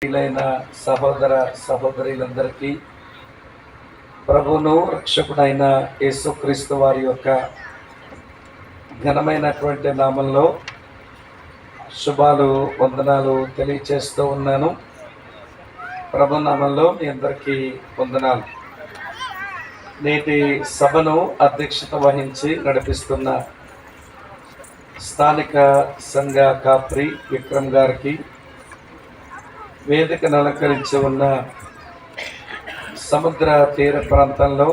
ప్రియులైన సహోదర సహోదరులందరికీ ప్రభువును రక్షకుడైన యేసుక్రీస్తు వారి యొక్క ఘనమైనటువంటి నామంలో శుభాలు వందనాలు తెలియచేస్తూ ఉన్నాను. ప్రభు నామంలో మీ అందరికీ వందనాలు. నేటి సభను అధ్యక్షత వహించి నడిపిస్తున్న స్థానిక సంఘ కాప్రి విక్రమ్ గారికి, వేదికను అలంకరించి ఉన్న సముద్ర తీర ప్రాంతంలో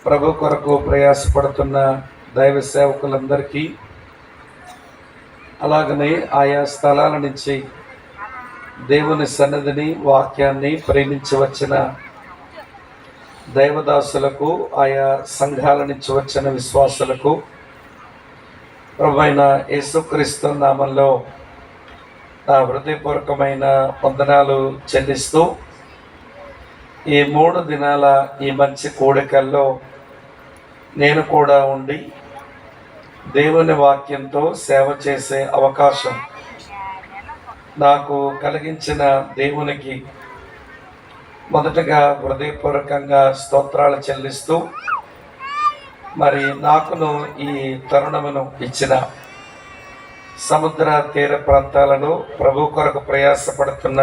ప్రభు కొరకు ప్రయాసపడుతున్న దైవ సేవకులందరికీ, అలాగనే ఆయా స్థలాల నుంచి దేవుని సన్నిధిని వాక్యాన్ని ప్రేమించి వచ్చిన దైవదాసులకు, ఆయా సంఘాల నుంచి వచ్చిన విశ్వాసులకు ప్రభువైన యేసుక్రీస్తు నామంలో నా హృదయపూర్వకమైన వందనాలు చెల్లిస్తూ, ఈ 3 దినాల ఈ మంచి కూడికల్లో నేను కూడా ఉండి దేవుని వాక్యంతో సేవ చేసే అవకాశం నాకు కలిగించిన దేవునికి మొదటగా హృదయపూర్వకంగా స్తోత్రాలు చెల్లిస్తూ, మరి నాకును ఈ తరుణమును ఇచ్చిన సముద్ర తీర ప్రాంతాలను ప్రభు కొరకు ప్రయాసపడుతున్న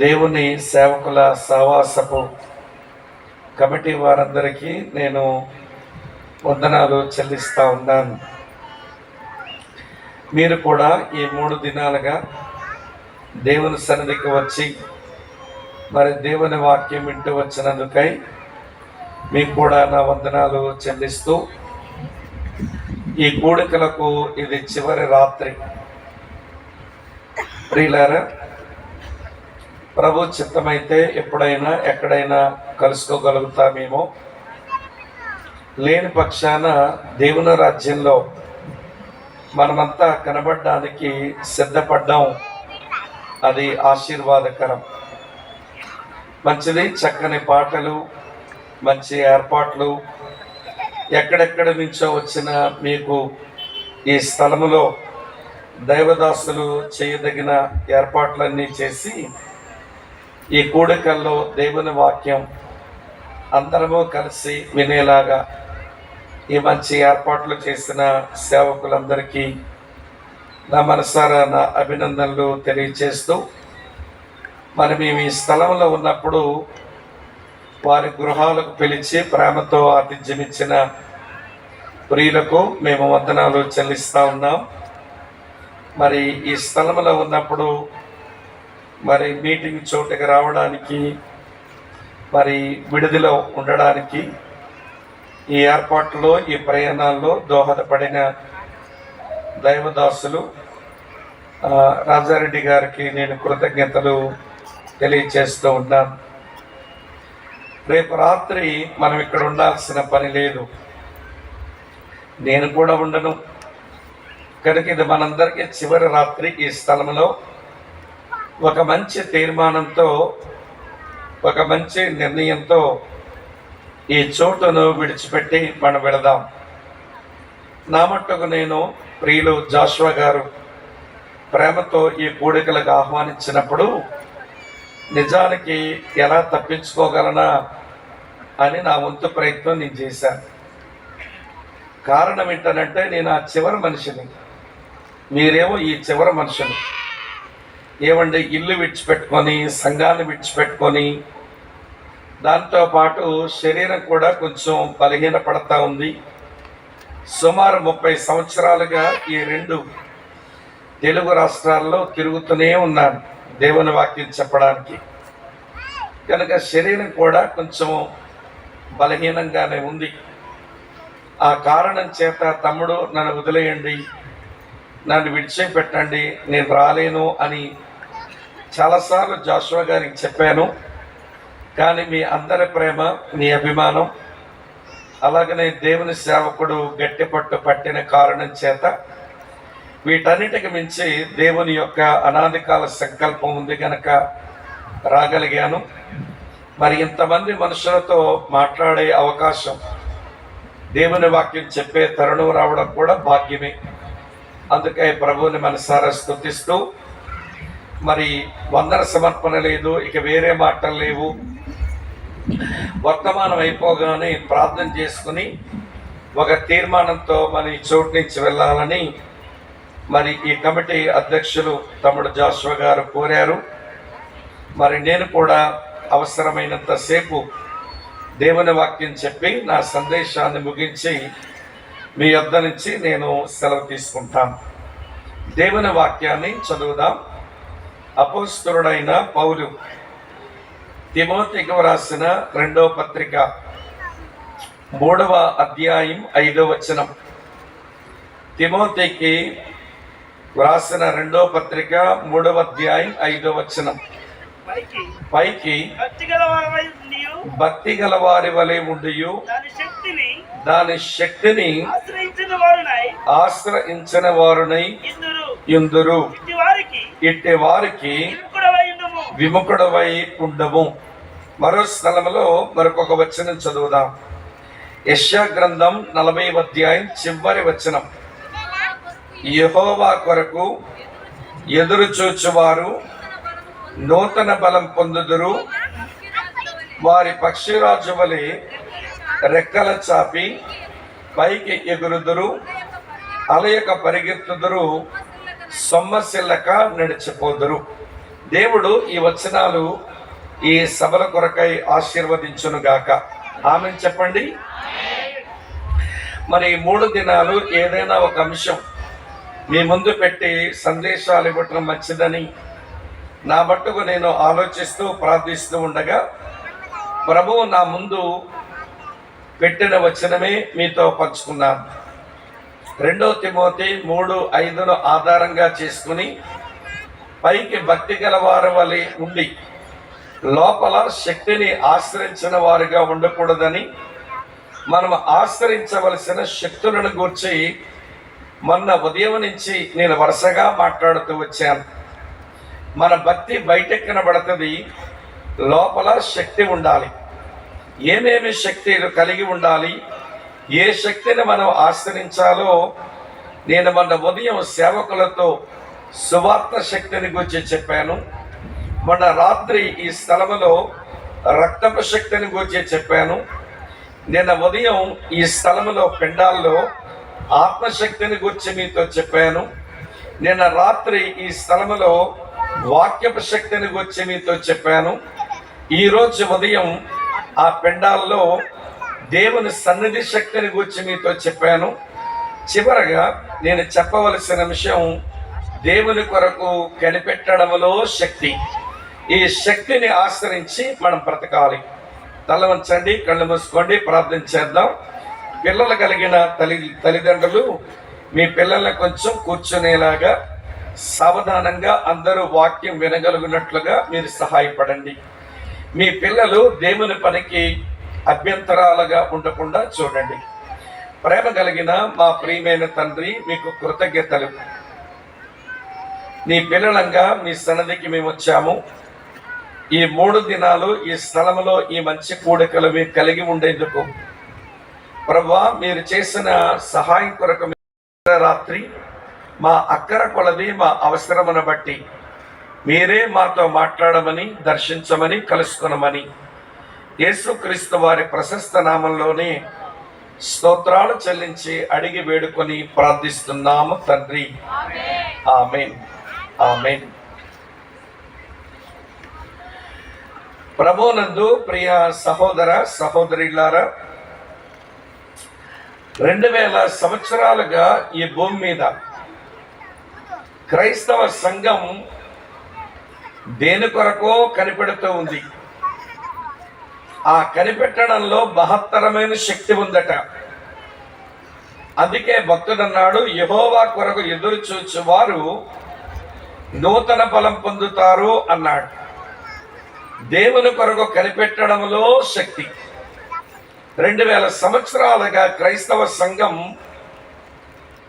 దేవుని సేవకుల సహవాసపు కమిటీ వారందరికీ నేను వందనాలు చెల్లిస్తూ ఉన్నాను. మీరు కూడా ఈ 3 దినాలుగా దేవుని సన్నిధికి వచ్చి మరి దేవుని వాక్యం వింటూ వచ్చినందుకై మీకు కూడా నా వందనాలు చెల్లిస్తూ, ఈ కూడికలకు ఇది చివరి రాత్రి. ప్రియులారా, ప్రభు చిత్తమైతే ఎప్పుడైనా ఎక్కడైనా కలుసుకోగలుగుతామేమో. లేని పక్షాన దేవుని రాజ్యంలో మనమంతా కనబడడానికి సిద్ధపడ్డాం. అది ఆశీర్వాదకరం. మంచిది, చక్కని పాటలు, మంచి ఏర్పాట్లు, ఎక్కడెక్కడ నుంచో వచ్చిన మీకు ఈ స్థలములో దైవదాసులు చేయదగిన ఏర్పాట్లన్నీ చేసి ఈ కూడికల్లో దేవుని వాక్యం అందరము కలిసి వినేలాగా ఈ మంచి ఏర్పాట్లు చేసిన సేవకులందరికీ నా మనసారా నా అభినందనలు తెలియచేస్తూ, మరి మేము ఈ స్థలంలో ఉన్నప్పుడు వారి గృహాలకు పిలిచి ప్రేమతో ఆతిథ్యమిచ్చిన ప్రియులకు మేము వందనాలు చెల్లిస్తూ ఉన్నాం. మరి ఈ స్థలంలో ఉన్నప్పుడు మరి మీటింగ్ చోటుకి రావడానికి, మరి విడిదిలో ఉండడానికి, ఈ ఏర్పాట్లో ఈ ప్రయాణాల్లో దోహదపడిన దైవదాసులు రాజారెడ్డి గారికి నేను కృతజ్ఞతలు తెలియచేస్తూ ఉన్నాను. రేపు రాత్రి మనం ఇక్కడ ఉండాల్సిన పని లేదు, నేను కూడా ఉండను. కనుక ఇది మనందరికీ చివరి రాత్రి. ఈ స్థలంలో ఒక మంచి తీర్మానంతో, ఒక మంచి నిర్ణయంతో ఈ చోటును విడిచిపెట్టి మనం వెళదాం. నా మట్టుకు నేను ప్రియులు జాషువా గారు ప్రేమతో ఈ కూడికలకు ఆహ్వానించినప్పుడు నిజానికి ఎలా తప్పించుకోగలనా అని నా వంతు ప్రయత్నం నేను చేశాను. కారణం ఏంటనంటే, నేను ఆ చివరి మనిషిని, మీరేమో ఈ చివరి మనుషులు. ఏమంటే ఇల్లు విడిచిపెట్టుకొని, సంఘాన్ని విడిచిపెట్టుకొని, దాంతోపాటు శరీరం కూడా కొంచెం బలహీనపడతా ఉంది. సుమారు 30 సంవత్సరాలుగా ఈ 2 తెలుగు రాష్ట్రాల్లో తిరుగుతూనే ఉన్నాను దేవుని వాక్యం చెప్పడానికి. కనుక శరీరం కూడా కొంచెం బలహీనంగానే ఉంది. ఆ కారణం చేత తమ్ముడు నన్ను వదిలేయండి, నన్ను విడిచిపెట్టండి, నేను రాలేను అని చాలాసార్లు జాషువా గారికి చెప్పాను. కానీ మీ అందరి ప్రేమ, మీ అభిమానం, అలాగనే దేవుని సేవకుడు గట్టి పట్టు పట్టిన కారణం చేత వీటన్నిటికి మించి దేవుని యొక్క అనాదికాల సంకల్పం ఉంది కనుక రాగలిగాను. మరి ఇంతమంది మనుషులతో మాట్లాడే అవకాశం, దేవుని వాక్యం చెప్పే తరుణం రావడం కూడా భాగ్యమే. అందుకే ప్రభువుని మనసారా స్తుతిస్తూ మరి వందన సమర్పణ లేదు, ఇక వేరే మాటలు లేవు. వర్తమానం అయిపోగానే ప్రార్థన చేసుకుని ఒక తీర్మానంతో మరి చోటు నుంచి వెళ్ళాలని మరి ఈ కమిటీ అధ్యక్షులు తమ్ముడు జాషువా గారు కోరారు. మరి నేను కూడా అవసరమైనంత సేపు దేవుని వాక్యం చెప్పి నా సందేశాన్ని ముగించి మీ యొద్ద నుంచి నేను సెలవు తీసుకుంటాను. దేవుని వాక్యాన్ని చదువుదాం. అపోస్తలుడైన పౌలు తిమోతికి వ్రాసిన 2వ పత్రిక 3వ అధ్యాయం 5వ వచనం. తిమోతికి వ్రాసిన 2వ పత్రిక 3వ అధ్యాయం 5వ వచనం. పైకి భక్తి గల వారి వలె ఉండియు దాని శక్తిని ఆశ్రయించిన వారునై ఇందురు. ఇట్టి వారికి విముఖుడవై ఉండము. మరో స్థలంలో మరొక వచనం చదువుదాం. యెషయా గ్రంథం 40వ అధ్యాయం చివరి వచనం. యెహోవా కొరకు ఎదురు చూచువారు నూతన బలం పొందుదురు, వారి పక్షిరాజు వలె రెక్కల చాపి పైకి ఎగురుదురు, అలయక పరిగెత్తుదురు, సొమ్మసిల్లక నడిచిపోదురు. దేవుడు ఈ వచనాలు ఈ సభల కొరకై ఆశీర్వదించునుగాక. ఆమెన్ చెప్పండి. మరి 3 దినాలు ఏదైనా ఒక అంశం మీ ముందు పెట్టి సందేశాలు ఇవ్వటం మంచిదని నా మట్టుకు నేను ఆలోచిస్తూ ప్రార్థిస్తూ ఉండగా ప్రభువు నా ముందు పెట్టిన వచనమే మీతో పంచుకున్నాను. 2 తిమోతి 3:5 ఆధారంగా చేసుకుని పైకి భక్తి గల వారి వలె ఉండి లోపల శక్తిని ఆశ్రయించిన వారుగా ఉండకూడదని, మనం ఆశ్రయించవలసిన శక్తులను గూర్చి మొన్న ఉదయం నుంచి నేను వరుసగా మాట్లాడుతూ వచ్చాను. మన భక్తి బయట కనబడుతుంది, లోపల శక్తి ఉండాలి. ఏమేమి శక్తులు కలిగి ఉండాలి, ఏ శక్తిని మనం ఆశ్రయించాలో నేను మొన్న ఉదయం సేవకులతో సువార్త శక్తిని గురించి చెప్పాను. మొన్న రాత్రి ఈ స్థలంలో రక్తపు శక్తిని గురించి చెప్పాను. నిన్న ఉదయం ఈ స్థలంలో పిండాల్లో ఆత్మశక్తిని గురించి మీతో చెప్పాను. నిన్న రాత్రి ఈ స్థలంలో వాక్యపు శక్తిని గురించి మీతో చెప్పాను. ఈరోజు ఉదయం ఆ పిండాల్లో దేవుని సన్నిధి శక్తిని గురించి మీతో చెప్పాను. చివరగా నేను చెప్పవలసిన విషయం దేవుని కొరకు కనిపెట్టడంలో శక్తి. ఈ శక్తిని ఆశ్రయించి మనం బ్రతకాలి. తల వంచండి, కళ్ళు మూసుకోండి, ప్రార్థన చేద్దాం. పిల్లలు కలిగిన తల్లిదండ్రులు మీ పిల్లల్ని కొంచెం కూర్చునేలాగా సావధానంగా అందరూ వాక్యం వినగలుగునట్లుగా మీరు సహాయపడండి. మీ పిల్లలు దేవుని పనికి అభ్యంతరాలుగా ఉండకుండా చూడండి. ప్రేమ కలిగిన మా ప్రియమైన తండ్రి, మీకు కృతజ్ఞతలు. నీ పిల్లలంగా మీ సన్నిధికి మేము వచ్చాము. ఈ 3 దినాలు ఈ స్థలంలో ఈ మంచి కూడికలు మీరు కలిగి ఉండేందుకు ప్రభువా, మీరు చేసిన సహాయం కొరకు రాత్రి మా అక్కర కొలది మా అవసరమును బట్టి మీరే మాతో మాట్లాడమని, దర్శించమని, కలుసుకునమని యేసుక్రీస్తు వారి ప్రశస్త నామంలోనే స్తోత్రాలు చెల్లించి అడిగి వేడుకొని ప్రార్థిస్తున్నాము తండ్రి. ఆమేన్, ఆమేన్. ప్రభువునందు ప్రియ సహోదర సహోదరులారా, 2000 సంవత్సరాలుగా ఈ భూమి మీద క్రైస్తవ సంఘం దేని కొరకో కనిపెడుతూ ఉంది. ఆ కనిపెట్టడంలో మహత్తరమైన శక్తి ఉందట. అందుకే భక్తుడు అన్నాడు, యెహోవా కొరకు ఎదురు చూచువారు నూతన బలం పొందుతారు అన్నాడు. దేవుని కొరకు కనిపెట్టడంలో శక్తి. 2000 సంవత్సరాలుగా క్రైస్తవ సంఘం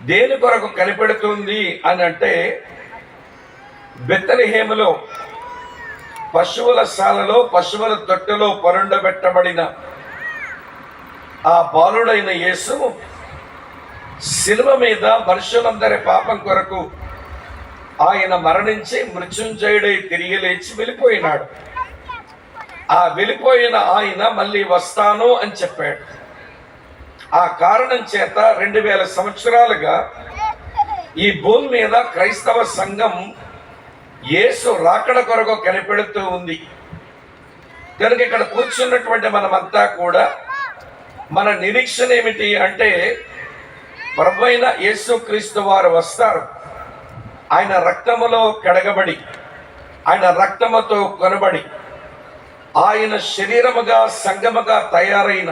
దేని కొరకు కనిపెడుతుంది అని అంటే, బెత్లెహేములో పశువుల శాలలో పశువుల తొట్టెలో పరుండబెట్టబడిన ఆ బాలుడైన యేసు శిలువ మీద మనుషులందరి పాపం కొరకు ఆయన మరణించి మృత్యుంజయుడై తిరిగి లేచి వెళ్ళిపోయినాడు. ఆ వెళ్ళిపోయిన ఆయన మళ్ళీ వస్తాను అని చెప్పాడు. ఆ కారణం చేత 2000 సంవత్సరాలుగా ఈ భూమి మీద క్రైస్తవ సంఘం యేసు రాకడ కొరకు కనిపెడుతూ ఉంది. కనుక ఇక్కడ కూర్చున్నటువంటి మనమంతా కూడా మన నిరీక్షణ ఏమిటి అంటే, ప్రభువైన యేసుక్రీస్తు వారు వస్తారు. ఆయన రక్తములో కడగబడి, ఆయన రక్తముతో కొనబడి, ఆయన శరీరముగా సంగముగా తయారైన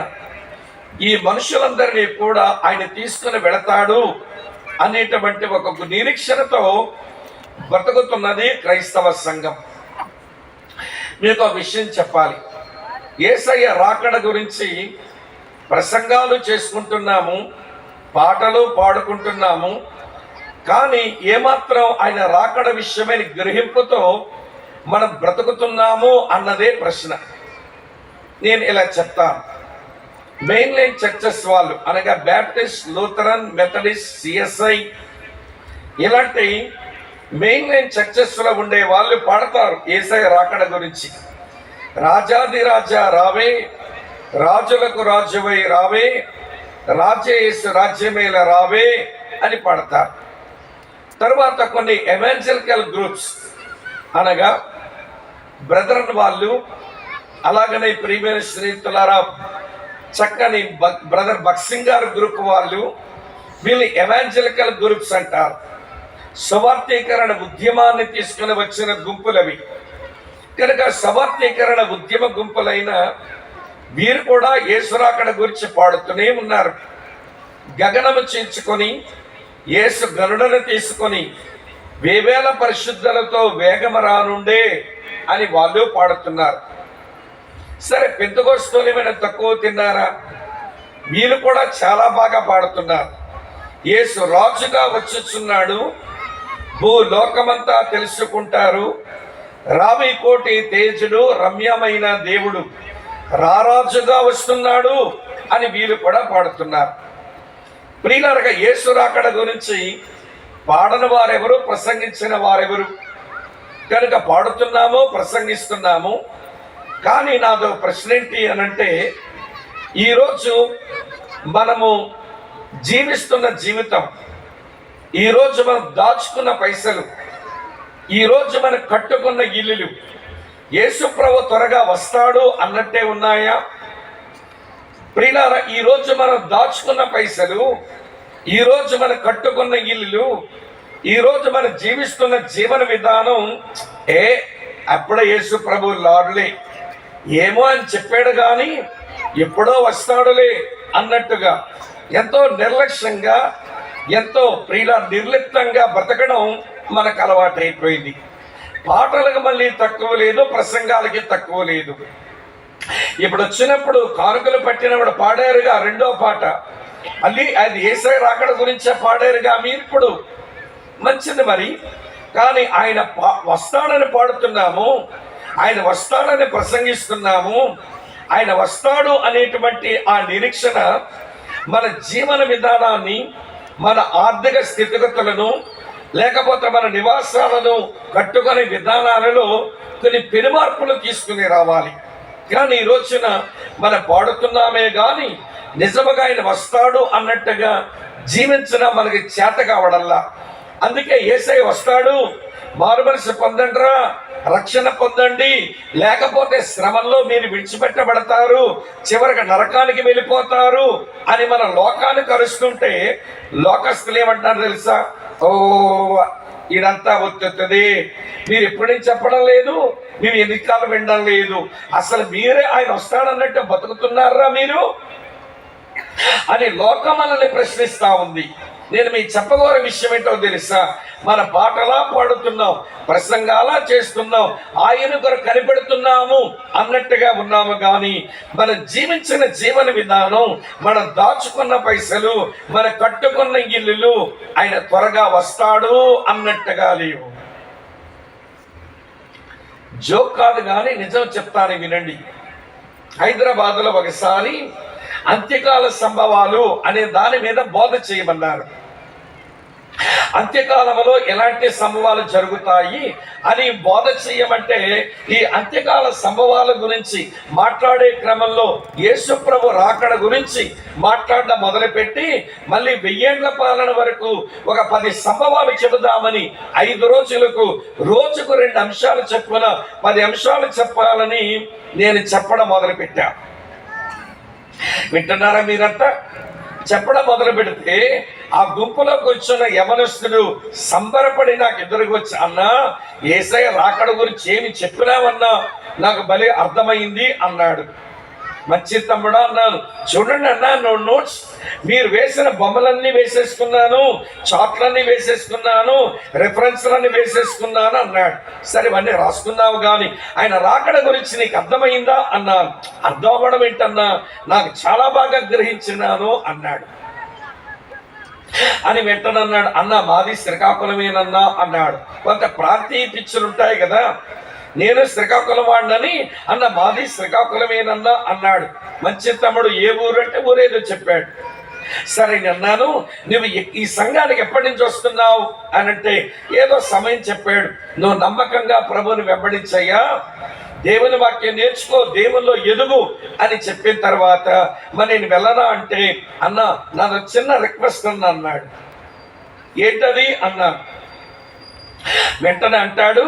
ఈ మనుషులందరినీ కూడా ఆయన తీసుకుని వెళతాడు అనేటువంటి ఒక నిరీక్షణతో బ్రతుకుతున్నది క్రైస్తవ సంఘం. మీకు ఒక విషయం చెప్పాలి. యేసయ్య రాకడ గురించి ప్రసంగాలు చేసుకుంటున్నాము, పాటలు పాడుకుంటున్నాము, కానీ ఏమాత్రం ఆయన రాకడ విషయమైన గ్రహింపుతో మనం బ్రతుకుతున్నాము అన్నదే ప్రశ్న. నేను ఇలా చెప్తాను. మెయిన్ లైన్ చర్చెస్ వాళ్ళు అనగా బ్యాప్టిస్ట్, లూథరన్, మెథడిస్ట్, సిఎస్ఐ ఇలాంటి మెయిన్ లైన్ చర్చెస్ లో ఉండే వాళ్ళు పాడతారు యేసయ్య రాకడ గురించి. రాజాదిరాజా రావే, రాజులకు రాజువై రావే, రాజయేసు రాజ్యమేల రావే అని పాడతారు. తర్వాత కొన్ని ఎవాంజలికల్ గ్రూప్స్ అనగా బ్రదరన్ వాళ్ళు, అలాగనే ప్రియమైన స్నేహితులారా చక్కని బ్రదర్ బక్సింగార్ గ్రూప్ వాళ్ళు, వీళ్ళు ఎవాంజలికల్ గ్రూప్స్ అంటారు. సువార్తీకరణ ఉద్యమాన్ని తీసుకుని వచ్చిన గుంపులవి. కనుక సువార్తీకరణ ఉద్యమ గుంపులైన వీరు కూడా యేసు రాకడ గురించి పాడుతూనే ఉన్నారు. గగనము చించుకొని యేసు గరుడను తీసుకొని వేవేల పరిశుద్ధులతో వేగము రానుండే అని వాళ్ళు పాడుతున్నారు. సరే, పెంతెకోస్తు ఏమైనా తక్కువ తిన్నారా? వీళ్ళు కూడా చాలా బాగా పాడుతున్నారు. యేసు రాజుగా వచ్చుచున్నాడు, భూలోకమంతా తెలుసుకుంటారు, రావి కోటి తేజుడు, రమ్యమైన దేవుడు రారాజుగా వస్తున్నాడు అని వీళ్ళు కూడా పాడుతున్నారు. ప్రియులారా, యేసు రాకడ గురించి పాడని వారెవరు, ప్రసంగించిన వారెవరు? కనుక పాడుతున్నాము, ప్రసంగిస్తున్నాము. కానీ నాదో ప్రశ్న ఏంటి అనంటే, ఈరోజు మనము జీవిస్తున్న జీవితం, ఈరోజు మనం దాచుకున్న పైసలు, ఈరోజు మనం కట్టుకున్న ఇల్లులు యేసు ప్రభు త్వరగా వస్తాడు అన్నట్టే ఉన్నాయా? ప్రియులారా, ఈరోజు మనం దాచుకున్న పైసలు, ఈరోజు మనం కట్టుకున్న ఇల్లులు, ఈరోజు మనం జీవిస్తున్న జీవన విధానం అప్పుడే యేసు ప్రభు లార్డ్లే ఏమో అని చెప్పాడు కానీ ఎప్పుడో వస్తాడులే అన్నట్టుగా ఎంతో నిర్లక్ష్యంగా, ఎంతో నిర్లిప్తంగా బ్రతకడం మనకు అలవాటైపోయింది. పాటలకు మళ్ళీ తక్కువ లేదు, ప్రసంగాలకి తక్కువ లేదు. ఇప్పుడు వచ్చినప్పుడు కానుకలు పట్టినప్పుడు పాడారుగా రెండో పాట, మళ్ళీ అది యేసయ్య రాకడ గురించే పాడారుగా మీరు ఇప్పుడు. మంచిది మరి, కానీ ఆయన వస్తాడని పాడుతున్నాము, ఆయన వస్తాడని ప్రసంగిస్తున్నాము. ఆయన వస్తాడు అనేటువంటి ఆ నిరీక్షణ మన జీవన విధానాన్ని, మన ఆర్థిక స్థితిగతులను, లేకపోతే మన నివాసాలను కట్టుకునే విధానాలలో కొన్ని పెనుమార్పులు తీసుకుని రావాలి. కానీ ఈ రోజున మనం పాడుతున్నామే కానీ నిజముగా ఆయన వస్తాడు అన్నట్టుగా జీవించడం మనకి చేత కావడల్లా. అందుకే యేసయ్య వస్తాడు, మారుమనసు పొందండిరా, రక్షణ పొందండి, లేకపోతే శ్రమల్లో మీరు విడిచిపెట్టబడతారు, చివరికి నరకానికి వెళ్ళిపోతారు అని మన లోకాన్ని కరుస్తుంటే లోకస్తులు ఏమంటారు తెలుసా? ఓ ఇదంతా వచ్చేస్తుంది, మీరు ఎప్పుడేం చెప్పడం లేదు, మేము ఎన్నికాలం వినడం లేదు, అసలు మీరే ఆయన వస్తాడన్నట్టు బతుకుతున్నారా మీరు అని లోకం మనల్ని ప్రశ్నిస్తా ఉంది. నేను మీకు చెప్పగోరే విషయం ఏంటో తెలుసా? మన పాటలా పాడుతున్నాం, ప్రసంగాలా చేస్తున్నాం, ఆయన కొరకు కనిపెడుతున్నాము అన్నట్టుగా ఉన్నాము. కానీ మనం జీవించిన జీవన విధానం, మనం దాచుకున్న పైసలు, మన కట్టుకున్న ఇల్లులు ఆయన త్వరగా వస్తాడు అన్నట్టుగా లేవు. జోక్ కాదు కానీ నిజం చెప్తాను వినండి. హైదరాబాద్లో ఒకసారి అంత్యకాల సంభవాలు అనే దాని మీద బోధ చేయమన్నారు. అంత్యకాలంలో ఎలాంటి సంభవాలు జరుగుతాయి అని బోధ చేయమంటే, ఈ అంత్యకాల సంభవాల గురించి మాట్లాడే క్రమంలో యేసు ప్రభు రాకడ గురించి మాట్లాడడం మొదలుపెట్టి మళ్ళీ 1000 ఏళ్ల పాలన వరకు ఒక 10 సంభవాలు చెబుదామని 5 రోజులకు రోజుకు 2 అంశాలు చెప్పున 10 అంశాలు చెప్పాలని నేను చెప్పడం మొదలుపెట్టా. వింటున్నారా మీరంతా? చెప్పడం మొదలు పెడితే ఆ గుంపులోకి వచ్చిన యవనస్తుడు సంబరపడి నాకు ఎదురుకు వచ్చి, అన్నా యేసయ్య రాకడ గురించి ఏమి చెప్పినావన్నా నాకు భలే అర్థమైంది అన్నాడు. మంచి తమ్ముడా అన్నాను. చూడండి అన్నా, నోట్స్ మీరు వేసిన బొమ్మలన్నీ వేసేసుకున్నాను, చాట్లన్నీ వేసేసుకున్నాను, రెఫరెన్స్లన్నీ వేసేసుకున్నాను అన్నాడు. సరే ఇవన్నీ రాసుకున్నావు కానీ ఆయన రాకడ గురించి నీకు అర్థమైందా అన్నాను. అర్థం అవ్వడం ఏంటన్నా, నాకు చాలా బాగా గ్రహించినాను అన్నాడు. అని వెంటనన్నాడు, అన్న మాది శ్రీకాకుళమేనన్నా అన్నాడు. కొంత ప్రాంతీయ పిచ్చులు ఉంటాయి కదా, నేను శ్రీకాకుళం వాడినని అన్న మాది శ్రీకాకుళమేనన్నా అన్నాడు. మంచి తమ్ముడు ఏ ఊరు అంటే ఊరేదో చెప్పాడు. సరే అన్నాను, నువ్వు ఈ సంఘానికి ఎప్పటి నుంచి వస్తున్నావు అని అంటే ఏదో సమయం చెప్పాడు. నువ్వు నమ్మకంగా ప్రభుని వెంబడించయ్యా, దేవుని వాక్యం నేర్చుకో, దేవుల్లో ఎదుగు అని చెప్పిన తర్వాత మరి నేను వెళ్ళనా అంటే, అన్న నాది చిన్న రిక్వెస్ట్ అన్నాడు. ఏంటది అన్నా. వెంటనే అంటాడు,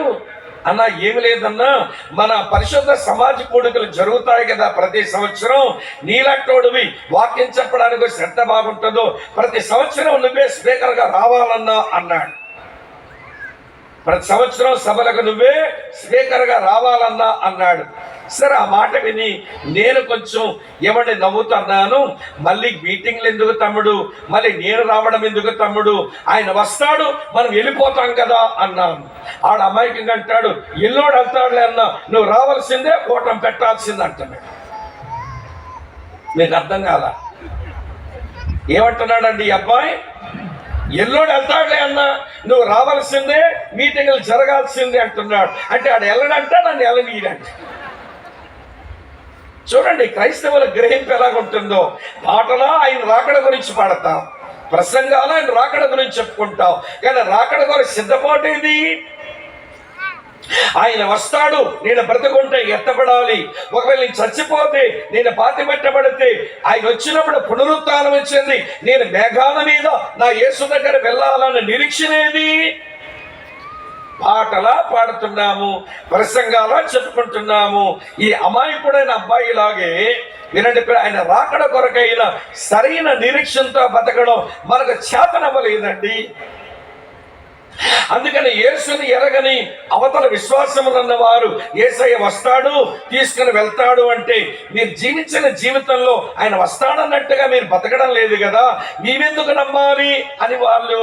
అన్న ఏమి లేదన్నా, మన పరిశుద్ధ సమాజ కూడికలు జరుగుతాయి కదా ప్రతి సంవత్సరం, నీలాంటోడివి వాక్యం చెప్పడానికి శ్రద్ధ బాగుంటుందో ప్రతి సంవత్సరం నువ్వే స్పీకర్గా రావాలన్నా అన్నాడు. ప్రతి సంవత్సరం సభలకు నువ్వే స్పీకర్గా రావాలన్నా అన్నాడు. సరే ఆ మాట విని నేను కొంచెం ఏమంటే నవ్వుతున్నాను. మళ్ళీ మీటింగ్లు ఎందుకు తమ్ముడు, మళ్ళీ నేను రావడం ఎందుకు తమ్ముడు, ఆయన వస్తాడు మనం వెళ్ళిపోతాం కదా అన్నాను. ఆడ అమాయకంగా అంటాడు, ఎల్లోడు వెళ్తాడులే అన్నా, నువ్వు రావాల్సిందే, కూటం పెట్టాల్సిందే అంటున్నాడు. మీకు అర్థం కాదా? ఏమంటున్నాడండి ఈ అబ్బాయి? ఎల్లోడు వెళ్తాడులే అన్నా, నువ్వు రావాల్సిందే, మీటింగ్లు జరగాల్సిందే అంటున్నాడు. అంటే ఆడు వెళ్ళడంట, నన్ను వెళ్ళనీయడంట. చూడండి క్రైస్తవుల గ్రహింపు ఎలాగుంటుందో. పాటలా ఆయన రాకడ గురించి పాడతాం, ప్రసంగాలు ఆయన రాకడ గురించి చెప్పుకుంటాం, కానీ రాకడ గురించి సిద్ధపాటు ఏది? ఆయన వస్తాడు, నేను బ్రతుకుంటే ఎత్తబడాలి, ఒకవేళ నేను చచ్చిపోతే, నేను పాతి పెట్టబడితే ఆయన వచ్చినప్పుడు పునరుత్థానం వచ్చింది, నేను మేఘాల మీద నా యేసు దగ్గర వెళ్ళాలన్న నిరీక్షణేది? పాటలా పాడుతున్నాము, ప్రసంగాలా చెప్పుకుంటున్నాము. ఈ అమాయకుడైన అబ్బాయిలాగే వినండి, ఆయన రాకడ కొరకైన సరైన నిరీక్షణతో బతకడం మనకు చేతనవ్వలేదండి. అందుకని యేసుని ఎరగని అవతల విశ్వాసములన్న వారు యేసయ్య వస్తాడు తీసుకుని వెళ్తాడు అంటే మీరు జీవించిన జీవితంలో ఆయన వస్తాడన్నట్టుగా మీరు బతకడం లేదు కదా, మీరెందుకు నమ్మాలి అని వాళ్ళు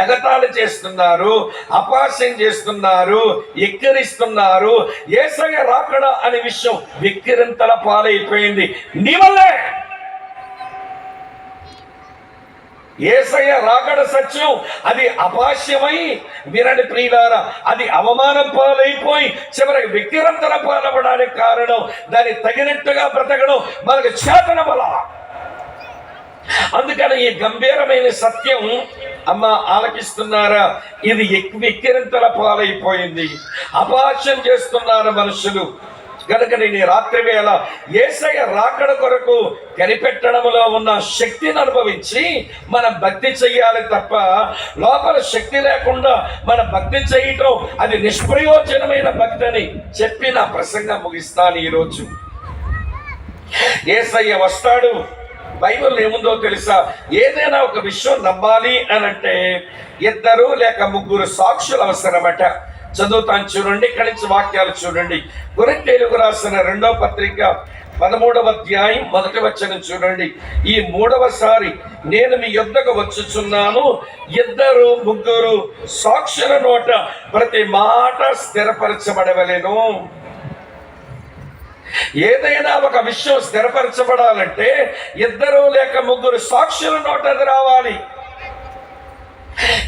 ఎగతాళి చేస్తున్నారు, అపహాస్యం చేస్తున్నారు, ఎక్కిరిస్తున్నారు. యేసయ్య రాకడ అనే విషయం వెక్కిరింతల పాలైపోయింది నీ వల్లే. యేసయ్య రాకడ సత్యం అది అపాస్యమై, వినండి ప్రియులారా, అది అవమానం పాలైపోయి చివరికి వ్యక్తిరంతర పాలవడానికి కారణం దాన్ని తగినట్టుగా బ్రతకడం మనకు చేతనబల. అందుకని ఈ గంభీరమైన సత్యం అమ్మ ఆలకిస్తున్నారా, ఇది వ్యక్తిరంతర పాలైపోయింది, అపహాస్యం చేస్తున్నారు మనుషులు. కనుక నేను రాత్రి వేళ యేసయ్య రాకడ కొరకు కనిపెట్టడంలో ఉన్న శక్తిని అనుభవించి మనం భక్తి చెయ్యాలి తప్ప లోపల శక్తి లేకుండా మన భక్తి చేయటం అది నిష్ప్రయోజనమైన భక్తి అని చెప్పి నా ప్రసంగం ముగిస్తాను. ఈరోజు యేసయ్య వస్తాడు. బైబిల్ ఏముందో తెలుసా? ఏదైనా ఒక విషయం నమ్మాలి అని అంటే 2 లేక 3 సాక్షులు అవసరమట. చదువుతాను చూడండి, ఇక్కడి నుంచి వాక్యాలు చూడండి. కొరింథీయులకు రాసిన 2వ పత్రిక 13వ అధ్యాయం 1వ వచనం చూడండి. ఈ 3వసారి నేను మీ యొద్దకు వచ్చుచున్నాను, 2 3 సాక్షుల నోట ప్రతి మాట స్థిరపరచబడవలెను. ఏదైనా ఒక విషయం స్థిరపరచబడాలంటే 2 లేక 3 సాక్షుల నోట అది రావాలి.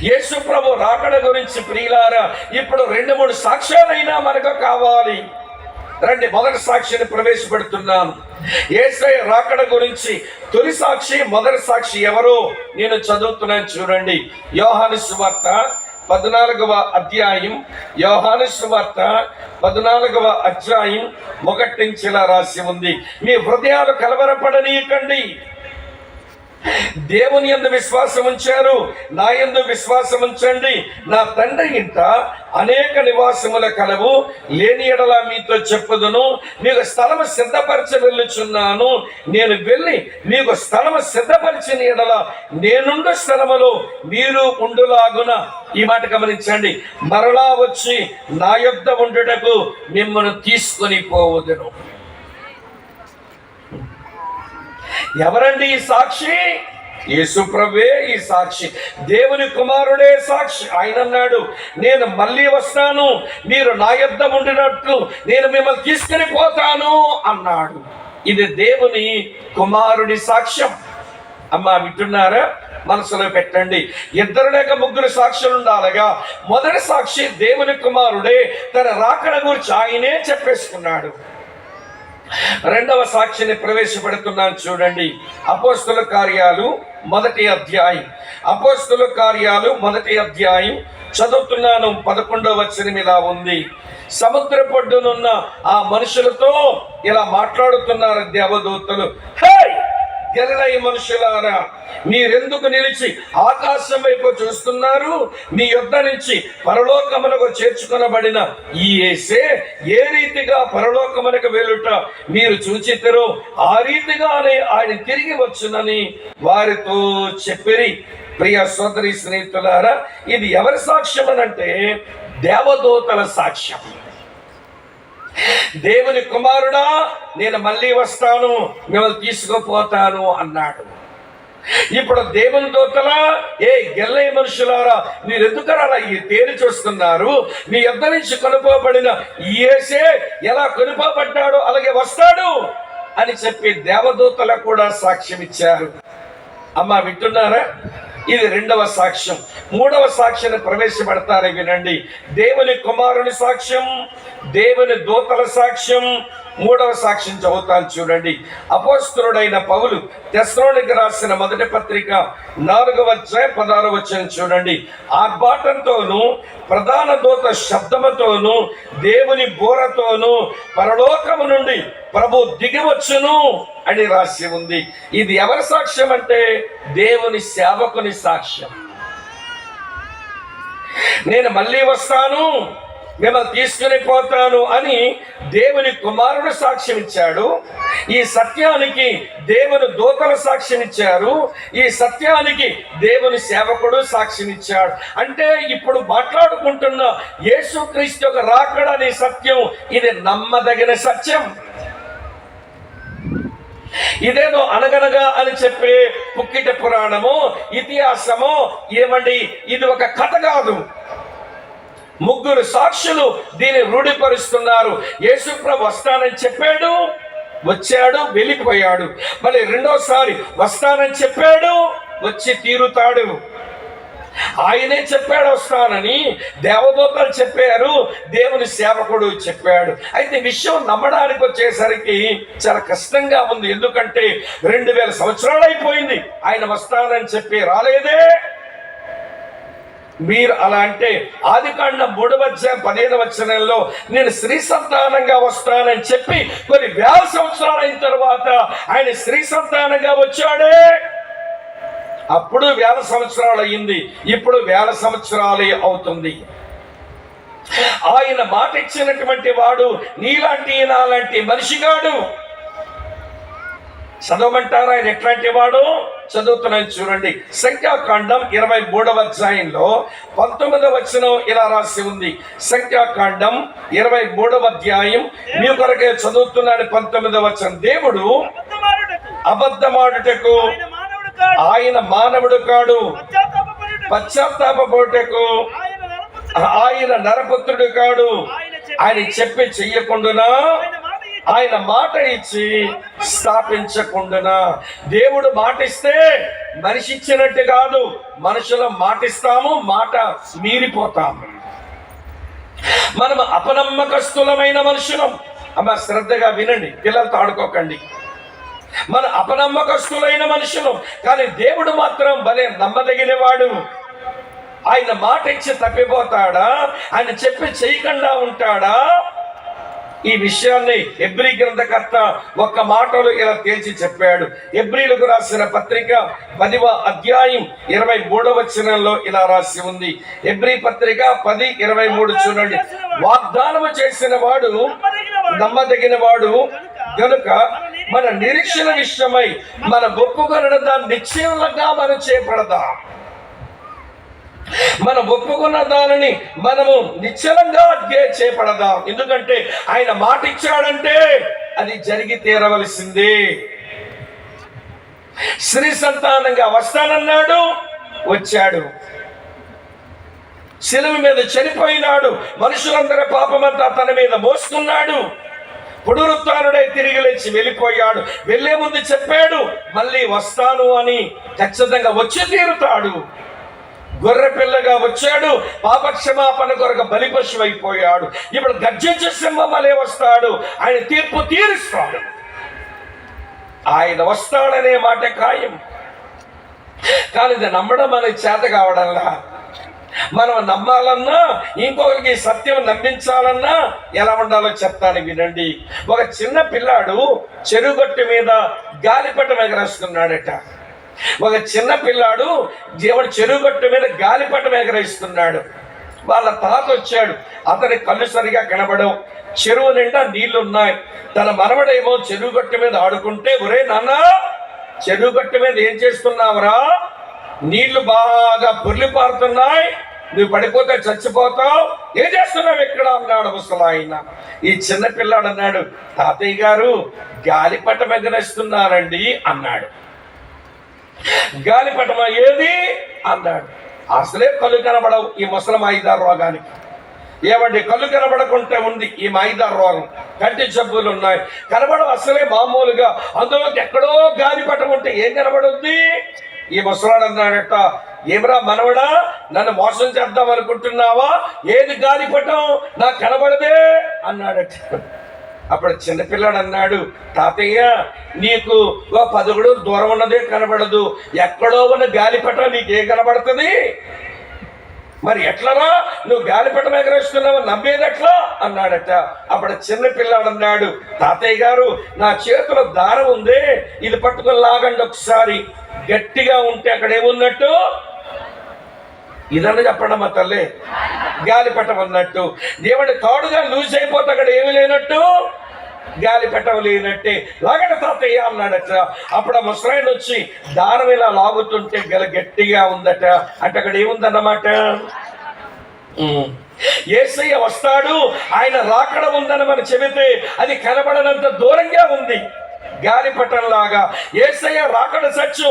యేసు ప్రభు రాకడ గురించి ప్రియులారా ఇప్పుడు 2-3 సాక్ష్యాలైనా మనకు కావాలి. రండి, మొదటి సాక్షిని ప్రవేశపెడుతున్నాను. యేసయ్య రాకడ గురించి తొలి సాక్షి, మొదటి సాక్షి ఎవరో నేను చదువుతున్నాను చూడండి. యోహాను సువార్త 14వ అధ్యాయం, యోహాను సువార్త 14వ అధ్యాయం 1 నుంచి ఇలా రాసి ఉంది. మీ హృదయాలు కలవరపడనీయకండి. దేవుని యందు విశ్వాసం ఉంచారు, నా యందు విశ్వాసం ఉంచండి. నా తండ్రి ఇంట అనేక నివాసముల కలవు, లేని ఎడల మీతో చెప్పుదును. మీకు స్థలము సిద్ధపరచ వెళ్ళుచున్నాను. నేను వెళ్ళి మీకు స్థలము సిద్ధపరిచిన ఎడల నేనుండు స్థలములో మీరు ఉండులాగున. ఈ మాట గమనించండి. మరలా వచ్చి నా యొద్ద ఉండుటకు మిమ్మల్ని తీసుకొని పోవదును. ఎవరండి ఈ సాక్షి? యేసుప్రభువే ఈ సాక్షి, దేవుని కుమారుడే సాక్షి. ఆయన అన్నాడు, నేను మళ్ళీ వస్తాను, మీరు నా యొద్ద ఉండినట్లు నేను మిమ్మల్ని తీసుకుని పోతాను అన్నాడు. ఇది దేవుని కుమారుడి సాక్ష్యం. అమ్మా, వింటున్నారా? మనసులో పెట్టండి. 2 లేక 3 సాక్షులు ఉండాలిగా. మొదటి సాక్షి దేవుని కుమారుడే తన రాకడ గురించి ఆయనే చెప్పేసుకున్నాడు. రెండవ సాక్షిని ప్రవేశపెడుతున్నాను చూడండి. అపోస్తుల కార్యాలు 1వ అధ్యాయం. అపోస్తుల కార్యాలు 1వ అధ్యాయం చదువుతున్నాను. 11వ వచనం ఇలా ఉంది. సముద్ర పొడ్డునున్న ఆ మనుషులతో ఇలా మాట్లాడుతున్నారు దేవదూతలు. హే గలిలయ మనుషులారా, మీరెందుకు నిలిచి ఆకాశం వైపు చూస్తున్నారు? మీ యొద్ద నుంచి పరలోకమునకు చేర్చుకొనబడిన ఈ యేసే ఏ రీతిగా పరలోకమునకు వెళ్ళుట మీరు చూచితిరో ఆ రీతిగానే ఆయన తిరిగి వచ్చునని వారితో చెప్పిరి. ప్రియ సోదరి స్నేహితులారా, ఇది ఎవరి సాక్ష్యం అనంటే దేవదూతల సాక్ష్యం. దేవుని కుమారుడా, నేను మళ్ళీ వస్తాను, మిమ్మల్ని తీసుకుపోతాను అన్నాడు. ఇప్పుడు దేవుని దూతలా, ఏ గెల్లై మనుషులారా, మీరు ఎందుకు అలా ఈ తేరి చూస్తున్నారు? మీ యొద్ద నుంచి కొనుకోబడిన యేసే ఎలా కొనుకోబడ్డాడో అలాగే వస్తాడు అని చెప్పి దేవదూతలకు కూడా సాక్ష్యం ఇచ్చారు. అమ్మా, వింటున్నారా? ఇది రెండవ సాక్ష్యం. మూడవ సాక్ష్యాన్ని ప్రవేశపెడతారు, వినండి. దేవుని కుమారుని సాక్ష్యం, దేవుని దూతల సాక్ష్యం. మూడవ సాక్ష్యం చదువుతాను చూడండి. అపోస్తలుడైన పౌలు తెస్సలోనికీయులకు రాసిన మొదటి పత్రిక 4వ అధ్యాయం 16వ వచనం చూడండి. ఆర్భాటంతోనూ ప్రధాన దూత శబ్దముతోనూ దేవుని బోరతోనూ పరలోకము నుండి ప్రభు దిగివచ్చును అని రాసి ఉంది. ఇది ఎవరి సాక్ష్యం అంటే దేవుని సేవకుని సాక్ష్యం. నేను మళ్ళీ వస్తాను, మిమ్మల్ని తీసుకుని పోతాను అని దేవుని కుమారుడు సాక్ష్యం ఇచ్చాడు. ఈ సత్యానికి దేవుని దూతలు సాక్ష్యం ఇచ్చారు. ఈ సత్యానికి దేవుని సేవకుడు సాక్ష్యం ఇచ్చాడు. అంటే ఇప్పుడు మాట్లాడుకుంటున్న యేసుక్రీస్తు యొక్క రాకడ అనే సత్యం, ఇది నమ్మదగిన సత్యం. ఇదేదో అనగనగా అని చెప్పే పుక్కిట పురాణమో ఇతిహాసమో ఏమండి, ఇది ఒక కథ కాదు. 3 సాక్షులు దీన్ని రూఢిపరుస్తున్నారు. యేసుప్రభు వస్తానని చెప్పాడు, వచ్చాడు, వెళ్ళిపోయాడు. మళ్ళీ రెండోసారి వస్తానని చెప్పాడు, వచ్చి తీరుతాడు. ఆయనే చెప్పాడు వస్తానని, దేవదూతలు చెప్పారు, దేవుని సేవకుడు చెప్పాడు. అయితే విషయం నమ్మడానికి వచ్చేసరికి చాలా కష్టంగా ఉంది. ఎందుకంటే 2000 సంవత్సరాలు అయిపోయింది, ఆయన వస్తానని చెప్పి రాలేదే. మీరు అలా అంటే ఆదికాండం 3వ అధ్యాయం 15వ వచనంలో నేను స్త్రీ సంతానంగా వస్తానని చెప్పి కొన్ని 1000 సంవత్సరాలు అయిన తర్వాత ఆయన స్త్రీ సంతానంగా వచ్చాడే. అప్పుడు 1000 సంవత్సరాలు అయ్యింది, ఇప్పుడు 1000 సంవత్సరాలు అవుతుంది. ఆయన మాట ఇచ్చినటువంటి వాడు నీలాంటి నాలాంటి మనిషిగాడు. చదవమంటారా ఆయన ఎట్లాంటి వాడు? చదువుతున్నాను చూడండి. సంఖ్యాకాండం 23వ అధ్యాయంలో 19వ వచనం ఇలా రాసి ఉంది. సంఖ్యాకాండం 23వ అధ్యాయం మీ కొరకే చదువుతున్నాను. 19వ వచనం. దేవుడు అబద్ధమాడుటకు ఆయన మానవుడు కాడు, పశ్చాత్తాపడుటకు ఆయన నరపుత్రుడు కాడు. ఆయన చెప్పి చెయ్యకుండునా, ఆయన మాట ఇచ్చి స్థాపించకుండునా. దేవుడు మాట ఇస్తే మనిషి ఇచ్చినట్టు కాదు. మనుషుల మాటిస్తాము, మాట మీరిపోతాము. మనం అపనమ్మకస్తులమైన మనుషులం. అమ్మ శ్రద్ధగా వినండి, పిల్లలతో ఆడుకోకండి. మన అపనమ్మకస్తులైన మనుషులు, కానీ దేవుడు మాత్రం భలే నమ్మదగినవాడు. ఆయన మాట ఇచ్చి తప్పిపోతాడా? ఆయన చెప్పి చేయకుండా ఉంటాడా? ఈ విషయాన్ని హెబ్రీ గ్రంథకర్త ఒక్క మాటలో ఇలా తేల్చి చెప్పాడు. హెబ్రీలకు రాసిన పత్రిక 10వ అధ్యాయం 23వ వచనంలో ఇలా రాసి ఉంది. హెబ్రీ పత్రిక 10:23 చూడండి. వాగ్దానము చేసిన వాడు నమ్మదగిన వాడు గనుక మన నిరీక్షణ విషయమై మన ఒప్పుకొన్న దాన్ని నిశ్చయంగా మనం చేపడదాం. మనం ఒప్పుకున్న దానిని మనము నిశ్చలంగా చేపడదాం. ఎందుకంటే ఆయన మాట ఇచ్చాడంటే అది జరిగి తీరవలసిందే. స్త్రీ సంతానంగా వస్తానన్నాడు, వచ్చాడు. శిలువ మీద చనిపోయినాడు, మనుషులందరి పాపమంతా తన మీద మోసుకున్నాడు. పునరుత్థానుడై తిరిగి లేచి వెళ్ళిపోయాడు. వెళ్లే ముందు చెప్పాడు, మళ్ళీ వస్తాను అని. ఖచ్చితంగా వచ్చి తీరుతాడు. గొర్రె పిల్లగా వచ్చాడు, పాపక్షమాపణ కొరకు బలిపశువు అయిపోయాడు. ఇప్పుడు గర్జించే సింహం వలె వస్తాడు. ఆయన తీర్పు తీరుస్తాడు. ఆయన వస్తాడనే మాట ఖాయం. కానీ ఇది నమ్మడం అనేది చేత కావడంలా. మనం నమ్మాలన్నా, ఇంకొకరికి సత్యం నమ్మించాలన్నా ఎలా ఉండాలో చెప్తాను వినండి. ఒక చిన్న పిల్లాడు చెరుగట్టు మీద గాలిపటం ఎగరేస్తున్నాడట. ఒక చిన్న పిల్లాడు దేవుడు చెరుగట్టు మీద గాలిపటం ఎగరేస్తున్నాడు. వాళ్ళ తాత వచ్చాడు. అతని కళ్ళు సరిగా కనబడవు, చెరువు నిండా నీళ్లున్నాయి. తన మనవడేమో చెరుగట్టు మీద ఆడుకుంటే, ఒరే నాన్న, చెరుగట్టు మీద ఏం చేస్తున్నావురా? నీళ్లు బాగా పొర్లి పారుతున్నాయి, నువ్వు పడిపోతే చచ్చిపోతావు, ఏం చేస్తున్నావు ఇక్కడ అన్నాడు ముసలాయన. ఈ చిన్న పిల్లాడు అన్నాడు, తాతయ్య గారు గాలిపటం ఎగరేస్తున్నారండి అన్నాడు. గాలిపటం ఏది అన్నాడు. అసలే కళ్ళు కనబడవు ఈ ముసలి మాయిదారు రోగానికి. ఏమండి, కళ్ళు కనబడకుంటే ఉంది ఈ మాయిదారు రోగం. కంటి జబ్బులు ఉన్నాయి, కనబడవు అసలే మామూలుగా. అందులో ఎక్కడో గాలిపటం ఉంటే ఏం కనబడుద్ది? ఈ ముసలాడు అన్నాడట, ఏమరా మనవడా, నన్ను మోసం చేద్దాం అనుకుంటున్నావా? ఏది గాలిపటం? నాకు కనబడదే అన్నాడట. అప్పుడు చిన్నపిల్లాడు అన్నాడు, తాతయ్య, నీకు 10 అడుగులు దూరం ఉన్నదే కనబడదు, ఎక్కడో ఉన్న గాలిపటం నీకేం కనబడుతుంది? మరి ఎట్లరా నువ్వు గాలిపటం ఎగరేస్తున్నావు, నమ్మేది ఎట్లా అన్నాడట. అప్పుడు చిన్న పిల్లాడు అన్నాడు, తాతయ్య గారు, నా చేతిలో దారం ఉంది, ఇది పట్టుకొని లాగండి ఒకసారి. గట్టిగా ఉంటే అక్కడ ఏమున్నట్టు? ఇదన్నా చెప్పండి మా తల్లి, గాలిపటం అన్నట్టు. దేవుడి తాడుగా లూజ్ అయిపోతే అక్కడ ఏమి లేనట్టు, గాలిపటం లేనట్టే. లాగట తాతయ్య అన్నాడట. అప్పుడు ఆ ముసలాయన వచ్చి దారం ఇలా లాగుతుంటే గట్టిగా ఉందట. అంటే అక్కడ ఏముందన్నమాట, యేసయ్య వస్తాడు, ఆయన రాకడ ఉందని మనం చెబితే అది కనబడనంత దూరంగా ఉంది. గాలిపటం లాగా యేసయ్య రాకడ సచ్చు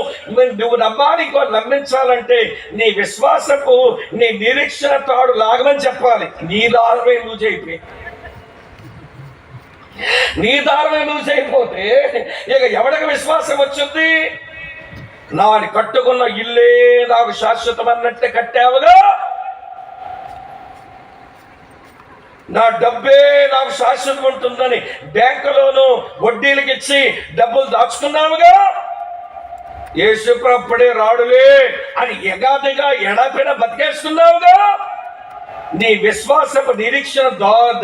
నువ్వు నమ్మాలి. ఇంకో నమ్మించాలంటే నీ విశ్వాసపు, నీ నిరీక్షణ తాడు లాగమని చెప్పాలి. నీ దారమే లూజ్ అయిపోయి, నీ దారమే లూజ్ అయిపోతే ఇక ఎవరికి విశ్వాసం వచ్చింది? నాని కట్టుకున్న ఇల్లే నాకు శాశ్వతం అన్నట్టే కట్టావుగా, నా డబ్బే నాకు శాశ్వతం ఉంటుందని బ్యాంకులోను వడ్డీలకు ఇచ్చి డబ్బులు దాచుకున్నావుగా, యేసుప్రభుడే రాడులే అని ఎగాదిగా ఎడపెడ బతికేస్తున్నావుగా. నీ విశ్వాసపు నిరీక్షణ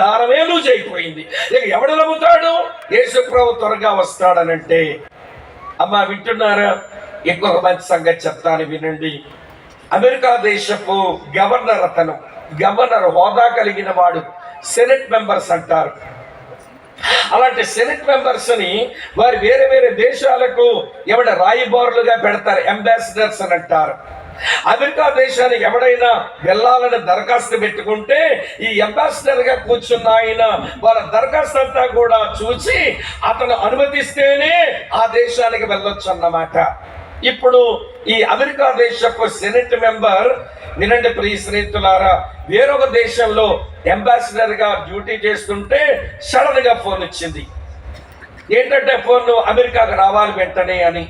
దారమే లూజ్ అయిపోయింది. ఇక ఎవడు నమ్ముతాడు? యేసుప్రభు త్వరగా వస్తాడనంటే. అమ్మా వింటున్నారా? ఇంకొక మంచి సంగతి చెప్తాను వినండి. అమెరికా దేశపు గవర్నర్, అతను గవర్నర్ హోదా కలిగిన వాడు. సెనెట్ మెంబర్స్ అంటారు. అలాంటి సెనెట్ మెంబర్స్ ని వారు వేరే వేరే దేశాలకు ఎవడ రాయబారులుగా పెడతారు, అంబాసిడర్స్ అని అంటారు. అమెరికా దేశానికి ఎవడైనా వెళ్ళాలని దరఖాస్తు పెట్టుకుంటే ఈ అంబాసిడర్ గా కూర్చున్న ఆయన వాళ్ళ దరఖాస్తు అంతా కూడా చూసి అతను అనుమతిస్తేనే ఆ దేశానికి వెళ్ళొచ్చు అన్నమాట. ఇప్పుడు ఈ అమెరికా దేశపు సెనెట్ మెంబర్, వినండి ప్రియ స్నేహితులారా, వేరొక దేశంలో అంబాసిడర్ గా డ్యూటీ చేస్తుంటే సడన్ గా ఫోన్ వచ్చింది. ఏంటంటే ఫోన్, అమెరికాకు రావాలి వెంటనే అని.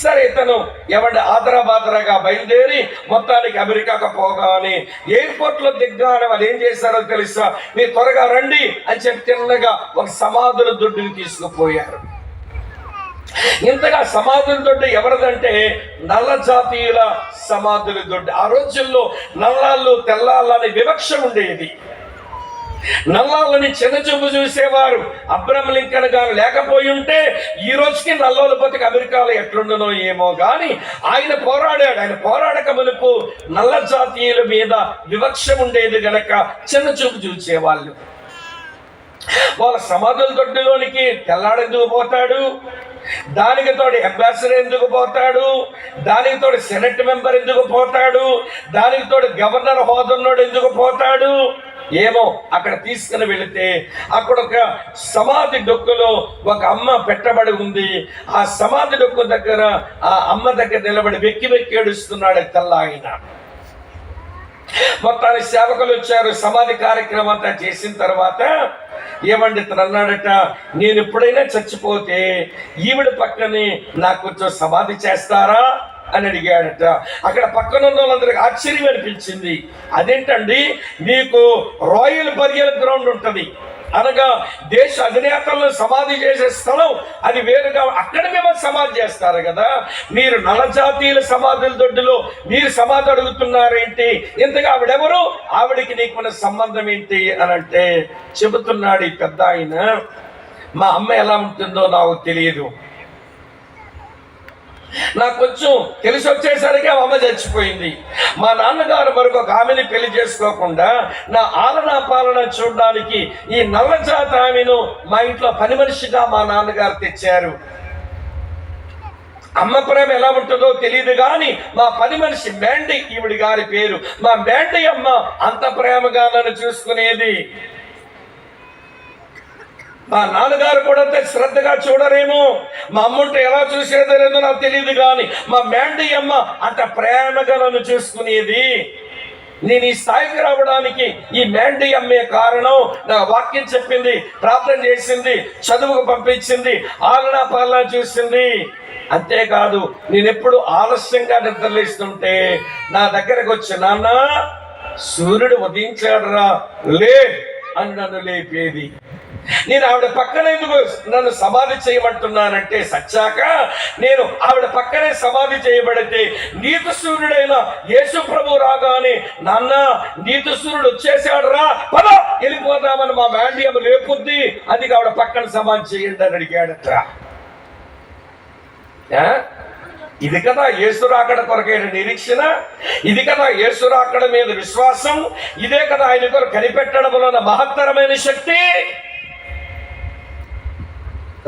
సరే ఇతను ఆదరాబాదరాగా బయలుదేరి మొత్తానికి అమెరికాకు పోగానే ఎయిర్పోర్ట్ లో దిగ్గానే వాళ్ళు ఏం చేశారో తెలుసా, మీరు త్వరగా రండి అని చెప్పి తిన్నగా ఒక సమాధుల దొడ్డుని తీసుకుపోయారు. ఇంతగా సమాధుల దొడ్డు ఎవరిదంటే నల్ల జాతీయుల సమాధుల దొడ్డు. ఆ రోజుల్లో నల్లాళ్ళు తెల్లాళ్ళు అనే వివక్ష ఉండేది. నల్లాళ్ళని చిన్న చూపు చూసేవారు. అబ్రహం లింకన్ గారు లేకపోయి ఉంటే ఈ రోజుకి నల్లోళ్ళ బతికి అమెరికాలో ఎట్లుండనో ఏమో గాని ఆయన పోరాడాడు. ఆయన పోరాడక మునుపు నల్ల జాతీయుల మీద వివక్ష ఉండేది గనక చిన్న చూపు చూసేవాళ్ళు. వాళ్ళ సమాధుల దొడ్డులోనికి తెల్లాడెందుకు పోతాడు, దానికి తోడు అంబాసిడర్ ఎందుకు పోతాడు, దానికి తోడు సెనెట్ మెంబర్ ఎందుకు పోతాడు, దానికి తోడు గవర్నర్ హోదాన్నోడు ఎందుకు పోతాడు ఏమో. అక్కడ తీసుకుని వెళితే అక్కడ ఒక సమాధి డొక్కులో ఒక అమ్మ పెట్టబడి ఉంది. ఆ సమాధి డొక్కు దగ్గర ఆ అమ్మ దగ్గర నిలబడి వెక్కి వెక్కి ఏడుస్తున్నాడు తెల్ల ఆయన. మొత్తానికి సేవకులు వచ్చారు. సమాధి కార్యక్రమం అంతా చేసిన తర్వాత ఏమండి ఇతను అన్నాడట, నేను ఎప్పుడైనా చచ్చిపోతే ఈవిడ పక్కనే నాకు కొంచెం సమాధి చేస్తారా అని అడిగాడట. అక్కడ పక్కన ఉన్న వాళ్ళందరికీ ఆశ్చర్యం అనిపించింది. అదేంటండి, మీకు రాయల్ బరియల్ గ్రౌండ్ ఉంటుంది, అనగా దేశ అధినేతలను సమాధి చేసే స్థలం, అది వేరుగా అక్కడ మేము సమాధి చేస్తారు కదా, మీరు నల్లజాతీయుల సమాధుల దొడ్డులో మీరు సమాధి అడుగుతున్నారేంటి, ఇంతగా ఆవిడెవరు, ఆవిడికి నీకున్న సంబంధం ఏంటి అని అంటే చెబుతున్నాడు ఈ పెద్ద ఆయన, మా అమ్మ ఎలా ఉంటుందో నాకు తెలియదు, నాకు కొంచెం తెలిసి వచ్చేసరికి ఆ అమ్మ చచ్చిపోయింది. మా నాన్నగారు మరొక ఒక ఆమెని పెళ్లి చేసుకోకుండా నా ఆలనా పాలన చూడడానికి ఈ నల్లజాతి ఆమెను మా ఇంట్లో పని మనిషిగా మా నాన్నగారు తెచ్చారు. అమ్మ ప్రేమ ఎలా ఉంటుందో తెలియదు కానీ మా పని మనిషి మ్యాండీ, ఈవిడి గారి పేరు, మా మ్యాండీ అమ్మ అంత ప్రేమగా నన్ను చూసుకునేది. మా నాన్నగారు కూడా అంతే శ్రద్ధగా చూడరేమో, మా అమ్ముంటే ఎలా చూసేదో లేదో నాకు తెలియదు కానీ మా మ్యాండీ అమ్మ అంత ప్రేమగా నన్ను చూసుకునేది. నేను ఈ స్థాయికి రావడానికి ఈ మ్యాండీ అమ్మే కారణం. నా వాక్యం చెప్పింది, ప్రార్థన చేసింది, చదువుకు పంపించింది, ఆలనా పాలన చూసింది. అంతేకాదు నేను ఎప్పుడు ఆలస్యంగా నిద్రలేస్తుంటే నా దగ్గరకు వచ్చి, నాన్న సూర్యుడు ఉదయించాడురా లే అని నన్ను లేపేది. నేను ఆవిడ పక్కన ఎందుకు నన్ను సమాధి చేయమంటున్నానంటే, సచ్చాక నేను ఆవిడ పక్కనే సమాధి చేయబడితే నీతి సూర్యుడైన యేసు ప్రభు రాగానే, నాన్న నీతి సూర్యుడు వచ్చేసాడు రా పద వెళ్ళిపోదామని మా మ్యాండీ అమ్మ లేపుద్ది, అది ఆవిడ పక్కన సమాధి చేయండి అని అడిగాడట. ఇది కదా యేసు రాకడ కొరకైన నిరీక్షణ, ఇది కదా యేసు రాకడ మీద విశ్వాసం, ఇదే కదా ఆయన కొరకు కనిపెట్టడంలో ఉన్న మహత్తరమైన శక్తి.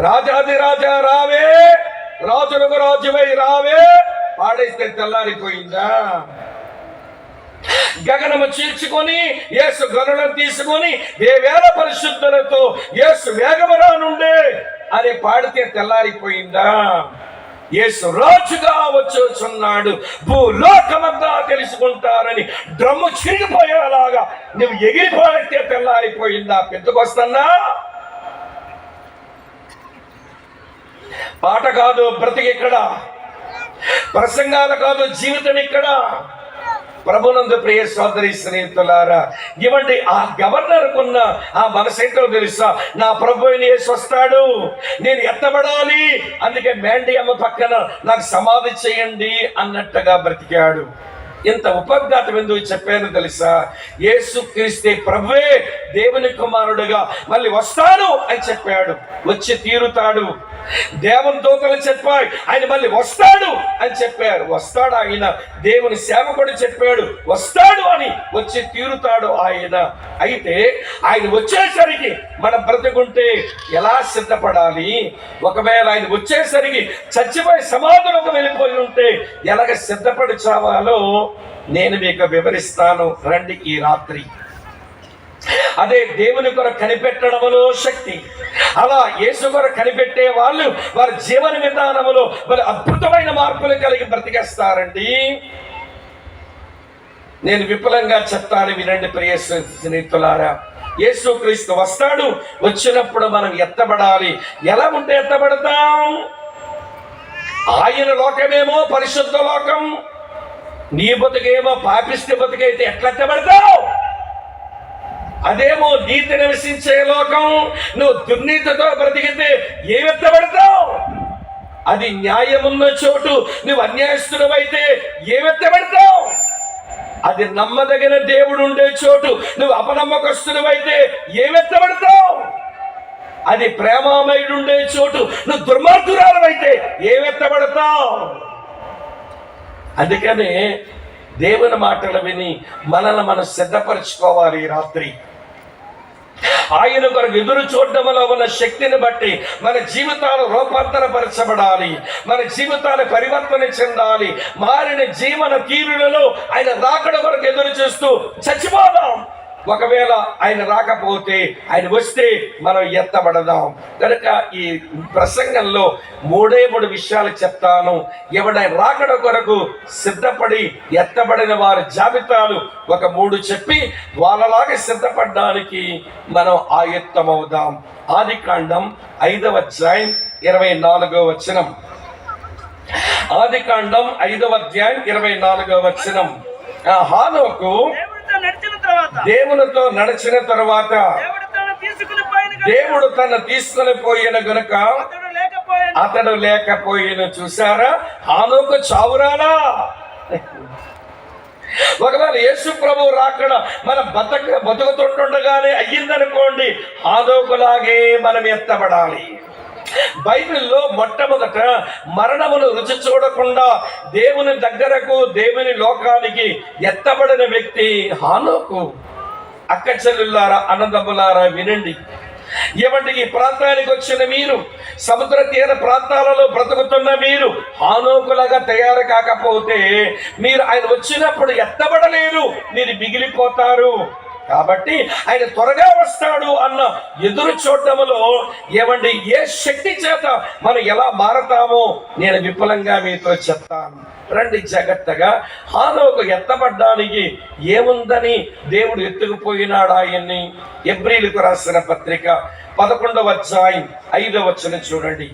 రాజాది రాజా రావే, రాజులకు రాజువై రావే పాడేస్తే తెల్లారిపోయిందా? గగనము చీల్చుకొని యేసు గనులను తీసుకొని వేవేల పరిశుద్ధులతో యేసు వేగమురా నుండే అని పాడితే తెల్లారిపోయిందా? యేసు రాజుగా వచ్చుచున్నాడు, భూలోకమంతా తెలుసుకుంటారని డ్రమ్ము చిరిగిపోయేలాగా నువ్వు ఎగిరిపోయితే తెల్లారిపోయిందా? పెద్దకొస్తున్నా పాట కాదు బ్రతికి ఇక్కడ, ప్రసంగాలు కాదు జీవితం ఇక్కడ. ప్రభునందు ప్రియ సోదరి స్నేహితులారా, ఇవ్వండి ఆ గవర్నర్కున్న ఆ మనసేంటో తెలుసా, నా ప్రభు యేసు వస్తాడు, నేను ఎత్తబడాలి, అందుకే మ్యాండీ అమ్మ పక్కన నాకు సమాధి చేయండి అన్నట్టుగా బ్రతికాడు. ఇంత ఉపఘాతం ఎందుకు చెప్పాను తెలుసా, యేసు క్రీస్తే ప్రభువే దేవుని కుమారుడుగా మళ్ళీ వస్తాడు అని చెప్పాడు, వచ్చి తీరుతాడు. దేవుని దూతలు చెప్పాడు ఆయన మళ్ళీ వస్తాడు అని చెప్పారు, వస్తాడు ఆయన. దేవుని సేవకుడు చెప్పాడు వస్తాడు అని, వచ్చి తీరుతాడు ఆయన. అయితే ఆయన వచ్చేసరికి మనం బ్రతుకుంటే ఎలా సిద్ధపడాలి, ఒకవేళ ఆయన వచ్చేసరికి చచ్చిపోయి సమాధులకు వెళ్ళిపోయి ఉంటే ఎలాగ సిద్ధపడి చావాలో నేను మీకు వివరిస్తాను రండి ఈ రాత్రి. అదే దేవుని కొరకు కనిపెట్టడంలో శక్తి. అలా యేసు కొరకు కనిపెట్టే వాళ్ళు వారి జీవన విధానంలో వారి అద్భుతమైన మార్పులు కలిగి బ్రతికేస్తారండి. నేను విపులంగా చెప్తాను వినండి ప్రియ స్నేహితులారా. యేసుక్రీస్తు వస్తాడు, వచ్చినప్పుడు మనం ఎత్తబడాలి. ఎలా ఉంటే ఎత్తబడతాం? ఆయన లోకమేమో పరిశుద్ధ లోకం, నీ బతుకేమో పాపిష్టి బతుకైతే ఎట్లా ఎత్తబడతావు? అదేమో నీతి నివసించే లోకం, నువ్వు దుర్నీతితో బ్రతికితే ఏమెత్తబడతావు? అది న్యాయమున్న చోటు, నువ్వు అన్యాయస్తుడవైతే ఏమెత్తబడతావు? అది నమ్మదగిన దేవుడు ఉండే చోటు, నువ్వు అపనమ్మకస్తుడవైతే ఏమెత్తబడతావు? అది ప్రేమామయుడు ఉండే చోటు, నువ్వు దుర్మార్గురాలవైతే ఏమెత్తబడతావు? అందుకనే దేవుని మాటలు విని మనల్ని మనం సిద్ధపరచుకోవాలి. ఈ రాత్రి ఆయన కొరకు ఎదురు చూడడంలో ఉన్న శక్తిని బట్టి మన జీవితాలు రూపాంతరపరచబడాలి, మన జీవితాలు పరివర్తన చెందాలి. మారిన జీవన తీరులలో ఆయన రాకడ కొరకు ఎదురు చూస్తూ చచ్చిపోదాం. ఒకవేళ ఆయన రాకపోతే, ఆయన వస్తే మనం ఎత్తబడదాం. కనుక ఈ ప్రసంగంలో మూడు విషయాలు చెప్తాను. ఎవడైనా రాకడ కొరకు సిద్ధపడి ఎత్తబడిన వారి జాబితాలు ఒక 3 చెప్పి వాళ్ళలాగా సిద్ధపడడానికి మనం ఆయత్తమవుదాం. ఆదికాండం 5వ అధ్యాయం 24వ వచనం. ఆదికాండం 5వ అధ్యాయం 24వ వచనం. హానోకు దేవునితో నడిచిన తరువాత దేవుడు తన తీసుకుని పోయిన గనుక అతడు లేకపోయిన. చూసారా, హానోకు చావురాలా? ఒకవేళ యేసు ప్రభు రాకడ మన బతుకుతుండగానే అయ్యిందనుకోండి, హానోకులాగే మనం ఎత్తబడాలి. బైబిల్లో మొట్టమొదట మరణమును రుచి చూడకుండా దేవుని దగ్గరకు, దేవుని లోకానికి ఎత్తబడిన వ్యక్తి హానోకు. అక్క చెల్లెళ్ళారా, అన్నదమ్ములారా వినండి. ఏమంటే ఈ ప్రాంతానికి వచ్చిన మీరు, సముద్ర తీర ప్రాంతాలలో బ్రతుకుతున్న మీరు హానోకులాగా తయారు కాకపోతే మీరు ఆయన వచ్చినప్పుడు ఎత్తబడలేరు, మీరు మిగిలిపోతారు. కాబట్టి ఆయన త్వరగా వస్తాడు అన్న ఎదురు చూడటంలో ఏమండి ఏ శక్తి చేత మనం ఎలా మారతామో నేను విపులంగా మీతో చెప్తాను. రండి జాగ్రత్తగా. హానోకు ఎత్తబడ్డానికి ఏముందని దేవుడు ఎత్తుకుపోయినాడు ఆయన్ని. హెబ్రీయులకు రాసిన పత్రిక 11వ అధ్యాయం 5వ వచనం చూడండి.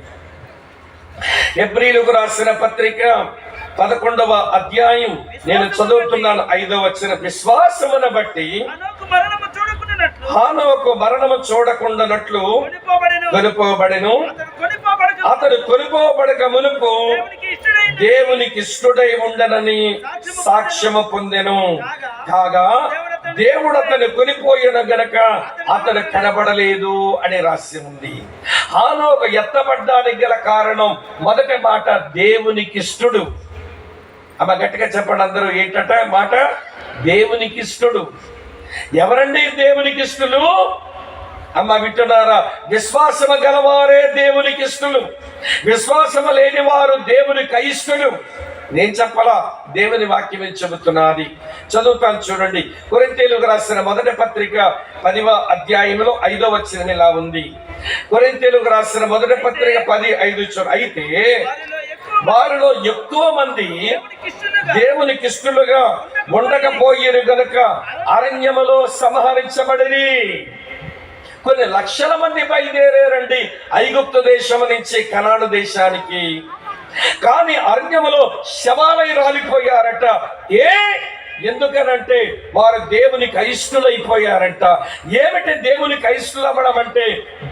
హెబ్రీయులకు రాసిన పత్రిక 11వ అధ్యాయం నేను చదువుతున్నాను 5వ వచనం. విశ్వాసమును బట్టి హానోకు మరణము చూడకుండానట్లు కొనుపోబడెను. అతడు కొనుపోబడక మునుపు దేవునికి ఇష్టడై ఉండనని సాక్ష్యము పొందెను. కాగా దేవుడు అతను కొనిపోయిన గనక అతడు కనబడలేదు అని రాసి ఉంది. హానోకు ఎత్తబడ్డానికి గల కారణం మొదటి మాట దేవునికి ఇష్టడు. అమ్మ గట్టిగా చెప్పండి అందరూ, ఏంటట మాట? దేవునికి ఇష్టడు. ఎవరండి దేవునికి ఇష్టలు? అమ్మ వింటున్నారా? విశ్వాసము గలవారే దేవునికి ఇష్టలు, విశ్వాసము లేని వారు దేవునికి అయిష్టలు. నేను చెప్పలా, దేవుని వాక్యం చెబుతున్నది. చదువుతాను చూడండి. కొరింథీయులకు రాసిన మొదటి పత్రిక 10వ అధ్యాయంలో 5వ వచనం ఇలా ఉంది. కొరింథీయులకు రాసిన మొదటి పత్రిక 10:5 చూడండి. అయితే వారిలో ఎక్కువ మంది దేవునికి ఇష్టలుగా ఉండకపోయేరు గనుక అరణ్యములో సంహరించబడి. కొన్ని లక్షల మంది బయలుదేరారండి ఐగుప్తు దేశం నుంచి కనాను దేశానికి. కానీ అరణ్యములో శవాలై రాలిపోయారట. ఎందుకనంటే వారు దేవునికి అయిష్టులైపోయారంట. ఏమిటి దేవునికి అయిష్టులవ్వడం అంటే?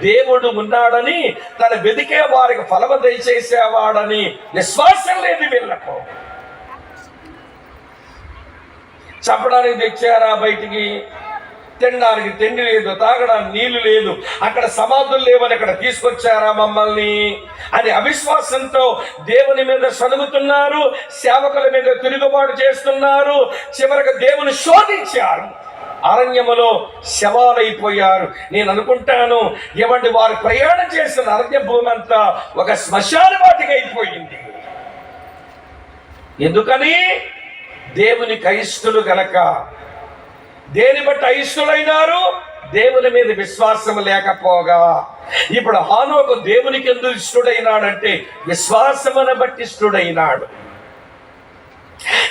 దేవుడు ఉన్నాడని, తన వెతికే వారికి ఫలము దయచేసేవాడని విశ్వాసం లేదు వీళ్ళకు. చంపడానికి తెచ్చారా బయటికి? తినడానికి తిండి లేదు, తాగడానికి నీళ్లు లేదు, అక్కడ సమాధులు లేవని అక్కడ తీసుకొచ్చారా మమ్మల్ని అని అవిశ్వాసంతో దేవుని మీద సనుగుతున్నారు, సేవకుల మీద తిరుగుబాటు చేస్తున్నారు. చివరికి దేవుని శోధించారు, అరణ్యములో శవాలైపోయారు. నేను అనుకుంటాను, ఏమంటే వారు ప్రయాణం చేసిన అరణ్య భూమి అంతా ఒక శ్మశాన వాటికి అయిపోయింది. ఎందుకని? దేవునికి అయిష్టులు గనక. దేని బట్టి అయిష్టులైనారు? దేవుని మీద విశ్వాసం లేకపోగా. ఇప్పుడు హానోకు దేవునికి ఎందుకు ఇష్టడైనాడంటే విశ్వాసమును బట్టి ఇష్టడైనాడు.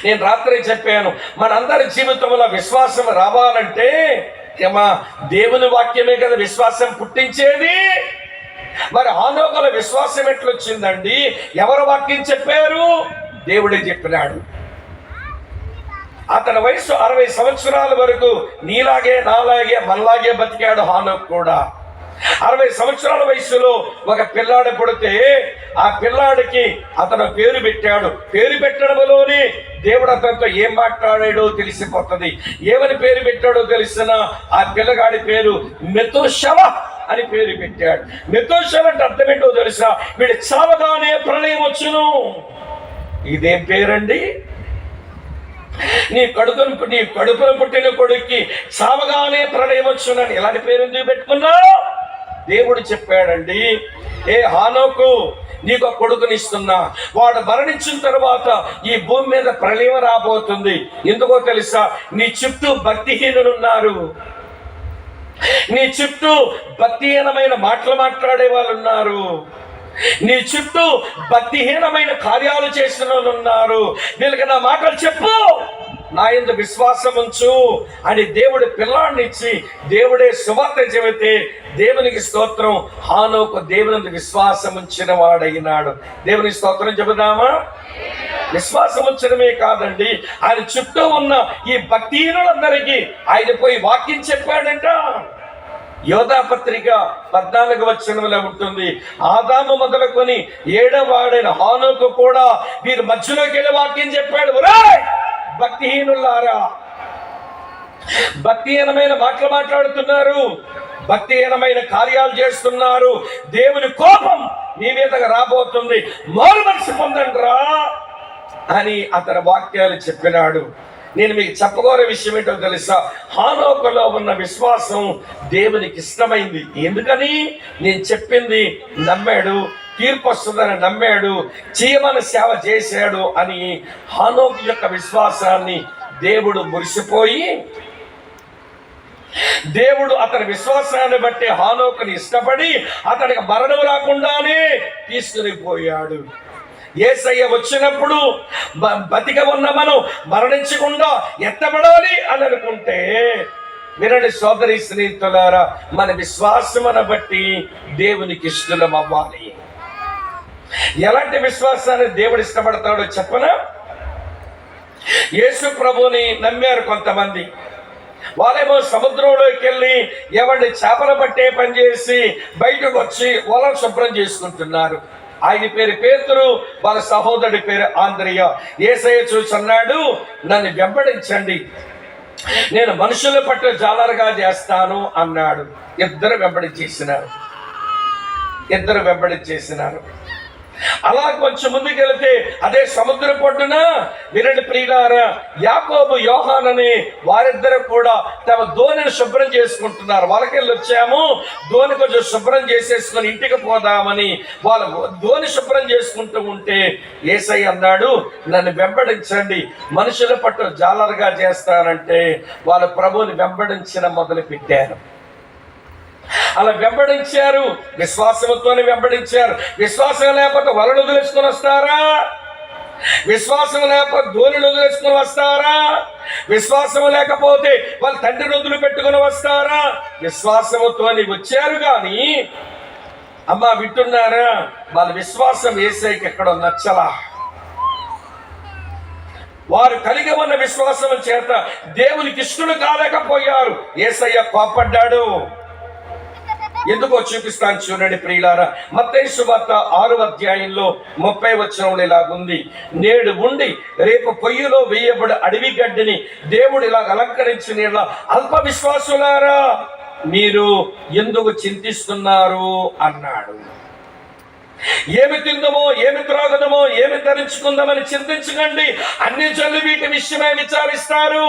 నేను రాత్రి చెప్పాను, మనందరి జీవితంలో విశ్వాసం రావాలంటే ఏమా దేవుని వాక్యమే కదా విశ్వాసం పుట్టించేది. మరి హానోకుల విశ్వాసం ఎట్లొచ్చిందండి? ఎవరు వాక్యం చెప్పారు? దేవుడే చెప్పినాడు. అతని వయసు 60 సంవత్సరాల వరకు నీలాగే నాలాగే మనలాగే బతికాడు హానోకు కూడా. 60 సంవత్సరాల వయసులో ఒక పిల్లాడు పుడితే ఆ పిల్లాడికి అతను పేరు పెట్టాడు. పేరు పెట్టడంలోనే దేవుడు అతనితో ఏం మాట్లాడాడో తెలిసిపోతుంది. ఏమని పేరు పెట్టాడో తెలిసిన ఆ పిల్లగాడి పేరు మెతూషెల అని పేరు పెట్టాడు. మెతూషెల అంటే అర్థం ఏంటో తెలుసా? వీడి చావగానే ప్రళయం వచ్చును. ఇదేం పేరండి? నీ కడుపున పుట్టిన కొడుక్కి చావగానే ప్రళయం వచ్చునని ఇలాంటి పేరు ఎందుకు పెట్టుకున్నావు? దేవుడు చెప్పాడండి, ఏ హానోకు, నీకు కొడుకునిస్తున్నా, వాడు మరణించిన తర్వాత ఈ భూమి మీద ప్రళయం రాబోతుంది. ఎందుకో తెలుసా? నీ చుట్టూ భక్తిహీనులు ఉన్నారు. నీ చుట్టూ భక్తిహీనమైన మాటలు మాట్లాడే వాళ్ళు ఉన్నారు. నీ చుట్టూ భక్తిహీనమైన కార్యాలు చేసిన వాళ్ళు ఉన్నారు. వీళ్ళకి నా మాటలు చెప్పు, నా యందు విశ్వాసం ఉంచు అని దేవుడు పిల్లాడిని ఇచ్చి దేవుడే సువార్త చెబితే దేవునికి స్తోత్రం, హానోకు దేవుని విశ్వాసం ఉంచిన వాడైనాడు. దేవునికి స్తోత్రం చెబుదామా? విశ్వాసం ఉంచడమే కాదండి, ఆయన చుట్టూ ఉన్న ఈ భక్తిహీనులందరికీ ఆయన పోయి వాక్యం చెప్పాడంట. యోధా పత్రిక 14వ వచనంలో ఉంటుంది, ఆదాము మొదలుకొని 7వ వాడైన హానోకు కూడా వీరు మధ్యలోకి వెళ్ళి వాక్యం చెప్పాడు. ఒరేయ్ భక్తిహీనులారా, భక్తిహీనమైన మాటలు మాట్లాడుతున్నారు, భక్తిహీనమైన కార్యాలు చేస్తున్నారు, దేవుని కోపం మీ మీదగా రాబోతుంది, మారు మనసు పొందండి రా అని అతని వాక్యాలు చెప్పినాడు. నేను మీకు చెప్పగోరే విషయం ఏంటో తెలుసా? హానోకులో ఉన్న విశ్వాసం దేవునికి ఇష్టమైంది. ఎందుకని? నేను చెప్పింది నమ్మాడు, తీర్పు వస్తుందని నమ్మాడు, చేయమని సేవ చేశాడు అని హానోకు యొక్క విశ్వాసాన్ని దేవుడు మురిసిపోయి, దేవుడు అతని విశ్వాసాన్ని బట్టి హానోకుని ఇష్టపడి అతనికి మరణం రాకుండానే తీసుకుని పోయాడు. యేసయ్య వచ్చినప్పుడు బతిక ఉన్న మనం మరణించకుండా ఎత్తబడాలి అని అనుకుంటే, వినండి సోదరి స్నేహితులారా, మన విశ్వాసమును బట్టి దేవునికి ఇష్టం అవ్వాలి. ఎలాంటి విశ్వాసాన్ని దేవుడు ఇష్టపడతాడో చెప్పనా? యేసు ప్రభుని నమ్మారు కొంతమంది. వాళ్ళేమో సముద్రంలోకి వెళ్ళి ఏమండి చేపలు పట్టే పని చేసి బయటకు వచ్చి వలను శుభ్రం చేసుకుంటున్నారు. ఆయన పేరు పేతురు, వాళ్ళ సహోదరుడి పేరు ఆంద్రియ. యేసయ్య చూసి అన్నాడు, నన్ను వెంబడించండి, నేను మనుషుల పట్ల జాలరుగా చేస్తాను అన్నాడు. ఇద్దరు వెంబడించేసినారు. అలా కొంచెం ముందుకు వెళితే అదే సముద్ర పొడ్డున వినండి ప్రియులారా, యాకోబు యోహానని వారిద్దరు కూడా తమ దోణిని శుభ్రం చేసుకుంటున్నారు. వాళ్ళకెళ్ళి వచ్చాము, దోణి కొంచెం శుభ్రం చేసేసుకొని ఇంటికి పోదామని వాళ్ళు దోణి శుభ్రం చేసుకుంటూ ఉంటే యేసయ్య అన్నాడు, నన్ను వెంబడించండి, మనుషుల పట్ల జాలరుగా చేస్తానంటే వాళ్ళు ప్రభువుని వెంబడించడం మొదలు పెట్టారు. అలా వెంబడించారు, విశ్వాసంతోనే వెంబడించారు. విశ్వాసం లేకపోతే వలను వదిలేసుకొని వస్తారా? విశ్వాసం లేకపోతే ధోనిని వదిలేసుకొని వస్తారా? విశ్వాసం లేకపోతే వాళ్ళ తండ్రిని వదిలి పెట్టుకుని వస్తారా? విశ్వాసంతోని వచ్చారు. కానీ అమ్మా వింటున్నారా, వాళ్ళ విశ్వాసం యేసయ్యకి ఎక్కడో నచ్చలా. వారు కలిగి ఉన్న విశ్వాసం చేత దేవునికి ఇష్టలు కాలేకపోయారు. యేసయ్య కోపడ్డాడు. ఎందుకో చూపిస్తాను చూడండి ప్రియులారా. మత్తయి సువార్త 6వ అధ్యాయంలో 30వ వచనంలో ఇలాగుంది, నేడు ఉండి రేపు పొయ్యిలో వేయబడి అడవి గడ్డిని దేవుడు ఇలాగ అలంకరించిన అల్ప విశ్వాసులారా, మీరు ఎందుకు చింతిస్తున్నారు అన్నాడు. ఏమి తిందమో, ఏమి త్రాగుదమో, ఏమి ధరించుకుందామని చింతించకండి, అన్ని జల్లు వీటి విషయమే విచారిస్తారు.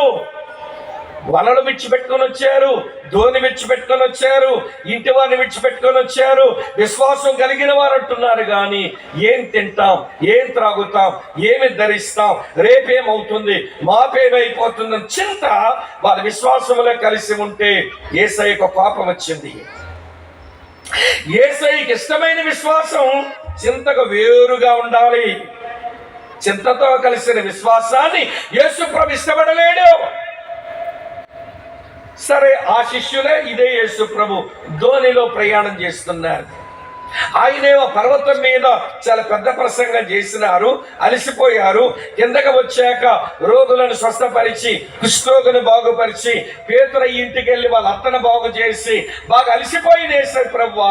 వలలు విడిచిపెట్టుకొని వచ్చారు, ధోని విడిచిపెట్టుకొని వచ్చారు, ఇంటి వారిని విడిచిపెట్టుకొని వచ్చారు. విశ్వాసం కలిగిన వారు అంటున్నారు, కానీ ఏం తింటాం, ఏం త్రాగుతాం, ఏమి ధరిస్తాం, రేపేమవుతుంది, మాపేమైపోతుందని చింత వారి విశ్వాసంలో కలిసి ఉంటే యేసయ్యకు కోపం వచ్చింది. యేసయ్యకి ఇష్టమైన విశ్వాసం చింతకు వేరుగా ఉండాలి. చింతతో కలిసిన విశ్వాసాన్ని యేసు ప్రభు ఇష్టపడలేడు. సరే, ఆ శిష్యులే ఇదే యేసు ప్రభు ధోనిలో ప్రయాణం చేస్తున్నారు. ఆయనేమో పర్వతం మీద చాలా పెద్ద ప్రసంగం చేసినారు, అలసిపోయారు. కిందకి వచ్చాక రోగులను స్వస్థపరిచి, కుష్ఠరోగుని బాగుపరిచి, పేతురు ఇంటికి వెళ్ళి వాళ్ళ అత్తను బాగు చేసి బాగా అలసిపోయిన యేసు ప్రభు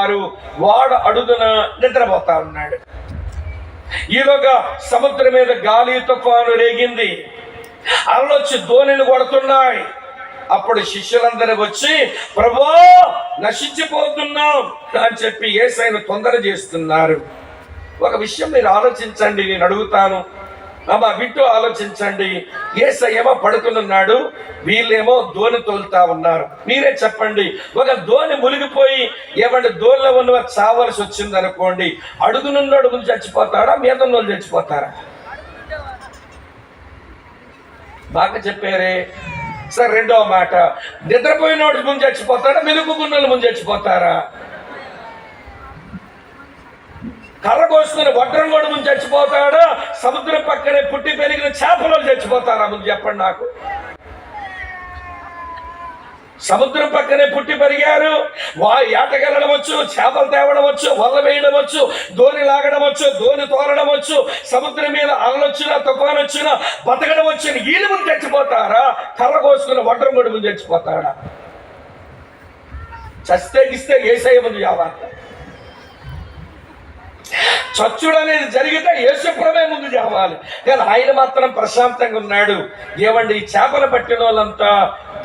వాడు అడుగున నిద్రపోతా ఉన్నాడు. ఈలోగా సముద్రం మీద గాలి తుఫాను రేగింది, అలలొచ్చి ధోనిని కొడుతున్నాయి. అప్పుడు శిష్యులందరూ వచ్చి, ప్రభువా నశించిపోతున్నాం అని చెప్పి యేసయ్యను తొందర చేస్తున్నారు. ఒక విషయం మీరు ఆలోచించండి, నేను అడుగుతాను, అమ్మా వింటూ ఆలోచించండి. యేసయ్యేమో పడుకున్నాడు, వీళ్ళేమో ధోని తోలుతా ఉన్నారు. మీరే చెప్పండి, ఒక ధోని మునిగిపోయి ఏమంటే ధోనిలో ఉన్న చావలసి వచ్చింది అనుకోండి, అడుగునున్నాడు ముందు చచ్చిపోతాడా, మీద ఉన్నోళ్ళు చచ్చిపోతారా? బాగా చెప్పారే. సార్ రెండవ మాట, నిద్రపోయినోడు ముందు చచ్చిపోతాడా, మెలుగుకున్నోళ్ళు ముందు చచ్చిపోతారా? కర్ర కోసుకుని వడ్రం కూడా ముందు చచ్చిపోతాడా, సముద్రం పక్కనే పుట్టి పెరిగిన చేపలు చచ్చిపోతారా? ముందు చెప్పండి నాకు. సముద్రం పక్కనే పుట్టి పెరిగారు, ఏటకెళ్ళడం వచ్చు, చేపలు తేవడం వచ్చు, వల్ల వేయడం వచ్చు, ధోని లాగడం వచ్చు, ధోని తోలడం వచ్చు, సముద్రం మీద అలలొచ్చినా తుఫాను వచ్చినా బతకడం వచ్చిన వీళ్ళు ముందు చచ్చిపోతారా, కర్ర కోసుకుని వడ్రం కూడా ముందు చచ్చిపోతాడా? చస్తే గిస్తే యేసయ్య ముందు జావాత. చచ్చుడు అనేది జరిగితే యేసుప్రభే ముందు చావాలి, కానీ ఆయన మాత్రం ప్రశాంతంగా ఉన్నాడు. ఏమండి, ఈ చేపలు పట్టిన వాళ్ళంతా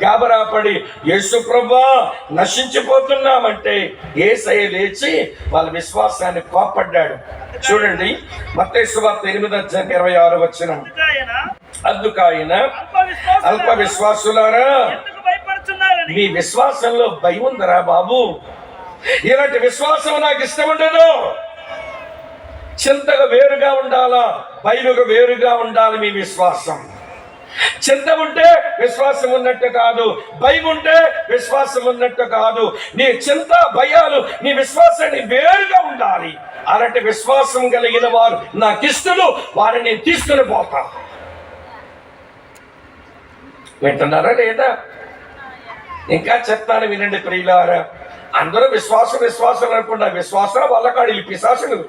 గాబరాపడి యేసుప్రభా నశించిపోతున్నామంటే యేసయ్య లేచి వాళ్ళ విశ్వాసాన్ని కోప్పడ్డాడు. చూడండి, మత్తయి సువార్త 8:26 అందుకాయన, అల్ప విశ్వాసులారా మీ విశ్వాసంలో భయం ఉందరా బాబు? ఇలాంటి విశ్వాసం నాకు ఇష్టం ఉండదు. చింతగా వేరుగా ఉండాలా, భయముగా వేరుగా ఉండాలి మీ విశ్వాసం. చింత ఉంటే విశ్వాసం ఉన్నట్టు కాదు, భయం ఉంటే విశ్వాసం ఉన్నట్టు కాదు. నీ చింత భయాలు నీ విశ్వాసాన్ని వేరుగా ఉండాలి. అలాంటి విశ్వాసం కలిగిన వారు నాకు ఇష్టలు, వారిని తీసుకుని పోతా. వింటున్నారా లేదా? ఇంకా చెప్తాను వినండి ప్రియులారా. అందరూ విశ్వాసం అనుకుంటా, విశ్వాసం వల్ల కాడు పిశాసులు.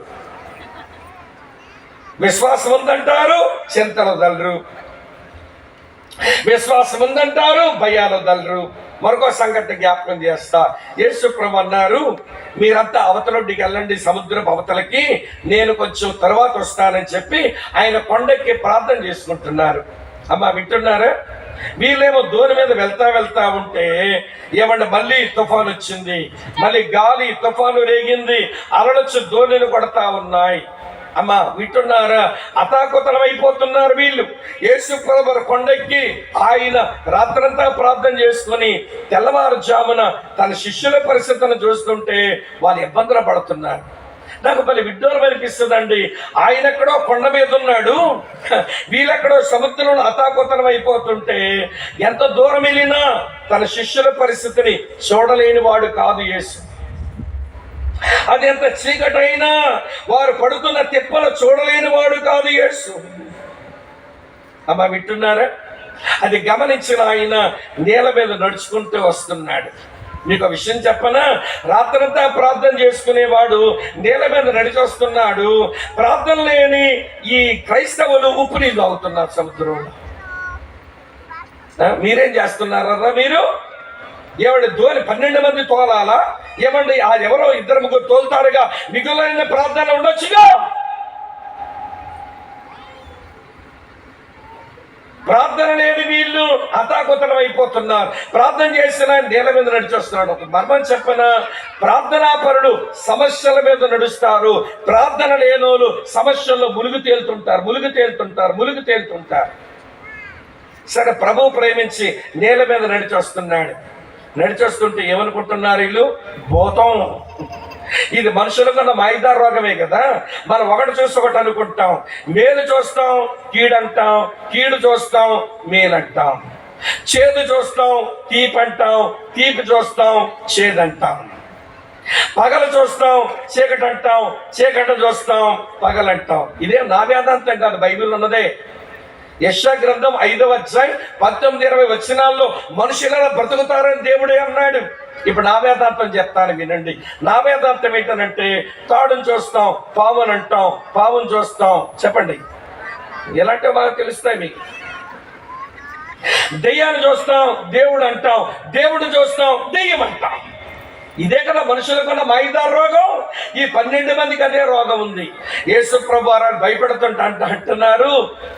విశ్వాసం ఉందంటారు, చింతలు దలరు. విశ్వాసం ఉందంటారు, భయాలు దలరు. మరొక సంఘటన జ్ఞాపకం చేస్తా. యేసు ప్రభు అన్నారు, మీరంతా అవతలొడ్డికి వెళ్ళండి, సముద్రపు అవతలకి, నేను కొంచెం తర్వాత వస్తానని చెప్పి ఆయన కొండెక్కి ప్రార్థన చేసుకుంటున్నారు. అమ్మా వింటున్నారా? వీళ్ళేమో ధోని మీద వెళ్తా ఉంటే ఏమంటే మళ్ళీ తుఫాను వచ్చింది, మళ్ళీ గాలి తుఫాను రేగింది, అలలొచ్చి ధోనిని కొడతా ఉన్నాయి. అమ్మా వింటున్నారా? అతాకుతలం అయిపోతున్నారు వీళ్ళు. యేసు ప్రభువు కొండెక్కి ఆయన రాత్రంతా ప్రార్థన చేసుకుని తెల్లవారుజామున తన శిష్యుల పరిస్థితిని చూస్తుంటే వాళ్ళు ఇబ్బందులు పడుతున్నారు. నాకు మళ్ళీ విడ్డూరం అనిపిస్తుందండి. ఆయన ఎక్కడో కొండ మీద ఉన్నాడు, వీళ్ళెక్కడో సముద్రంలో అతాకుతలం అయిపోతుంటే ఎంత దూరం వెళ్ళినా తన శిష్యుల పరిస్థితిని చూడలేని వాడు కాదు యేసు. అది ఎంత చీకటైనా వారు పడుతున్న తిప్పలు చూడలేని వాడు కాదు యేసు. అమ్మా వింటున్నారా? అది గమనించిన ఆయన నేల మీద నడుచుకుంటూ వస్తున్నాడు. మీకు విషయం చెప్పనా? రాత్రంతా ప్రార్థన చేసుకునేవాడు నేల మీద నడిచి వస్తున్నాడు. ప్రార్థన లేని ఈ క్రైస్తవులు ఉప్పు నీళ్ళు తాగుతున్నారు సముద్రంలో. మీరేం చేస్తున్నారా? మీరు ఏమండి ధోని 12 మంది తోలాలా? ఏమండి ఎవరో 2-3 తోలుతారుగా, మిగులైన ప్రార్థన ఉండొచ్చుగా. ప్రార్థన లేని వీళ్ళు అతాకుతలం అయిపోతున్నారు. ప్రార్థన చేసిన నేల మీద నడిచొస్తున్నాడు. ఒక మర్మం చెప్పన, ప్రార్థనాపరుడు సమస్యల మీద నడుస్తారు, ప్రార్థన లేనోళ్ళు సమస్యల్లో ములుగు తేలుతుంటారు. సరే, ప్రభువు ప్రేమించి నేల మీద నడిచొస్తుంటే ఏమనుకుంటున్నారు వీళ్ళు? భూతం. ఇది మనుషులకున్న మైదా రోగమే కదా. మనం ఒకటి చూసి ఒకటి అనుకుంటాం. మేలు చూస్తాం, కీడంటాం, కీడు చూస్తాం, మేలంటాం. చేదు చూస్తాం, తీపి అంటాం, తీపి చూస్తాం, చేదంటాం. పగలు చూస్తాం, చీకటి అంటాం, చీకటి చూస్తాం, పగలంటాం. ఇదే నా వేదాంతం కాదు, బైబిల్ ఉన్నదే. యెషయా గ్రంథం 5వ అధ్యాయం 19-20 వచనాల్లో మనుషులను బ్రతుకుతారని దేవుడే అన్నాడు. ఇప్పుడు నా వేదాంతం చెప్తాను వినండి. నా వేదాంతం ఏంటనంటే, తాడును చూస్తాం పావును అంటాం, పావును చూస్తాం చెప్పండి ఎలాంటి బాగా తెలుస్తాయి మీకు. దెయ్యాన్ని చూస్తాం దేవుడు అంటాం, దేవుడు చూస్తాం దెయ్యం అంటాం. ఇదే కదా మనుషులకున్న మాయిదారు రోగం. ఈ 12 మందికి అదే రోగం ఉంది. యేసు ప్రభు వారు భయపడుతుంటా అంటున్నారు,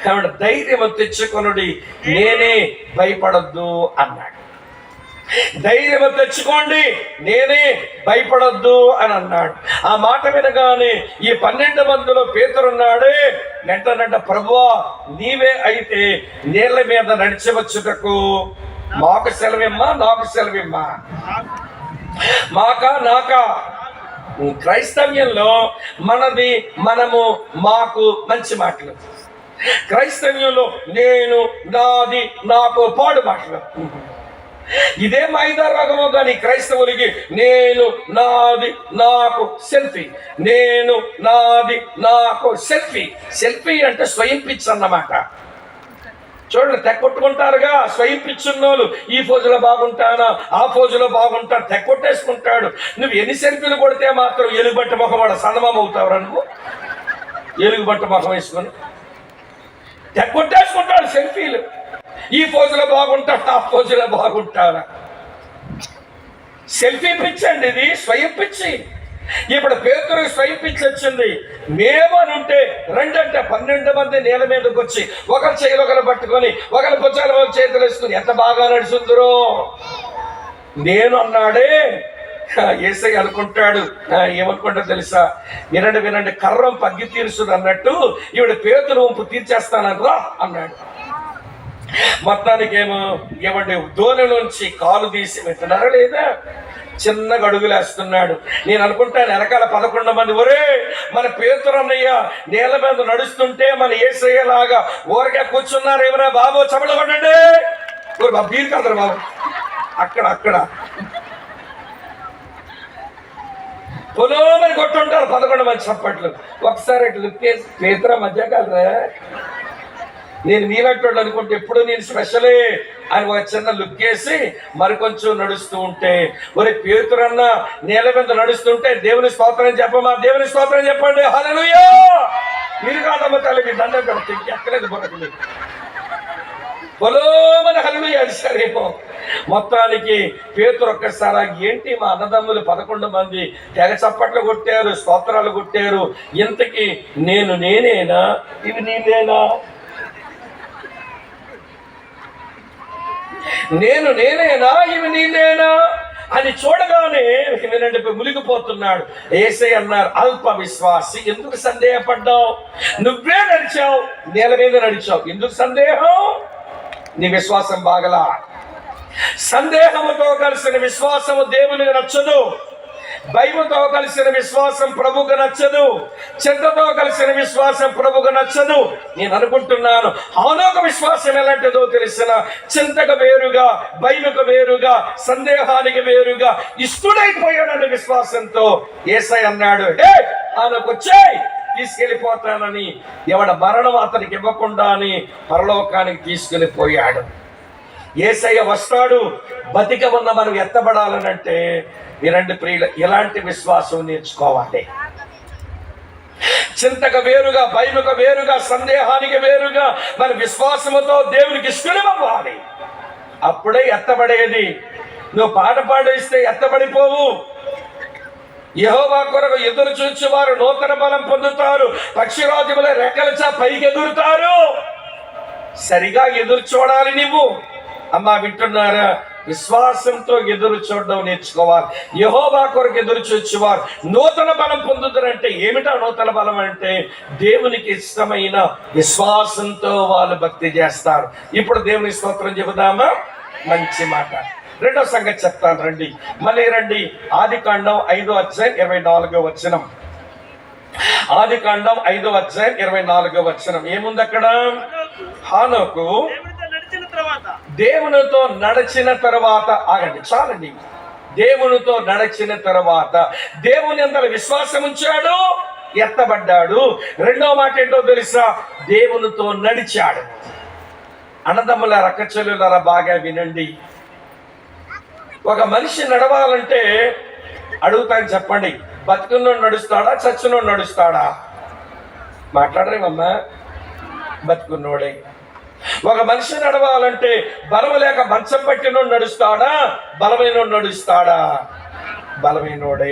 కాబట్టి ధైర్యం తెచ్చుకొనుడి, నేనే, భయపడొద్దు అన్నాడు. ధైర్యం తెచ్చుకోండి, నేనే, భయపడొద్దు అని అన్నాడు. ఆ మాట వినగానే ఈ 12 మందిలో పేతురున్నాడే, వెంటనంట ప్రభువా నీవే అయితే నీళ్ళ మీద నడిచవచ్చుటకు మాకు సెలవిమ్మా, నాకు సెలవిమ్మా. మాకా నాకా. క్రైస్తవ్యంలో మనది, మనము, మాకు మంచి మాటలు. క్రైస్తవ్యంలో నేను, నాది, నాకు పాడు మాటలు. ఇదే మైదా రోగము కానీ క్రైస్తవులకి నేను, నాది, నాకు సెల్ఫీ, నేను, నాది, నాకు సెల్ఫీ. సెల్ఫీ అంటే స్వయం పిచ్ అన్నమాట. చూడండి, తెగొట్టుకుంటారుగా స్వయం పిచ్చున్నోళ్ళు. ఈ ఫోజులో బాగుంటానా, ఆ ఫోజులో బాగుంటా, తెగొట్టేసుకుంటాడు. నువ్వు ఎన్ని సెల్ఫీలు కొడితే మాత్రం ఎలుగుబట్ట ముఖం వాడు సన్నమామ అవుతావురా నువ్వు? ఎలుగుబట్ట ముఖం వేసుకొని తెగొట్టేసుకుంటాడు సెల్ఫీలు. ఈ ఫోజులో బాగుంటాడు, ఆ ఫోజులో బాగుంటారా. సెల్ఫీ పిచ్చి అండి ఇది, స్వయం పిచ్చి. ఇప్పుడు పేతురు స్వయం పిచ్చి వచ్చింది. మేము అని ఉంటే రెండంటే 12 మంది నేల మీదకి వచ్చి ఒకరి చేతులు ఒకరు పట్టుకొని ఒకరి భుజాల చేతులు వేసుకుని ఎంత బాగా నడుచుందరో. నేను అన్నాడే యేసయ్య అనుకుంటాడు, ఏమనుకుంటాడు తెలుసా? వినండి వినండి, కర్రం పగ్గి తీర్చుడు అన్నట్టు ఈవిడ పేతురు వంపు తీర్చేస్తానరా అన్నాడు. మొత్తానికి ఏమంటే ధోనిలోంచి కాలు తీసి వింటున్నారా లేదా, చిన్నగా అడుగులేస్తున్నాడు. నేను అనుకుంటాను వెనకాల 11 మంది, ఒరే మన పేతురన్నయ్య నేల మీద నడుస్తుంటే మన యేసయ్యలాగా ఊరకే కూర్చున్నారు ఏమన్నా బాబు, చమట కొట్టండి బీరు కదరు బాబు. అక్కడ పొలోమని కొట్టుంటారు 11 మంది చప్పట్లు. ఒకసారి ఇటు లుక్కేసి పేతుర మధ్య కలరా, నేను మీలాంటి అనుకుంటే ఎప్పుడు నేను స్పెషలే అని ఒక చిన్న లుక్ వేసి మరికొంచెం నడుస్తూ ఉంటే, ఒరే పేతురన్న నేల మీద నడుస్తుంటే దేవుని స్తోత్రం చెప్పమా, దేవుని స్తోత్రం చెప్పండి, హల్లెలూయా. మీరు కాదమ్మ తల్లి, మీ దండం పెడితే ఎక్కలేదు బొరకలేదు. పొలోమని హల్లెలూయా అడిసారేమో. మొత్తానికి పేతురు ఒక్కసారి ఏంటి మా అన్నదమ్ములు 11 మంది తెగ చప్పట్లు కొట్టారు, స్తోత్రాలు కొట్టారు, ఇంతకీ నేనేనా, ఇవి నీవేనా? నేనేనా, ఇవి నీనేనా అని చూడగానే వినండి మునిగిపోతున్నాడు. యేసయ్య అన్నారు, అల్ప విశ్వాసి ఎందుకు సందేహపడ్డావు? నువ్వే నడిచావు, నేల మీద నడిచావు, ఎందుకు సందేహం? నీ విశ్వాసం బాగలా. సందేహముతో కలిసిన విశ్వాసము దేవునికి నచ్చదు. భయముతో కలిసిన విశ్వాసం ప్రభుకు నచ్చదు. చింతతో కలిసిన విశ్వాసం ప్రభుకు నచ్చదు. నేను అనుకుంటున్నాను హానోకు విశ్వాసం ఎలాంటిదో తెలిసిన, చింతకు వేరుగా, భయముకు వేరుగా, సందేహానికి వేరుగా ఇష్టడైపోయాడని విశ్వాసంతో యేసయ్య అన్నాడు, హే హానోకు వచ్చేయ్, తీసుకెళ్ళిపోతానని. ఎవడ మరణం అతనికి ఇవ్వకుండా అని పరలోకానికి తీసుకెళ్ళిపోయాడు. యేసయ్య వస్తాడు. బతిక ఉన్న మనం ఎత్తబడాలనంటే వినండి ప్రియులు, ఎలాంటి విశ్వాసం నేర్చుకోవాలి? చింతకు వేరుగా, భయముకు వేరుగా, సందేహానికి వేరుగా మన విశ్వాసముతో దేవునికి ఇష్టమవ్వాలి. అప్పుడే ఎత్తబడేది. నువ్వు పాట పాడేస్తే ఎత్తబడిపోవు. యెహోవా కొరకు ఎదురు చూచేవారు నూతన బలం పొందుతారు, పక్షిరాజుల రెక్కలచా పైకి ఎగురుతారు. సరిగా ఎదురు చూడాలి నువ్వు. అమ్మా వింటున్నారా? విశ్వాసంతో ఎదురు చూడడం నేర్చుకోవాలి. యెహోవా కొరకు ఎదురు చూచేవారు నూతన బలం పొందుతారంటే ఏమిటా నూతన బలం అంటే? దేవునికి ఇష్టమైన విశ్వాసంతో వాళ్ళు భక్తి చేస్తారు. ఇప్పుడు దేవుని స్తోత్రం చెబుదామా? మంచి మాట. రెండో సంగతి చెప్తాను రండి, మళ్ళీ రండి. ఆదికాండం 5వ అధ్యాయం 24వ వచనం. ఆదికాండం 5వ అధ్యాయం 24వ వచనం ఏముంది అక్కడ? హానోకు దేవునితో నడిచిన తర్వాత, ఆగండి చాలండి, దేవునితో నడిచిన తర్వాత దేవుని అందరి విశ్వాసం ఉంచాడు, ఎత్తబడ్డాడు. రెండో మాట ఏంటో తెలుసా? దేవునితో నడిచాడు. అన్నదమ్ముల రక్కచెల్లులారా బాగా వినండి. ఒక మనిషి నడవాలంటే అడుగుతాను, చెప్పండి, బతుకున్నోడు నడుస్తాడా, చచ్చినోడు నడుస్తాడా? మాట్లాడరేమమ్మా? బతుకున్నోడే. ఒక మనిషి నడవాలంటే బలం లేక మంచం పట్టినోడు నడుస్తాడా, బలమైనోడు నడుస్తాడా? బలమైనోడే.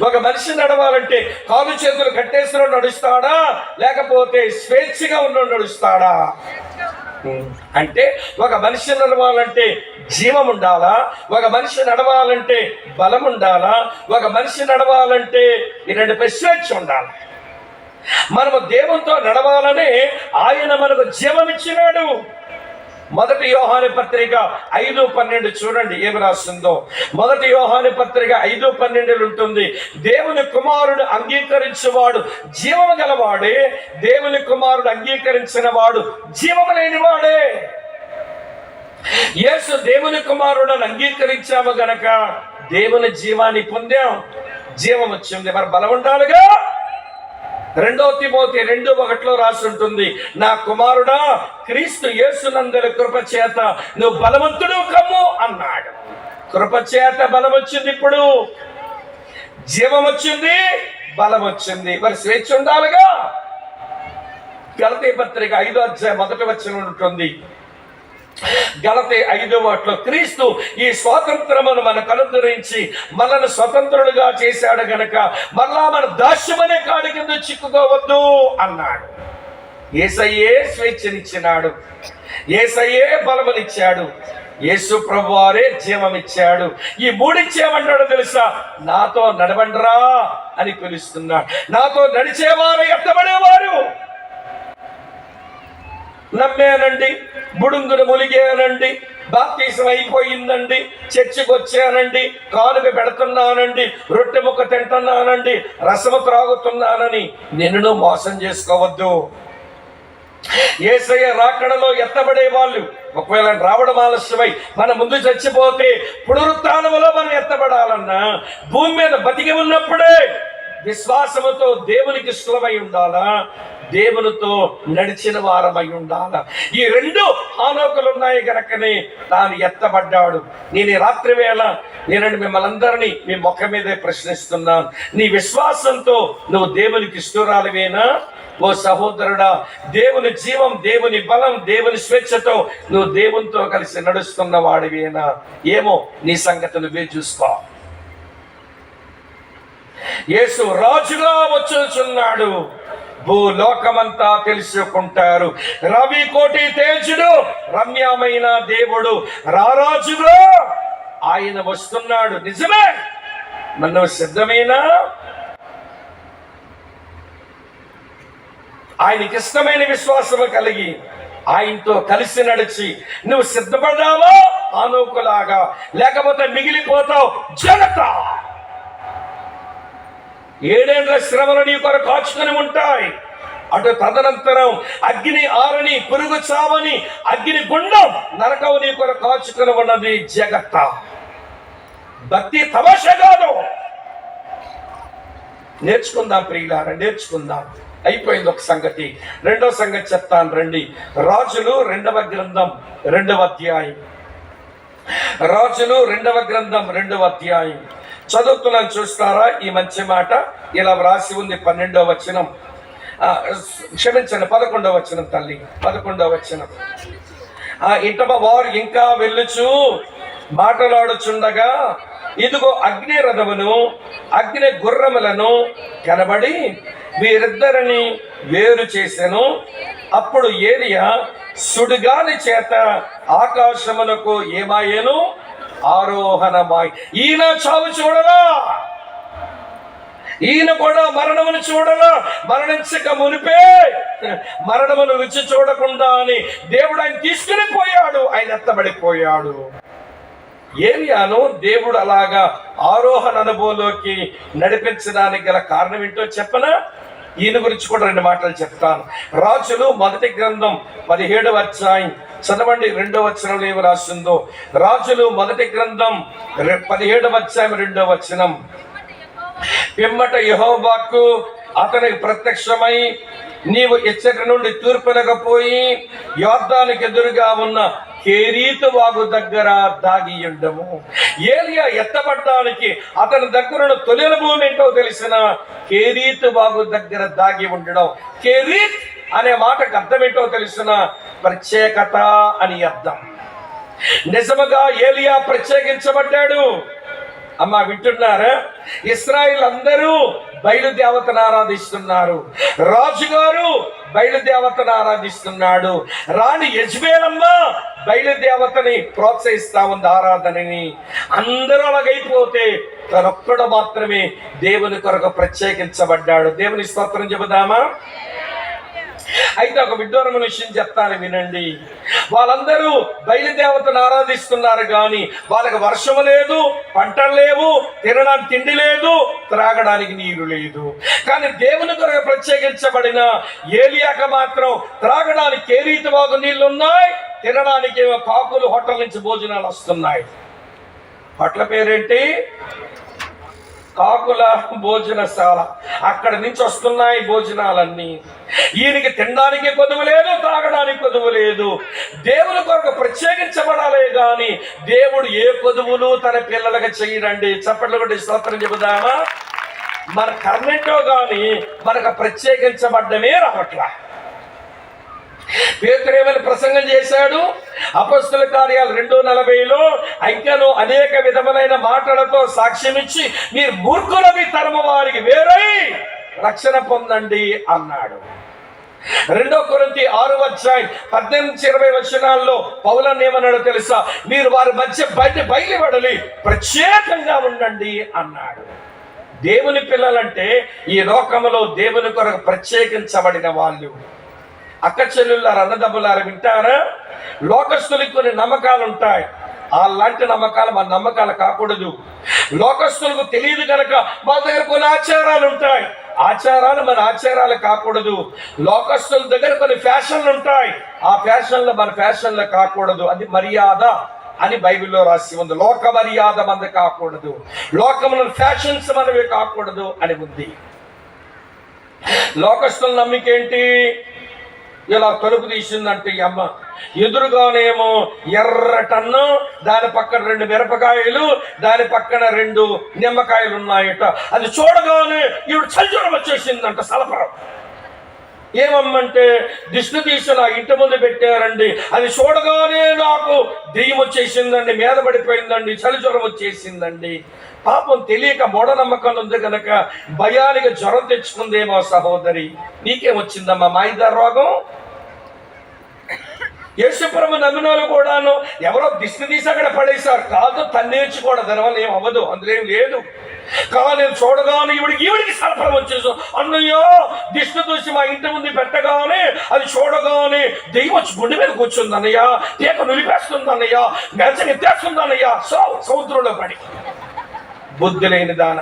ఒక మనిషి నడవాలంటే కాలు చేతులు కట్టేసినోడు నడుస్తాడా, లేకపోతే స్వేచ్ఛగా ఉన్నోడు నడుస్తాడా? అంటే ఒక మనిషి నడవాలంటే జీవం ఉండాలా, ఒక మనిషి నడవాలంటే బలం ఉండాలా, ఒక మనిషి నడవాలంటే ఈ రెండు స్వేచ్ఛ ఉండాలి. మనము దేవునితో నడవాలని ఆయన మనకు జీవం ఇచ్చినాడు. మొదటి యోహాను పత్రిక 5:12 చూడండి ఏమి రాస్తుందో. మొదటి యోహాను పత్రిక 5:12 ఉంటుంది, దేవుని కుమారుడు అంగీకరించేవాడు జీవము గలవాడే, దేవుని కుమారుడు అంగీకరించిన వాడు జీవము లేనివాడే. యేసు దేవుని కుమారుడు అంగీకరించాము గనక దేవుని జీవాన్ని పొందాం, జీవం వచ్చింది. మరి బలం ఉండాలిగా. 2 తిమోతి 2:1 రాసి ఉంటుంది, నా కుమారుడా క్రీస్తు యేసునందరి కృప చేత నువ్వు బలవంతుడు కమ్ము అన్నాడు. కృప చేత బలం వచ్చింది, ఇప్పుడు జీవం వచ్చింది, బలం వచ్చింది. మరి స్వేచ్ఛ ఉండాలిగా. గలతీ పత్రిక 5:1 ఉంటుంది. గలతీ 5:1 క్రీస్తు ఈ స్వాతంత్రమును మనకు అనుగ్రహించి మనల్ని స్వతంత్రులుగా చేశాడు గనక మళ్ళా మన దాస్యమనే కాడి కింద చిక్కుకోవద్దు అన్నాడు. యేసయ్యే స్వేచ్ఛనిచ్చినాడు, యేసయ్యే బలమునిచ్చాడు, యేసు ప్రభువారే జీవమిచ్చాడు. ఈ మూడిచ్చేమన్నాడు తెలుసా? నాతో నడవండ్రా అని పిలుస్తున్నాడు. నాతో నడిచేవారు ఎత్తబడేవారు. నమ్మానండి, బుడుంగును ములిగానండి, బాప్తీసం అయిపోయిందండి, చర్చికి వచ్చానండి, కానుక పెడుతున్నానండి, రొట్టె ముక్క తింటున్నానండి, రసము త్రాగుతున్నానని నిన్ను మోసం చేసుకోవద్దు. యేసయ్య రాకడలో ఎత్తబడే వాళ్ళు ఒకవేళ రావడం ఆలస్యమై మన ముందు చచ్చిపోతే పునరుత్థానములో మనం ఎత్తబడాలన్నా భూమి మీద బతికి ఉన్నప్పుడే విశ్వాసముతో దేవునికి ఇష్టమై ఉండాలా, దేవునితో నడిచిన వారమై ఉండాలా. ఈ 2 హానోకులు ఉన్నాయి గనకనే తాను ఎత్తబడ్డాడు. నేను ఈ రాత్రి వేళ మిమ్మల్ని అందరినీ మీ ముఖం మీదే ప్రశ్నిస్తున్నాను, నీ విశ్వాసంతో నువ్వు దేవునికి ఇష్టరాలివేనా? ఓ సహోదరుడా, దేవుని జీవం, దేవుని బలం, దేవుని స్వేచ్ఛతో నువ్వు దేవునితో కలిసి నడుస్తున్న వాడివేనా? ఏమో నీ సంగతి నువ్వే చూసుకో. యేసు రాజుగా వచ్చుచున్నాడు, భూలోకమంతా తెలుసుకుంటారు. రవి కోటి తేజుడు, రమ్యమైన దేవుడు, రారాజుగా ఆయన వస్తున్నాడు. నిజమే, మనం సిద్ధమేనా? ఆయనకి ఇష్టమైన విశ్వాసము కలిగి ఆయనతో కలిసి నడిచి నువ్వు సిద్ధపడ్డావా హానోకులాగా, లేకపోతే మిగిలిపోతావు జనత. 7 ఏళ్ల శ్రమలు నీ కొరకు కాచుకొని ఉంటాయి. అటు తదనంతరం అగ్ని ఆరని, పురుగు చావని, అగ్ని గుండం, నరకం నీ కొరకు కాచుకొని ఉన్నది జగత్త. భక్తి తమాషా కాదు. నేర్చుకుందాం ప్రియులారా, నేర్చుకుందాం. అయిపోయింది ఒక సంగతి. 2వ సంగతి చెప్తాను రండి. రాజులు 2వ గ్రంథం 2వ అధ్యాయం. రాజులు 2వ గ్రంథం 2వ అధ్యాయం చదువుతున్నాను, చూస్తారా? ఈ మంచి మాట ఇలా వ్రాసి ఉంది. 12వ వచనం, క్షమించండి 11వ వచనం తల్లి, 11వ వచనం. ఇంటమ వారు ఇంకా వెళ్ళుచు మాటలాడుచుండగా ఇదిగో అగ్ని రథమును అగ్ని గుర్రములను కనబడి వీరిద్దరిని వేరు చేసెను. అప్పుడు ఏలియా సుడిగాలి చేత ఆకాశమునకు ఏమాయేను? ఆరోహణమాయ్. ఈయన చావు చూడలా, ఈయన కూడా మరణమును చూడలా. మరణించక మునిపే మరణమును రుచి చూడకుండా అని దేవుడు ఆయన తీసుకుని పోయాడు, ఆయన ఎత్తబడిపోయాడు. ఏలియాను దేవుడు అలాగా ఆరోహణ అనుభవంలోకి నడిపించడానికి గల కారణం ఏంటో చెప్పనా? ఈయన గురించి కూడా 2 మాటలు చెప్తాను. రాజులు 1వ గ్రంథం 17వ అధ్యాయం చదవండి. 2వ వచనంలో ఏమి రాస్తుందో. రాజులు 1వ గ్రంథం 17వ అధ్యాయం 2వ వచనం. పిమ్మట యెహోవాకు అతనికి ప్రత్యక్షమై నీవు ఇచ్చటి నుండి తూర్పునకు పోయి యోర్దానుకు ఎదురుగా ఉన్న కెరీతు వాగు దగ్గర దాగి ఉండము. ఏలియా ఎత్తబడ్డానికి అతని దగ్గర తొలిన భూమి ఏంటో తెలిసిన కెరీతు వాగు దగ్గర దాగి ఉండడం. కెరీత్ అనే మాటకు అర్థం ఏంటో తెలిసిన ప్రత్యేకత అని అర్థం. నిజముగా ఏలియా ప్రత్యేకించబడ్డాడు. అమ్మా వింటున్నారా? ఇశ్రాయేల్ అందరూ బయలుదేవతను ఆరాధిస్తున్నారు. రాజుగారు బయలుదేవతను ఆరాధిస్తున్నాడు. రాణి యజ్బేలమ్మ బయలుదేవతని ప్రోత్సహిస్తా ఉంది ఆరాధనని. అందరూ అలాగైపోతే తనొక్కడు మాత్రమే దేవుని కొరకు ప్రత్యేకించబడ్డాడు. దేవుని స్తోత్రం చెబుదామా? అయితే ఒక విడ్డూరమైన విషయం చెప్తాను, వినండి. వాళ్ళందరూ బయలుదేవతను ఆరాధిస్తున్నారు కానీ వాళ్ళకి వర్షము లేదు, పంటలు లేవు, తినడానికి తిండి లేదు, త్రాగడానికి నీరు లేదు. కానీ దేవుని కొరకు ప్రత్యేకించబడిన ఏలియాకు మాత్రం త్రాగడానికి కెరీతు వాగు నీళ్లు ఉన్నాయి, తినడానికి కాకులు హోటల్ నుంచి భోజనాలు వస్తున్నాయి. హోటల్ పేరేంటి? కాకుల భోజనశాల. అక్కడ నుంచి వస్తున్నాయి భోజనాలన్నీ. ఈయనకి తినడానికి కొదువు లేదు, తాగడానికి కొదువు లేదు. దేవుని కొరకు ప్రత్యేకించబడాలే గాని దేవుడు ఏ కొదువులు తన పిల్లలకు చేయడండి. చప్పట్లు కొట్టి స్తోత్రం చెబుదామా? మన కర్మేంటో గాని మనకు ప్రత్యేకించబడ్డమే రావట్లా. పేతురు ఏమైనా ప్రసంగం చేశాడు? అపొస్తలుల కార్యాలు 2:40లో ఇంకను అనేక విధములైన మాటలతో సాక్ష్యం ఇచ్చి మీరు మూర్ఖులవి తరము వారికి వేరై రక్షణ పొందండి అన్నాడు. 2 కొరింథీ 6:18-20 పౌలు ఏమన్నాడో తెలుసా? మీరు వారి మధ్య బయలువడలి ప్రత్యేకంగా ఉండండి అన్నాడు. దేవుని పిల్లలంటే ఈ లోకములో దేవుని కొరకు ప్రత్యేకించబడిన వాళ్ళు. అక్క చెల్లెళ్ళారు, అన్నదమ్ములారు, వింటారా? లోకస్తులకు కొన్ని నమ్మకాలు ఉంటాయి. అలాంటి నమ్మకాలు మన నమ్మకాలు కాకూడదు. లోకస్తులకు తెలియదు కనుక మా దగ్గర కొన్ని ఆచారాలు ఉంటాయి. ఆచారాలు మన ఆచారాలు కాకూడదు. లోకస్తుల దగ్గర కొన్ని ఫ్యాషన్లు ఉంటాయి. ఆ ఫ్యాషన్లు మన ఫ్యాషన్లు కాకూడదు. అది మర్యాద అని బైబిల్లో రాసి ఉంది. లోక మర్యాద మనది కాకూడదు, లోకముల ఫ్యాషన్స్ మనవి కాకూడదు అని ఉంది. లోకస్తుల నమ్మికేంటి? ఇలా తలుపు తీసిందంటే ఈ అమ్మ ఎదురుగానేమో ఎర్రటన్ను, దాని పక్కన 2 మిరపకాయలు, దాని పక్కన 2 నిమ్మకాయలు ఉన్నాయట. అది చూడగానే ఈవిడ చల్చూరం వచ్చేసిందంట. సలపరం ఏమమ్మంటే దిష్టి తీసి నా ఇంటి ముందు పెట్టారండి. అది చూడగానే నాకు దెయ్యం వచ్చేసిందండి, మీద పడిపోయిందండి, చలిజ్వరం వచ్చేసిందండి. పాపం తెలియక మూఢనమ్మకాలు ఉంది కనుక భయానికి జ్వరం తెచ్చుకుందేమో సహోదరి. నీకేమొచ్చిందమ్మా మాయిదా రోగం? యేసుప్రభు నమ్మినాలు కూడాను ఎవరో దిష్టి తీసి అక్కడ పడేశారు. కాదు, తన్నేర్చి కూడా దానివల్ల ఏం అవ్వదు, అందులో ఏం లేదు. కానీ నేను చూడగానే ఈవిడికి సలపరం వచ్చేసి, అన్నయ్యో దిష్టి చూసి మా ఇంటి ముందు పెట్టగానే అది చూడగానే దెయ్యం వచ్చి గుండె మీద కూర్చుంది అన్నయ్య, తీక నులిపేస్తుంది అన్నయ్య, మెచ్చని ఎత్తేస్తుంది అన్నయ్య. సముద్రంలో పడి బుద్ధి లేని దాన.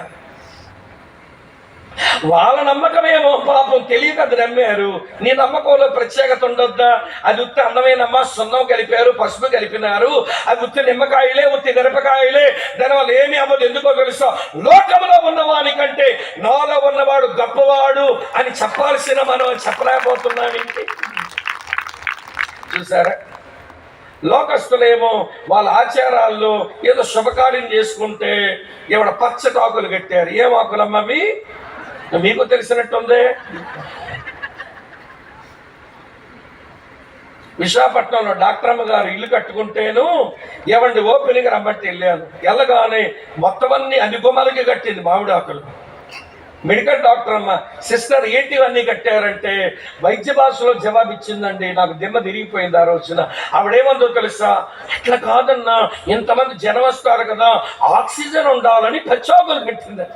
వాళ్ళ నమ్మకమేమో పాపం తెలియక అది నమ్మారు. నీ నమ్మకంలో ప్రత్యేకత ఉండొద్దా? అది ఉత్తి అందమైనమ్మా, సున్నం కలిపారు, పసుపు కలిపినారు, అది ఉత్తి నిమ్మకాయలే, ఉత్తి మిరపకాయలే, దానివల్ల ఏమి అవ్వదు. ఎందుకో తెలుసా? లోకంలో ఉన్నవానికంటే నాలో ఉన్నవాడు గొప్పవాడు అని చెప్పాల్సిన మనం చెప్పలేకపోతున్నాం. ఏంటి చూసారా? లోకస్తులేమో వాళ్ళ ఆచారాల్లో ఏదో శుభకార్యం చేసుకుంటే ఎవడ పచ్చటి ఆకులు కట్టారు. ఏం ఆకులమ్మవి? మీకు తెలిసినట్టుంది. విశాఖపట్నంలో డాక్టర్ అమ్మ గారు ఇల్లు కట్టుకుంటేను ఏమండి ఓపెనింగ్ రమ్మంటే వెళ్ళాను. వెళ్ళగానే మొత్తం అన్ని గుమ్మలకి కట్టింది మామిడి ఆకులు. మెడికల్ డాక్టర్ అమ్మ, సిస్టర్ ఏంటివన్నీ కట్టారంటే వైద్య భాషలో జవాబు ఇచ్చిందండి. నాకు దిమ్మ తిరిగిపోయింది ఆ రోజున. ఆవిడేమందో తెలుసా? అట్లా కాదన్నా, ఇంతమంది జనం వస్తారు కదా, ఆక్సిజన్ ఉండాలని పచ్చాకులు కట్టింది.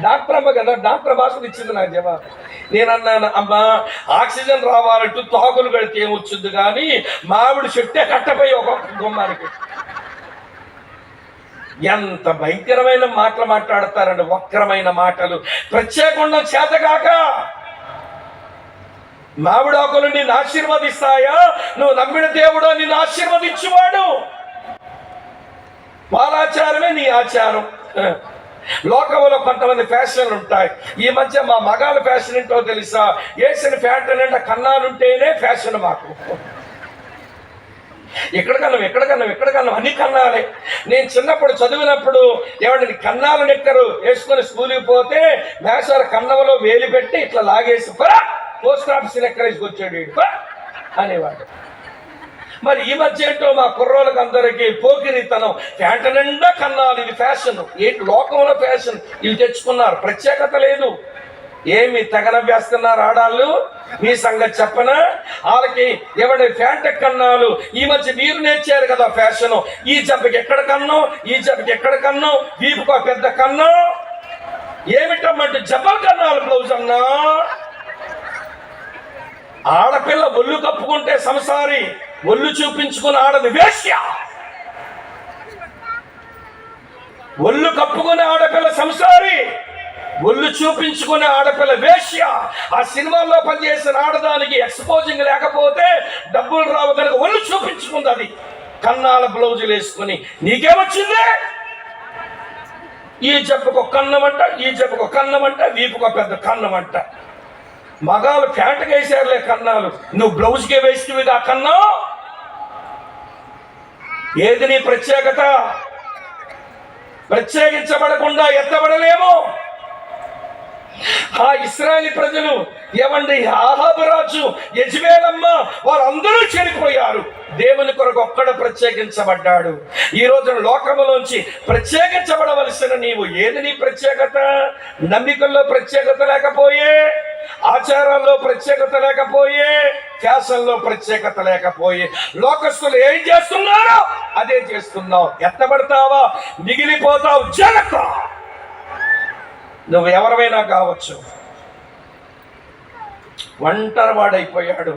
డాక్టర్ అమ్మ కదా, డాక్టర్ భాషలు ఇచ్చింది నాకు జవాబు. నేను అన్నాను, అమ్మా ఆక్సిజన్ రావాలంటూ తాగులు కడితే ఏమొచ్చింది కానీ మామిడి చెట్టే కట్టపోయి ఒక్కొక్క గుమ్మానికి. ఎంత భయంకరమైన మాటలు మాట్లాడతారండి, వక్రమైన మాటలు. ప్రత్యేకంగా చేతగాక మామిడాకులు నిన్ను ఆశీర్వదిస్తాయా? నువ్వు నమ్మిన దేవుడు నిన్ను ఆశీర్వదించువాడు. వాళ్ళ ఆచారమే నీ ఆచారం. లోకంలో కొంతమంది ఫ్యాషన్లు ఉంటాయి. ఈ మధ్య మా మగాళ్ళ ఫ్యాషన్ ఏంటో తెలుసా? వేసిన ఫ్యాంట్ నిండా కన్నాలుంటేనే ఫ్యాషన్ మాకు. ఎక్కడ కన్నాం అన్ని కన్నాలే. నేను చిన్నప్పుడు చదివినప్పుడు ఏమంటే కన్నాలు నెక్కరు వేసుకొని స్కూల్కి పోతే మేషాల కన్నంలో వేలు పెట్టి ఇట్లా లాగేసి పోస్ట్ ఆఫీస్ ఎక్కడేసుకొచ్చాడు అనేవాడు. మరి ఈ మధ్య ఏంటో మా కుర్రోళ్ళకి అందరికీ పోకిరితనం, ఫ్యాంట్ నిండా కన్నాలు. ఇది ఫ్యాషన్. ఏంటి లోకంలో ఫ్యాషన్ ఇవి తెచ్చుకున్నారు, ప్రత్యేకత లేదు. ఏమి తెగనవ్వేస్తున్నారు ఆడాళ్ళు? మీ సంగతి చెప్పనా? వాళ్ళకి ఎవడి ఫ్యాంట్ కన్నాలు. ఈ మధ్య మీరు నేర్చారు కదా ఫ్యాషన్. ఈ జబ్బకి ఎక్కడ కన్నం, ఈ జబ్బకి ఎక్కడ కన్నం, వీపుకో పెద్ద కన్నం. ఏమిటమ్మంటే జబ్బలు కన్నాలు బ్లౌజ్ అన్నా. ఆడపిల్ల ఒళ్ళు కప్పుకుంటే సంసారి, ఒళ్ళు చూపించుకుని ఆడది వేశ్య. ఒళ్ళు కప్పుకునే ఆడపిల్ల సంసారి, ఒళ్ళు చూపించుకునే ఆడపిల్ల వేశ్య. ఆ సినిమాల్లో పనిచేసిన ఆడదానికి ఎక్స్పోజింగ్ లేకపోతే డబ్బులు రావు కనుక ఒళ్ళు చూపించుకుంది. అది కన్నాల బ్లౌజులు వేసుకుని నీకేమొచ్చింది? ఈ జబ్బకు కన్నమంట, ఈ జబ్బకు కన్నమంట, వీపుకు పెద్ద కన్నమంట. మగాలు ప్యాంటుకి వేసారులే కన్నాలు, నువ్వు బ్లౌజ్కే వేస్తేవిగా కన్నం. ఏది నీ ప్రత్యేకత? ప్రత్యేకించబడకుండా ఎత్తబడలేము. ఆ ఇశ్రాయేలు ప్రజలు ఏమండి, ఆహాబు రాజు, యెజబెలమ్మ వారందరూ చనిపోయారు. దేవుని కొరకు ఒక్కడ ప్రత్యేకించబడ్డాడు. ఈ రోజున లోకములోంచి ప్రత్యేకించబడవలసిన నీవు ఏది నీ ప్రత్యేకత? నమ్మికల్లో ప్రత్యేకత లేకపోయే, ఆచారాల్లో ప్రత్యేకత లేకపోయే, ఫ్యాషన్లో ప్రత్యేకత లేకపోయే, లోకస్తులు ఏం చేస్తున్నారో అదే చేస్తున్నావు. ఎత్తబడతావా? మిగిలిపోతావు. జనక నువ్వు ఎవరైనా కావచ్చు. ఒంటరివాడైపోయాడు.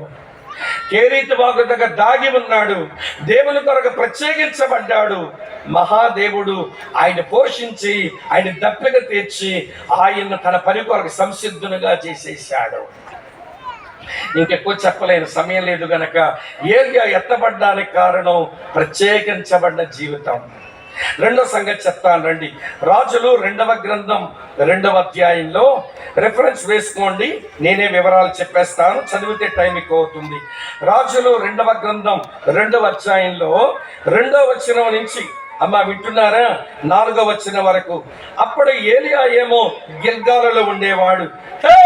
కేరీతు వాగు దగ్గర దాగి ఉన్నాడు. దేవుని కొరకు ప్రత్యేకించబడ్డాడు. మహాదేవుడు ఆయన పోషించి, ఆయన దప్పిక తీర్చి, ఆయన తన పని కొరకు సంసిద్ధునిగా చేసేసాడు. ఇంకెక్కువ చెప్పలేని సమయం లేదు గనక ఏలియా ఎత్తబడ్డానికి కారణం ప్రత్యేకించబడ్డ జీవితం. రెండో సంగతి చెప్తాను రండి. రాజులు 2వ గ్రంథం 2వ అధ్యాయంలో రెఫరెన్స్ వేసుకోండి, నేనే వివరాలు చెప్పేస్తాను, చదివితే టైం ఎక్కువ అవుతుంది. రాజులు 2వ గ్రంథం 2వ అధ్యాయంలో 2వ వచనం నుంచి, అమ్మ వింటున్నారా, 4వ వచనం వరకు. అప్పుడు ఏలియా ఏమో గిల్గాలులో ఉండేవాడు. హే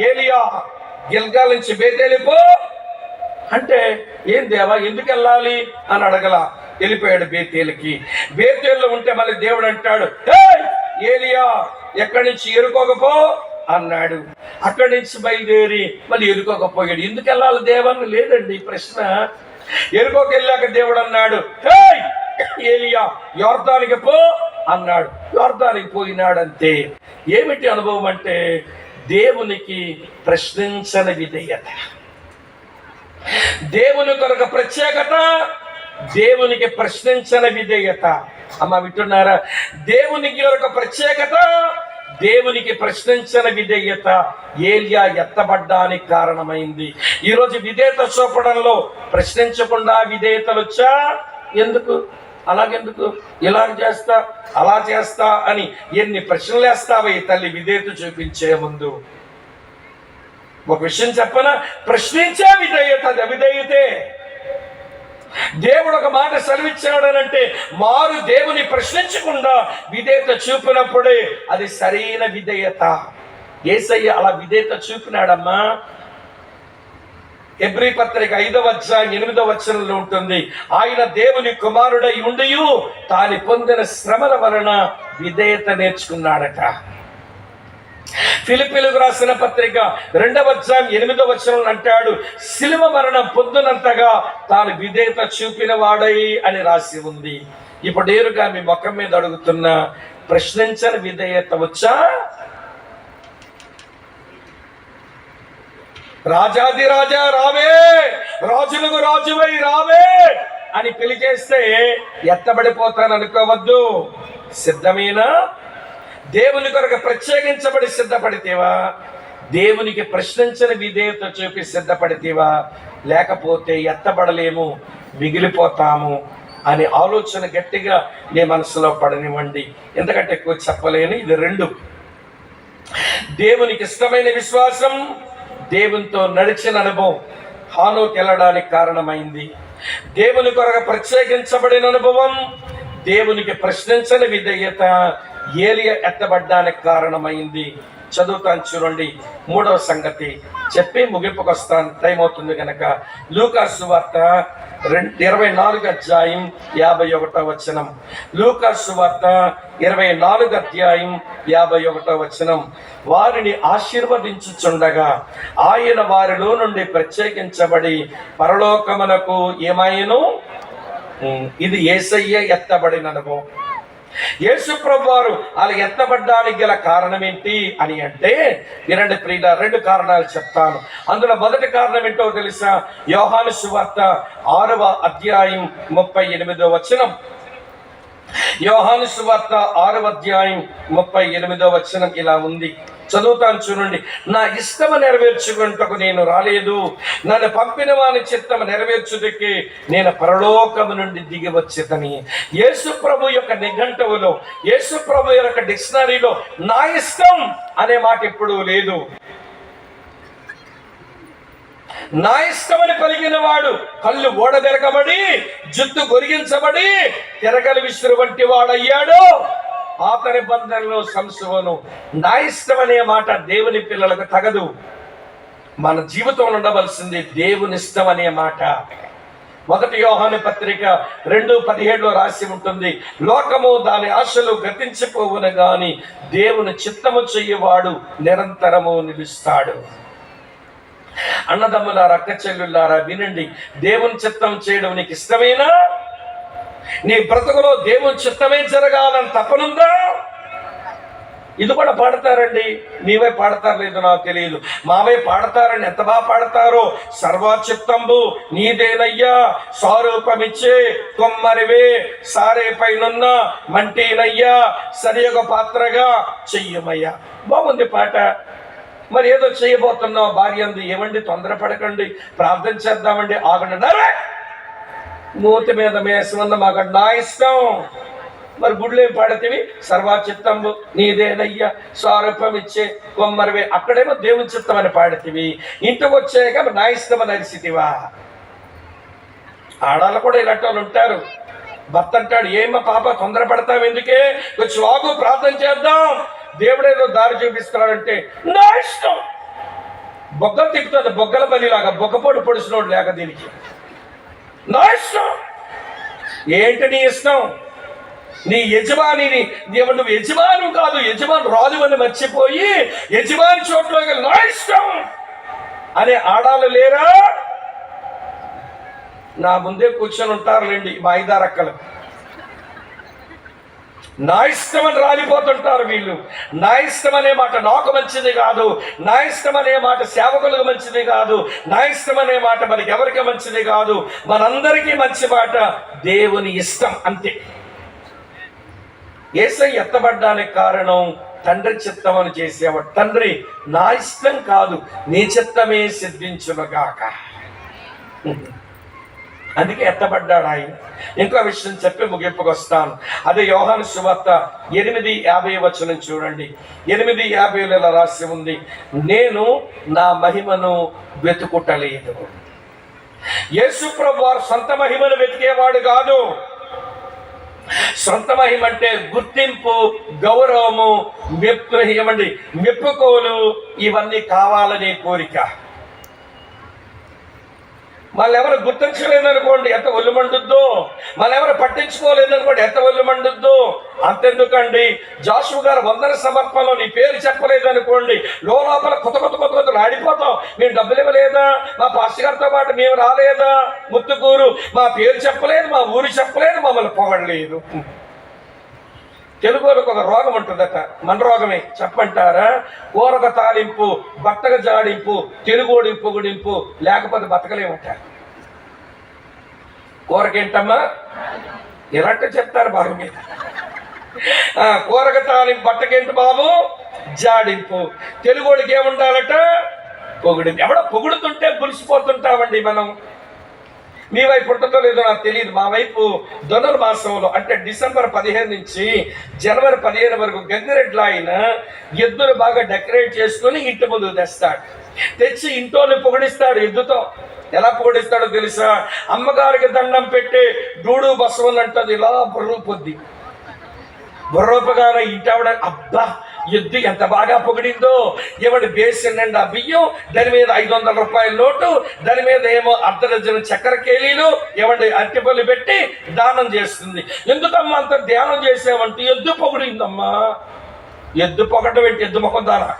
ఏలియా, గిల్గాల్ నుంచి బేతేలిపో అంటే, ఏం దేవా ఎందుకు వెళ్ళాలి అని అడగల, వెళ్ళిపోయాడు బేతేలుకి. బేతేల్లో ఉంటే మళ్ళీ దేవుడు అంటాడు, హే ఏలియా ఎక్కడి నుంచి ఎరుకోకపో అన్నాడు. అక్కడి నుంచి బయలుదేరి మళ్ళీ ఎరుకోకపోయాడు. ఎందుకు వెళ్ళాలి దేవని లేదండి ప్రశ్న. ఎరుకోకి వెళ్ళాక దేవుడు అన్నాడు, హే ఏలియా యోర్దానికి పో అన్నాడు. యోర్దానికి పోయినాడంతే. ఏమిటి అనుభవం అంటే, దేవునికి ప్రశ్నించని విధేయత. దేవుని కొరకు ప్రత్యేకత, దేవునికి ప్రశ్నించని విధేయత. అమ్మ వింటున్నారా? దేవునికి ఒక ప్రత్యేకత, దేవునికి ప్రశ్నించని విధేయత ఏలియా ఎత్తబడ్డానికి కారణమైంది. ఈరోజు విధేయత చూపడంలో ప్రశ్నించకుండా విధేయతలు వచ్చా? ఎందుకు అలాగెందుకు, ఇలా చేస్తా అలా చేస్తా అని ఎన్ని ప్రశ్నలు వేస్తావా ఈ తల్లి విధేయత చూపించే ముందు? ఒక విషయం చెప్పనా, ప్రశ్నించే విధేయత అది అవిధేయతే. దేవుడు ఒక మాట సెలవిచ్చాడనంటే మారు దేవుని ప్రశ్నించకుండా విధేయత చూపినప్పుడే అది సరైన విధేయత. యేసయ్య అలా విధేయత చూపినాడమ్మా. హెబ్రీ పత్రిక 5వ అధ్యాయం 8వ వచనంలో ఉంటుంది, ఆయన దేవుని కుమారుడై ఉండియు తాను పొందిన శ్రమల వలన విధేయత నేర్చుకున్నాడట. ఫిలిప్పీలకు రాసిన పత్రిక 2వ అధ్యాయం 8వ వచనం అంటాడు, శిలువ మరణం పొందినంతగా తాను విధేయత చూపిన వాడై అని రాసి ఉంది. ఇప్పుడు నేరుగా మీ ముఖం మీద అడుగుతున్నా, ప్రశ్నించని విధేయత వచ్చా? రాజాది రాజా రావే, రాజులకు రాజువై రావే అని పిలిచేస్తే ఎత్తబడిపోతాను అనుకోవద్దు. సిద్ధమేనా? దేవుని కొరకు ప్రత్యేకించబడి సిద్ధపడితేవా? దేవునికి ప్రశ్నించని విధేయత చూపి సిద్ధపడితేవా? లేకపోతే ఎత్తబడలేము, మిగిలిపోతాము. అనే ఆలోచన గట్టిగా నీ మనసులో పడనివ్వండి. ఎందుకంటే ఎక్కువ చెప్పలేని ఇది రెండు. దేవునికి ఇష్టమైన విశ్వాసం, దేవునితో నడిచిన అనుభవం హానోకు వెళ్ళడానికి కారణమైంది. దేవుని కొరకు ప్రత్యేకించబడిన అనుభవం, దేవునికి ప్రశ్నించని విధేయత ఏలియా ఎత్తబడ్డానికి కారణమైంది. చదువుతాను చూడండి. 3వ సంగతి చెప్పి ముగింపుకు వస్తాను, టైం అవుతుంది కనుక. లూకాసు సువార్త 24 అధ్యాయం 51వ వచనం. లూకాసు సువార్త 24 అధ్యాయం 51వ వచనం. వారిని ఆశీర్వదించుచుండగా ఆయన వారిలో నుండి ప్రత్యేకించబడి పరలోకమునకు ఏమాయను. ఇది యేసయ్య ఎత్తబడిన అనుభవం. యేసు ప్రభువారు అలా ఎత్తబడ్డానికి గల కారణం ఏంటి అని అంటే, వినండి ప్రియుల, 2 కారణాలు చెప్తాను. అందులో మొదటి కారణం ఏంటో తెలుసా? యోహాను సువార్త 6వ అధ్యాయం 38వ వచనం. యోహాను సువార్త 6వ అధ్యాయం 38వ వచనం ఇలా ఉంది. చదువుతాను చూడండి. నా ఇష్టము నెరవేర్చుకుంటకు నేను రాలేదు, నన్ను పంపిన వాని చిత్తము నెరవేర్చుటకి నేను పరలోకము నుండి దిగి వచ్చేదని. యేసు ప్రభు యొక్క నిఘంటువులో, యేసు ప్రభు యొక్క డిక్షనరీలో నా ఇష్టం అనే మాట ఎప్పుడూ లేదు. నా ఇష్టమని పలికిన వాడు కళ్ళు ఓడబెరకబడి, జుట్టు గొరిగించబడి, తిరగలి విసురు వంటి వాడయ్యాడు. పాత నిబంధనలో సంశోను నా ఇష్టం అనే మాట దేవుని పిల్లలకు తగదు. మన జీవితంలో ఉండవలసింది దేవుని ఇష్టం అనే మాట. 1 యోహాను పత్రిక 2:17 రాసి ఉంటుంది, లోకము దాని ఆశలు గతించిపోవును గాని దేవుని చిత్తము చెయ్యవాడు నిరంతరము నిలుస్తాడు. అన్నదమ్ములారా, అక్క చెల్లులారా, వినండి. దేవుని చిత్తం చేయడం నీకు ఇష్టమేనా? నీ బ్రతుకులో దేవుని చిత్తమే జరగాలని తపనుందా? ఇది కూడా పాడతారండి. మీవే పాడతారు లేదో నాకు తెలియదు. మావే పాడతారని ఎంత బాగా పాడతారో. సర్వచిత్తంబు నీదేనయ్యా, స్వరూపమిచ్చే కొమ్మరివే, సారే పైనున్న మంటీనయ్యా, సరి ఒక పాత్రగా చెయ్యమయ్యా. బాగుంది పాట. మరి ఏదో చేయబోతున్నావు. భార్య అంది, ఏమండి తొందరపడకండి, ప్రార్థన చేద్దామండి, ఆగండి. మూతి మీద మేసమన్న మాకు నా ఇష్టం. మరి గుడ్లు ఏం పాడతీవి? సర్వచిత్తంబు నీదేనయ్యా, స్వరూపం ఇచ్చే కొమ్మరివే. అక్కడేమో దేవుని చిత్తం అని పాడతీవి, ఇంటికి వచ్చాక నా ఇష్టం అని అరిసిటివా? ఆడాళ్ళు కూడా ఇలాంటి వాళ్ళు ఉంటారు. భర్త అంటాడు, ఏమో పాప తొందరపడతావు ఎందుకే, కొంచెం ఆగు, ప్రార్థన చేద్దాం, దేవుడేదో దారి చూపిస్తున్నాడంటే నా ఇష్టం. బొగ్గలు తిప్పుతుంది, బొగ్గల బలిలాగా, బొగ్గపోటు పొడిచినోడు లేక దీనికి. నా ఇష్టం ఏంటి? నీ ఇష్టం. నీ యజమానిని, నువ్వు యజమాను కాదు, యజమాని రాజు అని మర్చిపోయి యజమాని చోట్ల నా ఇష్టం అనే ఆడాలు లేరా? నా ముందే కూర్చొని ఉంటారులేండి మా 5-6 అక్కలు. నా ఇష్టం అని రాలిపోతుంటారు వీళ్ళు. నా ఇష్టం అనే మాట నాకు మంచిది కాదు, నా ఇష్టం అనే మాట సేవకులకు మంచిది కాదు, నా ఇష్టం అనే మాట మనకి ఎవరికి మంచిది కాదు. మనందరికీ మంచి మాట దేవుని ఇష్టం, అంతే. యేసయ్య ఎత్తబడ్డానికి కారణం తండ్రి చిత్తం అని చేసేవాడు. తండ్రి, నా ఇష్టం కాదు, నీ చిత్తమే సిద్ధించునుగాక. అందుకే ఎత్తబడ్డాడు ఆయన. ఇంకో విషయం చెప్పి ముగింపుకు వస్తాను. అదే యోహాను సువార్త 8:50 వచనం చూడండి. 8:50 ఇలా రాసి ఉంది, నేను నా మహిమను వెతుకుటలేదు. యేసు ప్రభు వారు సొంత మహిమను వెతికేవాడు కాదు. సొంత మహిమ అంటే గుర్తింపు, గౌరవము, మెప్పుకోలు, ఇవన్నీ కావాలనే కోరిక. మళ్ళెవరు గుర్తించలేదనుకోండి ఎంత ఒళ్ళు మండుద్దో, మళ్ళెవరు పట్టించుకోలేదనుకోండి ఎంత ఒళ్ళు మండుద్దో. అంతెందుకండి, జాషువా గారు వందన సమర్పణలో నీ పేరు చెప్పలేదనుకోండి, లోపల కొత్త ఆడిపోతాం. మేము డబ్బులు ఇవ్వలేదా, మా పాస్టర్ గారితో పాటు మేము రాలేదా, ముత్తుకూరు మా పేరు చెప్పలేదు, మా ఊరు చెప్పలేదు, మమ్మల్ని పొగడలేదు. తెలుగులకు ఒక రోగం ఉంటుందట, మన రోగమే చెప్పంటారా? కూరక తాలింపు, బట్టక జాడింపు, తెలుగోడి పొగుడింపు, లేకపోతే బతకలేమంటారు. కూరకేంటమ్మా ఇలాంటి చెప్తారు బాబు మీద. కూరక తాలింపు, బట్టకేంటి బాబు, జాడింపు. తెలుగోడికి ఏముండాలట, పొగుడింపు. ఎవడో పొగుడుతుంటే పులిసిపోతుంటామండి మనం. మీ వైపు ఉంటుందో లేదో నాకు తెలియదు. మా వైపు ధనుర్మాసంలో అంటే డిసెంబర్ 15 నుంచి జనవరి 15 వరకు గంగిరెడ్ల ఆయన ఎద్దులు బాగా డెకరేట్ చేసుకుని ఇంటి ముందు తెస్తాడు. తెచ్చి ఇంట్లోనే పొగిడిస్తాడు ఎద్దుతో. ఎలా పొగిడిస్తాడో తెలుసా? అమ్మగారికి దండం పెట్టి డూడు బసవన్ అంటది, ఇలా బుర్రు పొద్ది బుర్రోపగానే ఇంటావిడ అబ్బా ఎద్దు ఎంత బాగా పొగిడిందో, ఏమంటే బేసిన్ నిండా బియ్యం, దాని మీద 500 రూపాయల నోటు, దాని మీద ఏమో అర్ధడజన చక్కెర కేలీలు, ఏమంటే అరటిపళ్ళు పెట్టి దానం చేస్తుంది. ఎందుకమ్మా అంత ధ్యానం చేసావంటే ఎద్దు పొగిడిందమ్మా. ఎద్దు పొగడం ఏంటి? ఎద్దు ముఖం దానా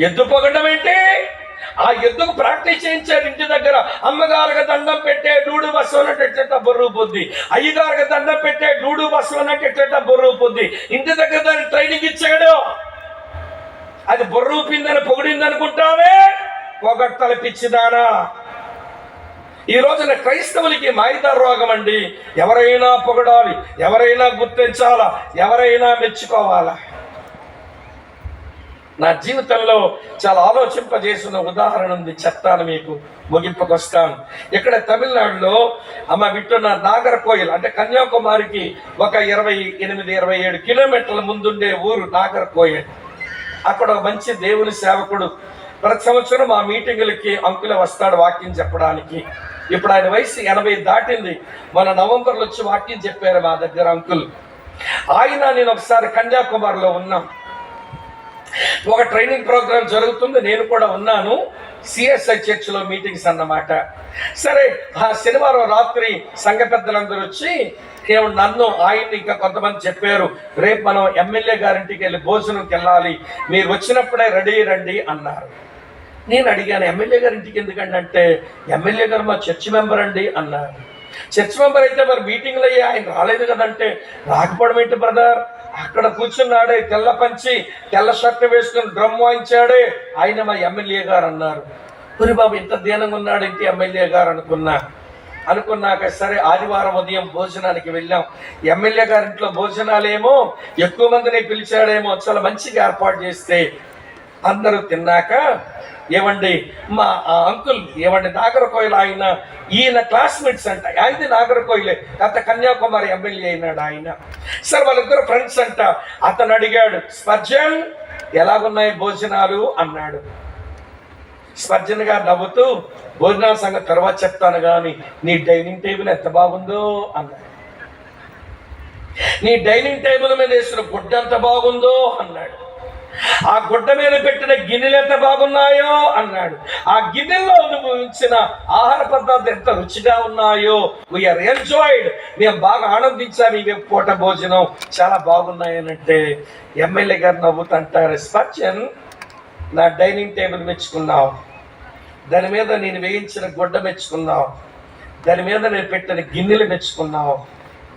ఎద్దు పొగడం ఏంటి? ఆ ఎద్దుకు ప్రాక్టీస్ చేయించారు ఇంటి దగ్గర. అమ్మగారికి దండం పెట్టే డూడు బస్సు బొర్రు పొద్ది, అయ్యగారికి దండం పెట్టే డూడు బస్సు బొర్రు పొద్ది. ఇంటి దగ్గర దాన్ని ట్రైనింగ్ ఇచ్చాడు. అది బొర్రూపిందని పొగిడింది అనుకుంటావే, పొగట్టల పిచ్చిదానా. ఈ రోజున క్రైస్తవులకి మాయిదారు రోగం అండి. ఎవరైనా పొగడాలి, ఎవరైనా గుర్తించాలా, ఎవరైనా మెచ్చుకోవాలా. నా జీవితంలో చాలా ఆలోచింపజేసిన ఉదాహరణ ఉంది, చెప్తాను మీకు, ముగింపుకొస్తాను. ఇక్కడ తమిళనాడులో వింటున్న నాగర్కోయిల్ అంటే కన్యాకుమారికి ఒక 28-27 కిలోమీటర్ల ముందుండే ఊరు నాగర్కోయిల్. అక్కడ ఒక మంచి దేవుని సేవకుడు ప్రతి సంవత్సరం మా మీటింగులకి అంకులు వస్తాడు వాక్యం చెప్పడానికి. ఇప్పుడు ఆయన వయసు 80 దాటింది. మన నవంబర్లో వచ్చి వాక్యం చెప్పారు మా దగ్గర అంకుల్. ఆయన నేను ఒకసారి కన్యాకుమారిలో ఉన్నాం. ఒక ట్రైనింగ్ ప్రోగ్రామ్ జరుగుతుంది, నేను కూడా ఉన్నాను. సిఎస్ఐ చర్చిలో మీటింగ్స్ అన్నమాట. సరే, ఆ శనివారం రాత్రి సంఘ పెద్దలందరూ వచ్చి నన్ను, ఆయన్ని, ఇంకా కొంతమంది చెప్పారు, రేపు మనం ఎమ్మెల్యే గారింటికి వెళ్ళి భోజనంకి వెళ్ళాలి, మీరు వచ్చినప్పుడే రెడీ రండి అన్నారు. నేను అడిగాను, ఎమ్మెల్యే గారింటికి ఎందుకండి అంటే, ఎమ్మెల్యే గారు మా చర్చ్ మెంబర్ అండి అన్నారు. చర్చ్ మెంబర్ అయితే మరి మీటింగ్లు అయ్యి ఆయన రాలేదు కదంటే, రాకపోవడం ఏంటి బ్రదర్, అక్కడ కూర్చున్నాడే తెల్ల పంచి తెల్ల షర్ట్ వేసుకుని డ్రమ్ వాయించాడే ఆయన మా ఎమ్మెల్యే గారు అన్నారు. పురి బాబు ఇంత దీనంగా ఉన్నాడు ఇంటి ఎమ్మెల్యే గారు అనుకున్నాక సరే ఆదివారం ఉదయం భోజనానికి వెళ్ళాం. ఎమ్మెల్యే గారింట్లో భోజనాలేమో ఎక్కువ మందిని పిలిచాడేమో, చాలా మంచిగా ఏర్పాటు చేస్తే అందరూ తిన్నాక, ఏమండి మా అంకుల్ నాగర్కోయిల్ ఆయన, ఈయన క్లాస్మేట్స్ అంట. ఆయనది నాగర్కోయిలే, గత కన్యాకుమారి ఎమ్మెల్యే అయినాడు ఆయన. సార్ వాళ్ళిద్దరు ఫ్రెండ్స్ అంట. అతను అడిగాడు, స్పర్జన్ ఎలాగున్నాయి భోజనాలు అన్నాడు. స్పర్జన్ గారు నవ్వుతూ, భోజనాల సంగతి తర్వాత చెప్తాను కానీ నీ డైనింగ్ టేబుల్ ఎంత బాగుందో అన్నాడు. నీ డైనింగ్ టేబుల్ మీద వేసిన గుడ్డ ఎంత బాగుందో అన్నాడు. ఆ గుడ్డ మీద పెట్టిన గిన్నెలు ఎంత బాగున్నాయో అన్నాడు. ఆ గిన్నెల్లో అనుభవించిన ఆహార పదార్థాలు ఎంత రుచిగా ఉన్నాయో. వీఆర్ ఎంజాయిడ్, మేము బాగా ఆనందించాము ఈ పూట భోజనం, చాలా బాగున్నాయనంటే ఎమ్మెల్యే గారు నవ్వుతుంటారు, స్పర్జన్ నా డైనింగ్ టేబుల్ మెచ్చుకున్నావు, దాని మీద నేను వేయించిన గుడ్డ మెచ్చుకున్నావు, దాని మీద నేను పెట్టిన గిన్నెలు మెచ్చుకున్నావు,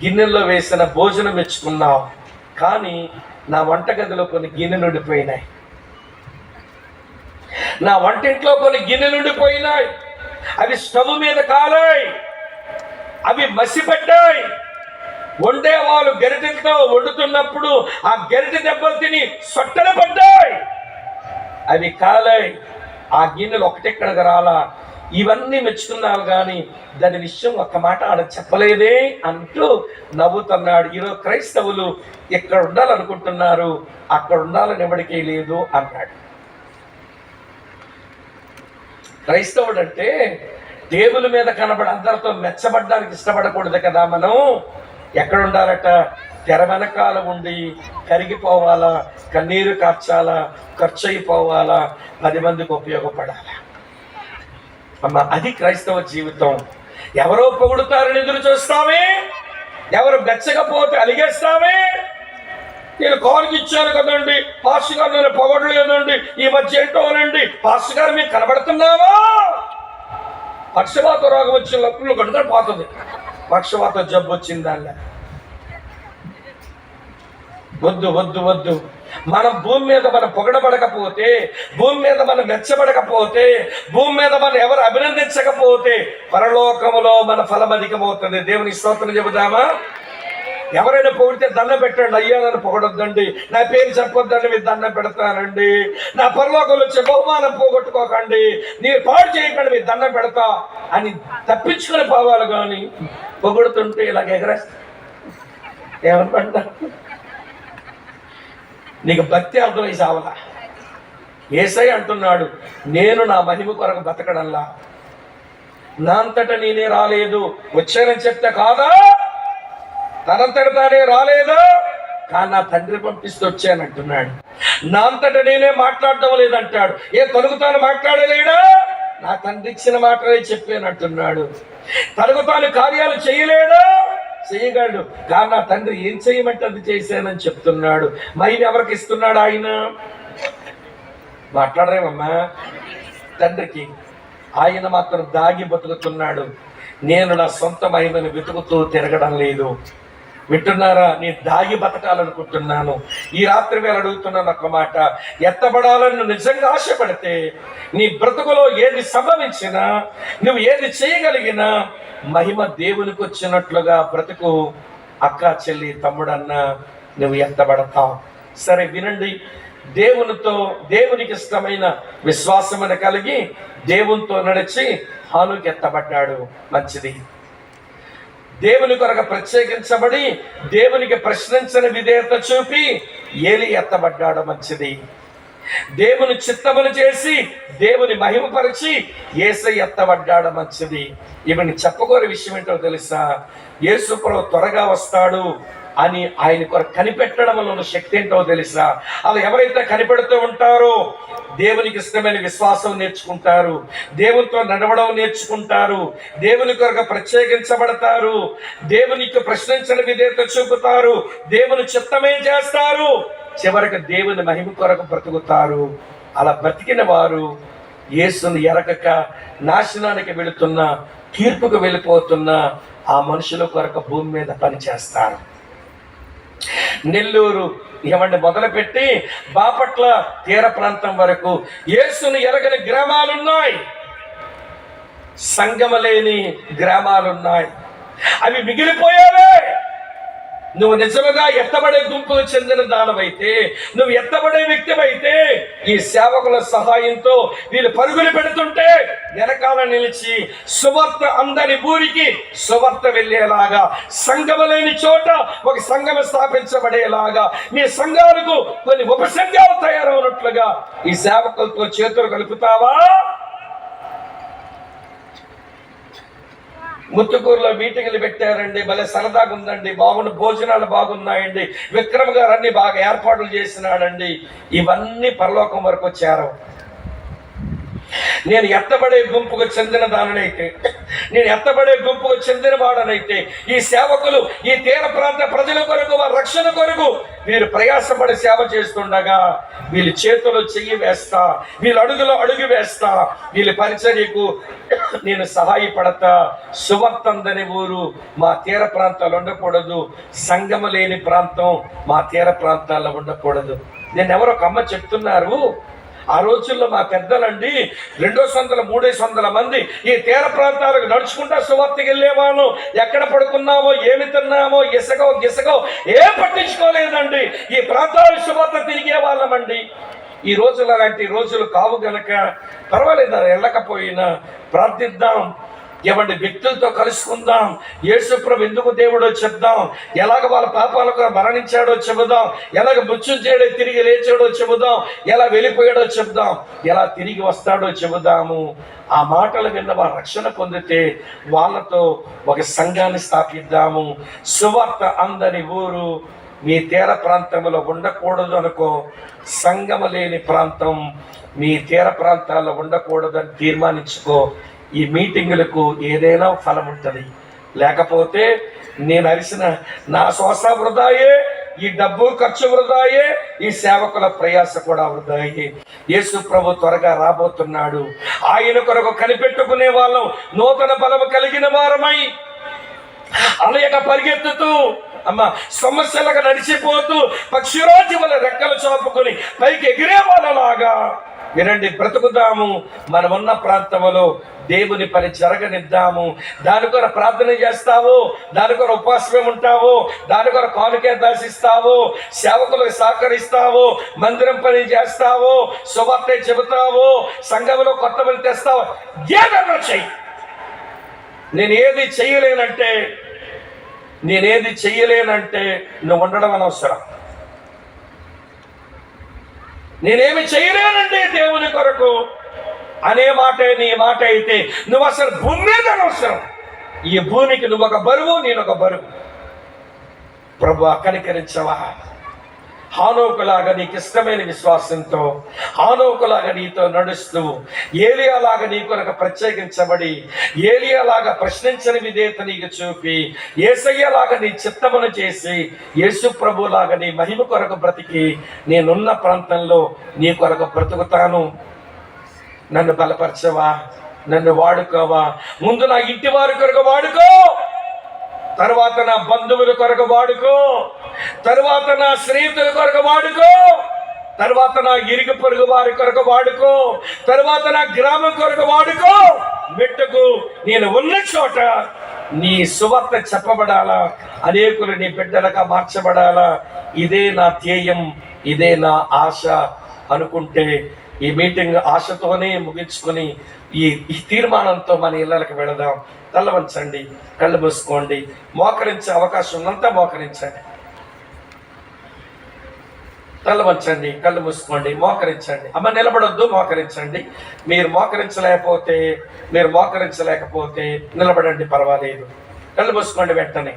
గిన్నెల్లో వేసిన భోజనం మెచ్చుకున్నావు, కానీ నా వంటగదిలో కొన్ని గిన్నెలు ఉండిపోయినాయి, నా వంటింట్లో కొన్ని గిన్నెలు ఉండిపోయినాయి. అవి స్టవ్ మీద కాలాయి, అవి మసిపడ్డాయి. వండే వాళ్ళు గరిటెలతో వండుతున్నప్పుడు ఆ గరిటె దెబ్బలు తిని సొట్టన పడ్డాయి, అవి కాలాయి. ఆ గిన్నెలు ఒకటెక్కడికి రాలా. ఇవన్నీ మెచ్చుకున్నావు కానీ దాని విషయం ఒక్క మాట ఆడ చెప్పలేదే అంటూ నవ్వుతున్నాడు. ఈరోజు క్రైస్తవులు ఇక్కడ ఉండాలనుకుంటున్నారు, అక్కడ ఉండాలని ఎవరికీ లేదు అన్నాడు. క్రైస్తవుడు అంటే టేబుల్ మీద కనబడి అందరితో మెచ్చబడ్డానికి ఇష్టపడకూడదు కదా. మనం ఎక్కడ ఉండాలట, తెర వెనకాల ఉండి కరిగిపోవాలా, కన్నీరు కార్చాలా, ఖర్చు అయిపోవాలా, 10 మందికి ఉపయోగపడాలా. అమ్మా, అది క్రైస్తవ జీవితం. ఎవరో పొగుడుతారని ఎదురు చూస్తామే, ఎవరు బెచ్చకపోతే అలిగేస్తామే. నేను కాలుకి ఇచ్చాను కదండి, పాస్టర్ గారు నేను పొగడలేదండి, ఈ మధ్య ఏంటోనండి, పాస్టర్ గారు మీకు కనబడుతున్నావా? పక్షవాత రోగం వచ్చిన గడుదర పోతుంది, పక్షవాత జబ్బు వచ్చిందల్లా. వద్దు వద్దు వద్దు. మనం భూమి మీద మనం పొగడబడకపోతే, భూమి మీద మనం మెచ్చబడకపోతే, భూమి మీద మనం ఎవరు అభినందించకపోతే పరలోకములో మన ఫలం అధికమవుతుంది. దేవుని స్తోత్రం చెబుదామా? ఎవరైనా పొగిడితే దండం పెట్టండి, అయ్యా నన్ను పొగడొద్దండి, నా పేరు చెప్పొద్దండి, మీరు దండం పెడతానండి, నా పరలోకంలో వచ్చే బహుమానం పోగొట్టుకోకండి, మీరు పాడు చేయకండి, మీరు దండం పెడతా అని తప్పించుకొని పోవాలి. కానీ పొగుడుతుంటే ఇలాగ ఎగరేస్తా ఏమనుకుంటా? నీకు భక్తి అర్థమై సావలా. యేసయ్య అంటున్నాడు, నేను నా మహిమ కొరకు బతకడంలా, నా అంతటా నేనే రాలేదు, వచ్చానని చెప్తే కాదా, తనంతట తానే రాలేదా, కానీ నా తండ్రి పంపిస్తూ వచ్చానంటున్నాడు. నా అంతటా నేనే మాట్లాడడం లేదంటాడు. ఏ తొలుగుతాను మాట్లాడలేడా, నా తండ్రి ఇచ్చిన మాటలే చెప్పానంటున్నాడు. తనకు తాను కార్యాలు చేయలేడా, చేయగలడు, కానీ నా తండ్రి ఏం చేయమంటే అది చేశానని చెప్తున్నాడు. మహిమ ఎవరికి ఇస్తున్నాడు ఆయన? మాట్లాడరేమమ్మా తండ్రికి. ఆయన మాత్రం దాగి బతుకుతున్నాడు. నేను నా సొంత మహిమను వెతుకుతూ తిరగడం లేదు. వింటున్నారా? నేను దాగి బతకాలనుకుంటున్నాను. ఈ రాత్రి వేళ అడుగుతున్నాను ఒక మాట, ఎత్తబడాలని నిజంగా ఆశపడితే నీ బ్రతుకులో ఏది సంభవించినా, నువ్వు ఏది చేయగలిగినా మహిమ దేవునికి వచ్చినట్లుగా బ్రతుకు. అక్క, చెల్లి, తమ్ముడన్న, నువ్వు ఎత్తబడతావు. సరే వినండి, దేవునికి ఇష్టమైన విశ్వాసమును కలిగి దేవునితో నడిచి హానుకి ఎత్తబడ్డాడు. మంచిది. దేవుని కొరకు ప్రత్యేకించబడి దేవునికి ప్రశ్నించని విధేయత చూపి ఏలి ఎత్తబడ్డాడు. మంచిది. దేవుని చిత్తమును చేసి దేవుని మహిమపరిచి యేసయ్య ఎత్తబడ్డాడు. మంచిది. ఇవన్నీ చెప్పుకోని విషయం ఏంటో తెలుసా? యేసు ప్రభువు త్వరగా వస్తాడు అని ఆయన కొరకు కనిపెట్టడంలో ఉన్న శక్తి ఏంటో తెలుసా? అలా ఎవరైతే కనిపెడుతూ ఉంటారో దేవునికి ఇష్టమైన విశ్వాసం నేర్చుకుంటారు, దేవునితో నడవడం నేర్చుకుంటారు, దేవుని కొరకు ప్రత్యేకించబడతారు, దేవునికి ప్రశ్నించని విధేయత చూపుతారు, దేవుని చిత్తమే చేస్తారు, చివరికి దేవుని మహిమ కొరకు బ్రతుకుతారు. అలా బ్రతికిన వారు యేసును ఎరగక నాశనానికి వెళుతున్న, తీర్పుకు వెళ్ళిపోతున్న ఆ మనుషుల కొరకు భూమి మీద పనిచేస్తారు. నెల్లూరు మొదలుపెట్టి బాపట్ల తీర ప్రాంతం వరకు యేసును ఎరగని గ్రామాలున్నాయి, సంగమ లేని గ్రామాలున్నాయి. అవి మిగిలిపోయావే. నువ్వు నిజముగా ఎత్తబడే గుంపుకు చెందిన దానవైతే, నువ్వు ఎత్తబడే వ్యక్తివైతే, ఈ సేవకుల సహాయంతో వీళ్ళు పరుగులు పెడుతుంటే వెనకాల నిలిచి సువార్త అందరి ఊరికి సువార్త వెళ్ళేలాగా, సంఘము లేని చోట ఒక సంఘము స్థాపించబడేలాగా, మీ సంఘాలకు కొన్ని ఉపసంఘాలు తయారవునట్లుగా ఈ సేవకులతో చేతులు కలుపుతావా? ముత్తుకూరులో మీటింగ్లు పెట్టారండి, భలే సరదాగా ఉందండి, బాగున్న భోజనాలు బాగున్నాయండి, విక్రమ్ గారు అన్ని బాగా ఏర్పాట్లు చేసినాడండి. ఇవన్నీ పరలోకం వరకు చేరవు. నేను ఎత్తబడే గుంపుకు చెందిన దానినైతే, నేను ఎత్తబడే గుంపుకు చెందిన వాడనైతే, ఈ సేవకులు ఈ తీర ప్రాంత ప్రజల కొరకు, వారి రక్షణ కొరకు వీరు ప్రయాసపడి సేవ చేస్తుండగా వీళ్ళు చేతులు చెయ్యి వేస్తా, వీళ్ళు అడుగులో అడుగు వేస్తా, వీళ్ళ పరిచర్యకు నేను సహాయపడతా. సువార్తందని ఊరు మా తీర ప్రాంతాలు ఉండకూడదు, సంగమ లేని ప్రాంతం మా తీర ప్రాంతాల్లో ఉండకూడదు. నేను ఎవరో ఒక అమ్మ చెప్తున్నారు, ఆ రోజుల్లో మా పెద్దలండి 200 300 మంది ఈ తీర ప్రాంతాలకు నడుచుకుంటా సువార్తకి వెళ్ళేవాళ్ళం. ఎక్కడ పడుకున్నామో, ఏమి తిన్నామో, గిసగో ఏం పట్టించుకోలేదండి. ఈ ప్రాంతాల సువార్త తిరిగే వాళ్ళమండి. ఈ రోజులు అలాంటి రోజులు కావు గనక పర్వాలేదు, వెళ్ళకపోయినా ప్రార్థిద్దాం, ఏమంటే వ్యక్తులతో కలుసుకుందాం, యేసు ప్రభు ఎందుకు దేవుడో చెప్దాం, ఎలాగ వాళ్ళ పాపాలకు మరణించాడో చెబుదాం, ఎలాగ మృత్యుంజయుడో తిరిగి లేచాడో చెబుదాం, ఎలా వెళ్ళిపోయాడో చెబుదాం, ఎలా తిరిగి వస్తాడో చెబుదాము. ఆ మాటలు విన్న వారు రక్షణ పొందితే వాళ్ళతో ఒక సంఘాన్ని స్థాపిద్దాము. సువార్త అందని ఊరు మీ తీర ప్రాంతంలో ఉండకూడదు అనుకో, సంగమ లేని ప్రాంతం మీ తీర ప్రాంతాల్లో ఉండకూడదని తీర్మానించుకో. ఈ మీటింగులకు ఏదైనా ఫలం ఉంటుంది, లేకపోతే నేను అరిసిన నా శ్వాస వృధాయే, ఈ డబ్బు ఖర్చు వృధాయే, ఈ సేవకుల ప్రయాస కూడా వృధాయే. యేసు ప్రభు త్వరగా రాబోతున్నాడు. ఆయన కొరకు కనిపెట్టుకునే వాళ్ళం నూతన బలము కలిగిన వారమై అలయక పరిగెత్తుతూ సమస్యలకు నడిచిపోతూ పక్షిరాజు వల్ల రెక్కలు చాపుకొని పైకి ఎగిరే వాళ్ళలాగా వినండి, బ్రతుకుదాము. మనమున్న ప్రాంతంలో దేవుని పని జరగనిద్దాము. దాని కొర ప్రార్థన చేస్తావు, దాని కొర ఉపవాసమే ఉంటావు, దాని కొర కానుకే దర్శిస్తావు, సేవకులకు సహకరిస్తావు, మందిరం పని చేస్తావు, సువార్త చెబుతావు, సంఘంలో కొత్త పని తెస్తావు. ఏదన్నా చెయ్యి. నేనేది చెయ్యలేనంటే నువ్వు ఉండడం అనవసరం. నేనేమి చేయలేనండి దేవుని కొరకు అనే మాట నీ మాట అయితే నువ్వు అసలు భూమి మీద అనవసరం. ఈ భూమికి నువ్వు ఒక బరువు, నేను ఒక బరువు. ప్రభు కనికరించవా? హానోకులాగా నీకు ఇష్టమైన విశ్వాసంతో, హానోకులాగా నీతో నడుస్తూ, ఏలియాలాగా నీ కొరకు ప్రత్యేకించబడి, ఏలియాలాగా ప్రశ్నించని విధేయత నీకు చూపి, యేసయ్యలాగా నీ చిత్తమును చేసి, యేసు ప్రభులాగా నీ మహిమ కొరకు బ్రతికి, నేనున్న ప్రాంతంలో నీ కొరకు బ్రతుకుతాను. నన్ను బలపరచవా? నన్ను వాడుకోవా? ముందు నా ఇంటి వారి కొరకు వాడుకో, తర్వాత నా బంధువుల కొరకు వాడుకో, తర్వాత నా స్నేహితుల కొరకు వాడుకో, తర్వాత నా ఇరుగు పొరుగు వారి కొరకు వాడుకో, తర్వాత నా గ్రామం కొరకు వాడుకో. మెట్టుకు నేను ఉన్న చోట నీ సువార్త చెప్పబడాలా, అనేకులు నీ బిడ్డలుగా మార్చబడాలా. ఇదే నా ధ్యేయం, ఇదే నా ఆశ అనుకుంటే ఈ మీటింగ్ ఆశతోనే ముగించుకొని ఈ తీర్మానంతో మన ఇళ్ళకి వెళదాం. తల వంచండి, కళ్ళు మూసుకోండి. మోకరించే అవకాశం ఉన్నంత మోకరించండి. తల వంచండి, కళ్ళు మూసుకోండి, మోకరించండి. అమ్మ నిలబడొద్దు, మోకరించండి. మీరు మోకరించలేకపోతే నిలబడండి, పర్వాలేదు. కళ్ళు మూసుకోండి వెంటనే.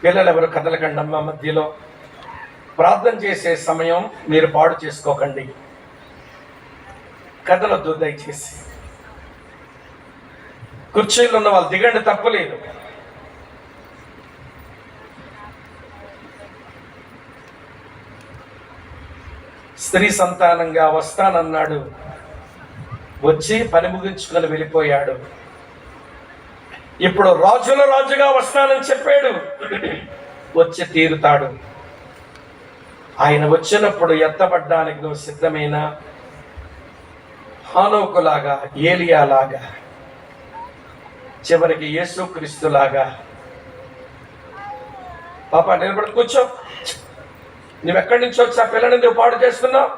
పిల్లలు ఎవరు కదలకండమ్మ. మధ్యలో ప్రార్థన చేసే సమయం మీరు పాడు చేసుకోకండి. కదలొద్దు దయచేసి. కుర్చీలు ఉన్న వాళ్ళు దిగండి, తప్పులేదు. స్త్రీ సంతానంగా వస్తానన్నాడు, వచ్చి పని ముగించుకొని వెళ్ళిపోయాడు. ఇప్పుడు రాజుల రాజుగా వస్తానని చెప్పాడు, వచ్చి తీరుతాడు. ఆయన వచ్చినప్పుడు ఎత్తబడ్డానికి నువ్వు సిద్ధమైన? హానోకులాగా, ఏలియాలాగా, చివరికి యేసుక్రీస్తులాగా. పాప నిలబడి కూర్చో. నువ్వెక్కడి నుంచి వచ్చి ఆ పిల్లని నువ్వు పాడు చేస్తున్నావు?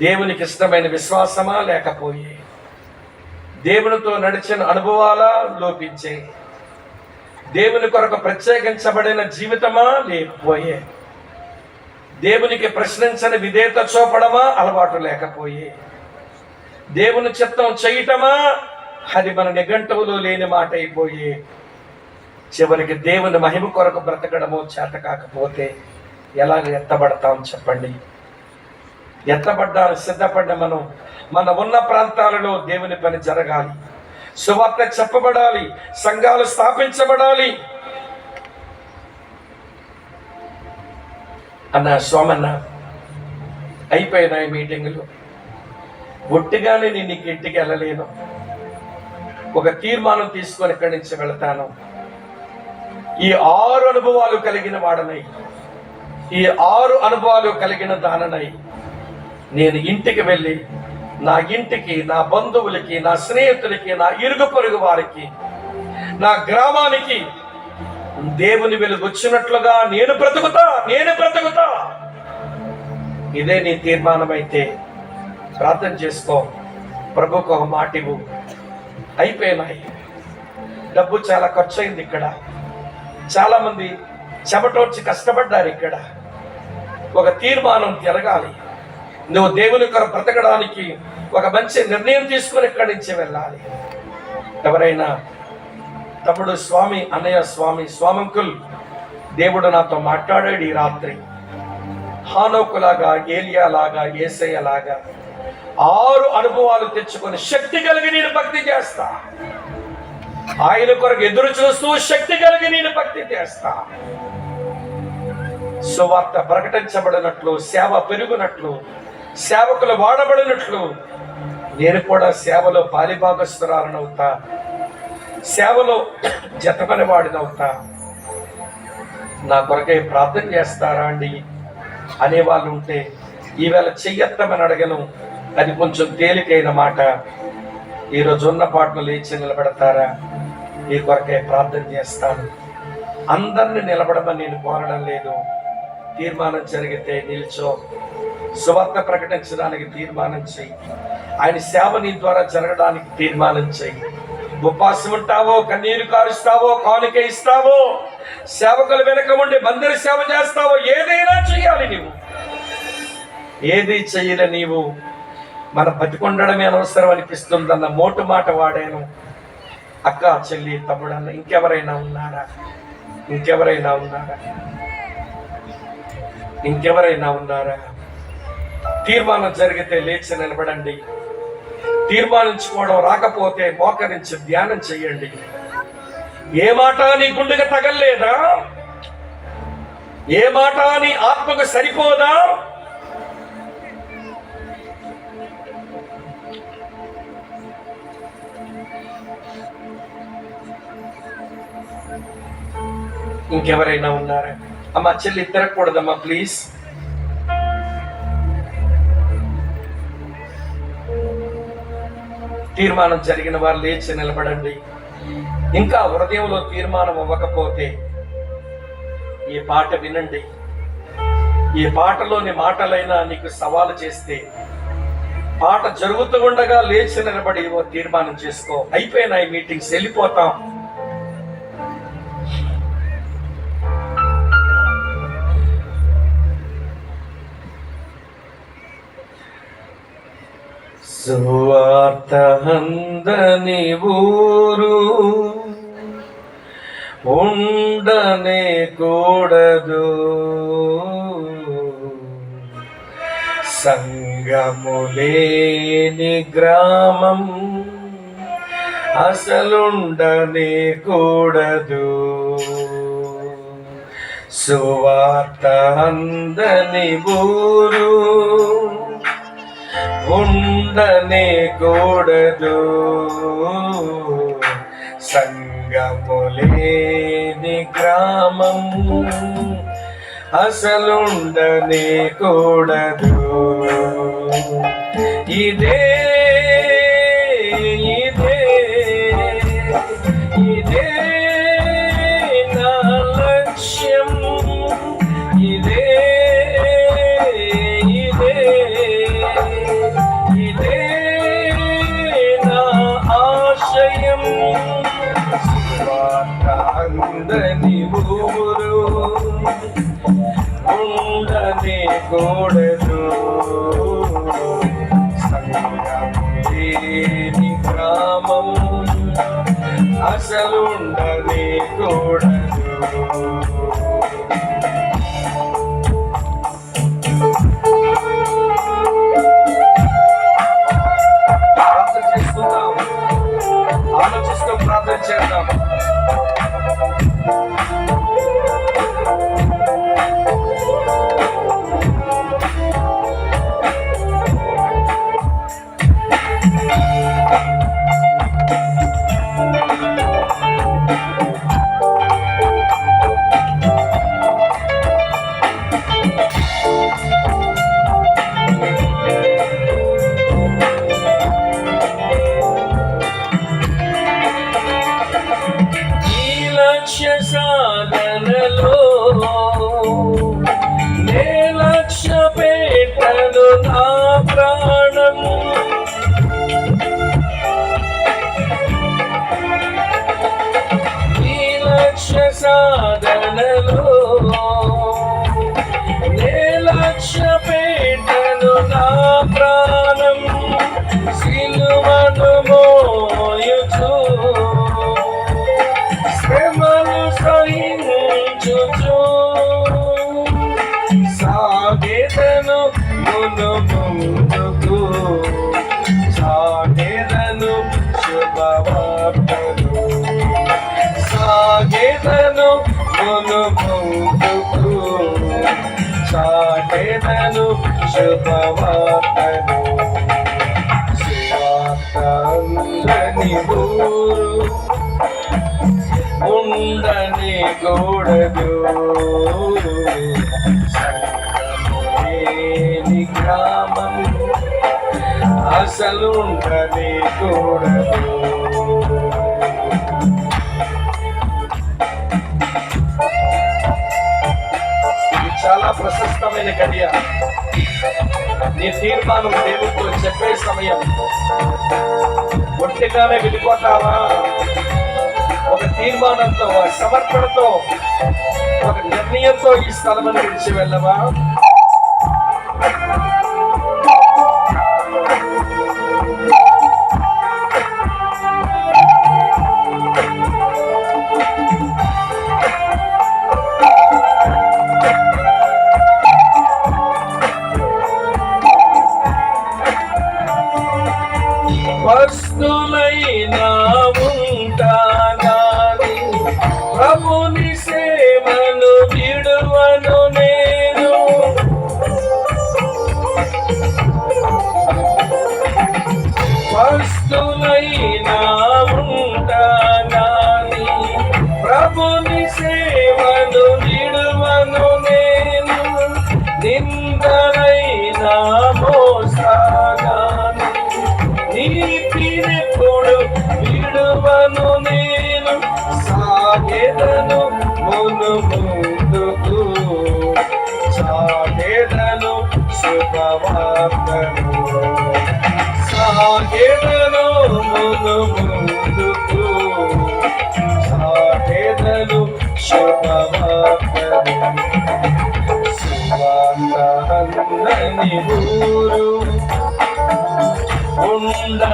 దేవునికి ఇష్టమైన విశ్వాసమా, లేకపోయే దేవునితో నడిచిన అనుభవాలా లోపించే, దేవుని కొరకు ప్రత్యేకించబడిన జీవితమా, లేకపోయే దేవునికి ప్రశ్నించని విధేయత చూపడమా, అలవాటు లేకపోయే దేవుని చిత్తం చేయటమా, అది మన నిఘంటువులో లేని మాట అయిపోయి, చివరికి దేవుని మహిమ కొరకు బ్రతకడము చేత కాకపోతే ఎలాగ ఎత్తబడతాం చెప్పండి? ఎత్తబడ్డానికి సిద్ధపడ్డ మన ఉన్న ప్రాంతాలలో దేవుని పని జరగాలి, సువార్త చెప్పబడాలి, సంఘాలు స్థాపించబడాలి. అన్న సోమన్న, అయిపోయినాయి మీటింగులు. ఒట్టిగానే నేను ఇంటికి వెళ్ళలేను. ఒక తీర్మానం తీసుకొని ఇక్కడి నుంచి వెళతాను. ఈ 6 అనుభవాలు కలిగిన వాడనై, ఈ 6 అనుభవాలు కలిగిన దాననై నేను ఇంటికి వెళ్ళి, నా ఇంటికి, నా బంధువులకి, నా స్నేహితులకి, నా ఇరుగు పొరుగు వారికి, నా గ్రామానికి దేవుని వెలుగు వచ్చినట్లుగా నేను బ్రతుకుతా. ఇదే నీ తీర్మానమైతే ప్రార్థన చేసుకో. ప్రభుకు ఒక మాట ఇవ్వు. అయిపోయినాయి. డబ్బు చాలా ఖర్చు అయింది. ఇక్కడ చాలా మంది చెమటోడ్చి కష్టపడ్డారు. ఇక్కడ ఒక తీర్మానం జరగాలి. నువ్వు దేవుని కొరకు బ్రతకడానికి ఒక మంచి నిర్ణయం తీసుకుని ఇక్కడి నుంచి వెళ్ళాలి. ఎవరైనా తమ్ముడు, స్వామి, అన్నయ్య, స్వామంకుల్, దేవుడు నాతో మాట్లాడాడు ఈ రాత్రి. హానోకులాగా, ఏలియాలాగా, యేసయ్యలాగా 6 అనుభవాలు తెచ్చుకొని శక్తి కలిగి నేను భక్తి చేస్తా. ఆయన కొరకు ఎదురు చూస్తూ శక్తి కలిగి నేను భక్తి చేస్తా. సువార్త ప్రకటించబడినట్లు, సేవ పెరుగునట్లు, సేవకులు వాడబడినట్లు నేను కూడా సేవలో పాలిభాగస్తురాలనవుతా, సేవలో జతపని వాడినవుతా. నా కొరకై ప్రార్థన చేస్తారా అండి అనేవాళ్ళు ఉంటే ఈవేళ చెయ్యత్తమని అడగను. అది కొంచెం తేలికైన మాట. ఈరోజు ఉన్న పాటలు లేచి నిలబడతారా? ఈ కొరకై ప్రార్థన చేస్తాను. అందరిని నిలబడమని నేను కోరడం లేదు. తీర్మానం జరిగితే నిల్చో, సువార్త ప్రకటించడానికి తీర్మానం చెయ్యి, ఆయన సేవ నీ ద్వారా జరగడానికి తీర్మానం చెయ్యి. ఉపవాసం ఉంటావో, కన్నీరు కారుస్తావో, కానుక ఇస్తావో, సేవకులు వెనక ఉండి మందిర సేవ చేస్తావో, ఏదైనా చెయ్యాలి. నీవు ఏది చెయ్యలే. నీవు మన బతికొండడమే అనవసరం అనిపిస్తుందన్న మోటు మాట వాడాను. అక్క, చెల్లి, తమ్ముడన్న ఇంకెవరైనా ఉన్నారా? ఇంకెవరైనా ఉన్నారా? ఇంకెవరైనా ఉన్నారా? తీర్మానం జరిగితే లేచి నిలబడండి. తీర్మానించుకోవడం రాకపోతే మోకరించి ధ్యానం చెయ్యండి. ఏ మాట నీ గుండెగా తగల్లేదా? ఏ మాట నీ ఆత్మకు సరిపోదా? ఇంకెవరైనా ఉన్నారా? అమ్మ, చెల్లి తిరగకూడదమ్మా ప్లీజ్. తీర్మానం జరిగిన వారు లేచి నిలబడండి. ఇంకా హృదయంలో తీర్మానం అవ్వకపోతే ఈ పాట వినండి. ఈ పాటలోని మాటలైనా నీకు సవాలు చేస్తే, పాట జరుగుతూ ఉండగా లేచి నిలబడి ఓ తీర్మానం చేసుకో. అయిపోయినా ఈ మీటింగ్స్, వెళ్ళిపోతాం. సువార్త అందని ఊరు ఉండనే కూడదు, సంగములేని గ్రామం అసలుండనే కూడదు. సువార్త అందని ఊరు ఉండనే కూడదు, సంగములేని గ్రామం అసలుండనే కూడదు. ఇదే ఇదే ఇదే నా లక్ష్యం, ఇదే ఇదే ఇదే నా ఆశయం. సువార్త అందని ఊరు ఉండనే కూడదు, సంగములేని గ్రామం అసలుండనే కూడదు. ప్రార్థన చేసుకుందాం, ఆలోచిస్తూ ప్రార్థన చేద్దాం. సాధనలో నే లక్ష్య పెట్టను నా ప్రాణం, ఈ లక్ష్య సాధనలో నే లక్ష్య పెట్టను నా ప్రాణం, సిలువను మోయుచు శ్రమను సహించుచు సాగెదను మును ముందుకు, సాగెదను శుభవార్తను, సాగెదను మును ముందుకు, సాగెదను శుభవార్తను. ఊరు ఉండనికూడదు, సంగములేని గ్రామం అసలు ఉండనికూడదు. ఇది చాలా ప్రశస్తమైన గడియ. నీ తీర్మానం దేవుడితో చెప్పే సమయం. ఒట్టిగానే వెళ్ళిపోతావా? ఒక తీర్మానంతో, ఒక సమర్పణతో, ఒక నిర్ణయంతో ఈ స్థలమును విడిచి వెళ్ళవా? వస్తులైనా ఉంటాగాని ప్రభుని సేవను విడువను నేను. వస్తులైనా ఉంటాగాని ప్రభుని సేవను విడువను నేను. నిందలైనా మోసాగాని నీతినెప్పుడు విడువను నేను. సాగెదను ముందుకు, సాగెదను శుభవార్తను, సాగెదను ముందుకు, సాగెదను శుభవార్తను. సువార్త అందని ఊరు